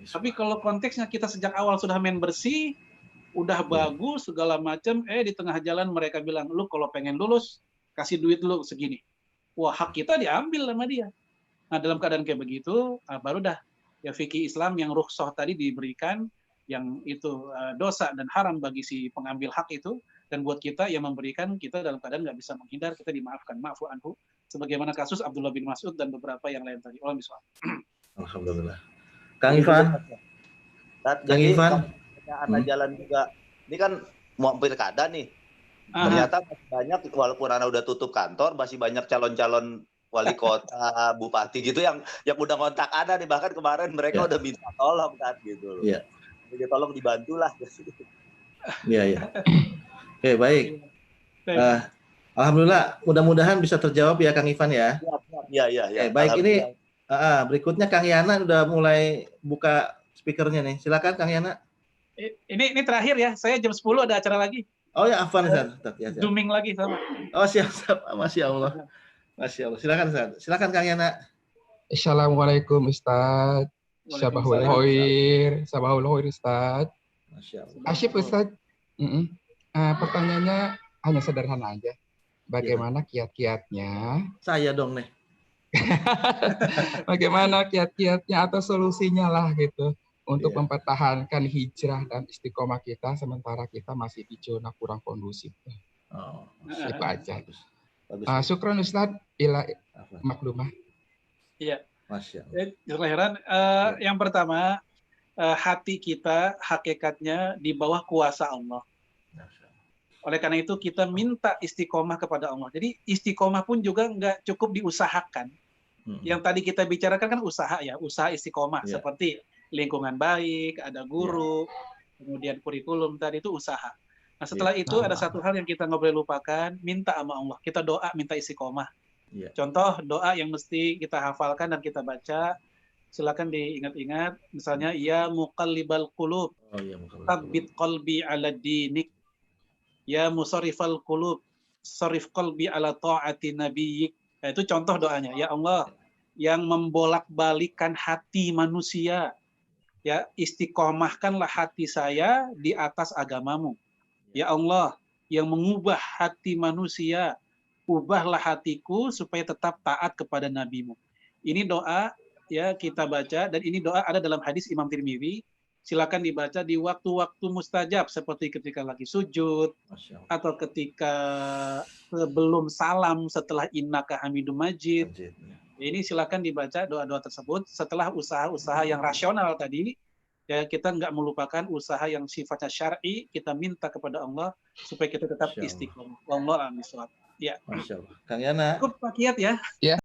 Tapi kalau konteksnya kita sejak awal sudah main bersih, udah bagus, segala macam, di tengah jalan mereka bilang, lu kalau pengen lulus, kasih duit lu segini. Wah, hak kita diambil sama dia. Nah, dalam keadaan kayak begitu, baru dah ya fikih Islam yang rukhsah tadi diberikan, yang itu dosa dan haram bagi si pengambil hak itu, Dan buat kita yang memberikan, kita dalam keadaan nggak bisa menghindar, kita dimaafkan. Ma'fu anhu. Sebagaimana kasus Abdullah bin Mas'ud dan beberapa yang lain tadi. Alhamdulillah. Kang Ivan. Kang Jadi Ivan. anak jalan juga. Ini kan mau pilkada nih. Ternyata masih banyak, walaupun anak udah tutup kantor, masih banyak calon-calon wali kota, bupati gitu yang udah ngontak Ana nih. Bahkan kemarin mereka udah minta tolong kan gitu. Iya. Jadi tolong dibantulah. Iya. Oke, baik. Alhamdulillah, mudah-mudahan bisa terjawab ya Kang Ivan ya. Iya. Baik, ini berikutnya Kang Yana udah mulai buka speakernya nih. Silakan Kang Yana. Ini terakhir ya, saya jam 10 ada acara lagi. Oh ya, Afwan Ustaz. Zooming lagi sama. Oh siap. Masya Allah. Silakan Kang Yana. Assalamualaikum Ustaz. Sabahul Khair Ustaz. Masya Allah. Asyik Ustaz. Pertanyaannya hanya sederhana aja. Bagaimana kiat-kiatnya? Saya dong nih. Bagaimana kiat-kiatnya atau solusinya lah gitu untuk mempertahankan hijrah dan istiqomah kita sementara kita masih di zona kurang kondusif. Itu aja. Syukran Ustaz ila maklumah. Iya. Masya Allah. Heran. Yang pertama, hati kita hakikatnya di bawah kuasa Allah. Oleh karena itu kita minta istiqomah kepada Allah. Jadi istiqomah pun juga nggak cukup diusahakan. Yang tadi kita bicarakan kan usaha ya, usaha istiqomah seperti lingkungan baik, ada guru, kemudian kurikulum tadi itu usaha. Nah setelah itu ada satu hal yang kita nggak boleh lupakan, minta sama Allah. Kita doa minta istiqomah. Contoh doa yang mesti kita hafalkan dan kita baca, silakan diingat-ingat. Misalnya ya muqallibal qulub, tsabbit qalbi ala dinik. Ya musarrifal qulub, sarif qalbi ala ta'ati nabiyyik. Nah, itu contoh doanya. Ya Allah, yang membolak-balikkan hati manusia, ya istiqomahkanlah hati saya di atas agamamu. Ya Allah, yang mengubah hati manusia, ubahlah hatiku supaya tetap taat kepada nabimu. Ini doa ya kita baca, dan ini doa ada dalam hadis Imam Tirmidzi. Silakan dibaca di waktu-waktu mustajab seperti ketika lagi sujud atau ketika sebelum salam setelah innaka hamidum majid. Ini silakan dibaca doa-doa tersebut setelah usaha-usaha yang rasional tadi. Ya, kita nggak melupakan usaha yang sifatnya syar'i, kita minta kepada Allah supaya kita tetap istiqomah. Wallahu a'lam bishawab. Ya. Masya Allah. Kang Yana. Cukup Pak Kiat ya.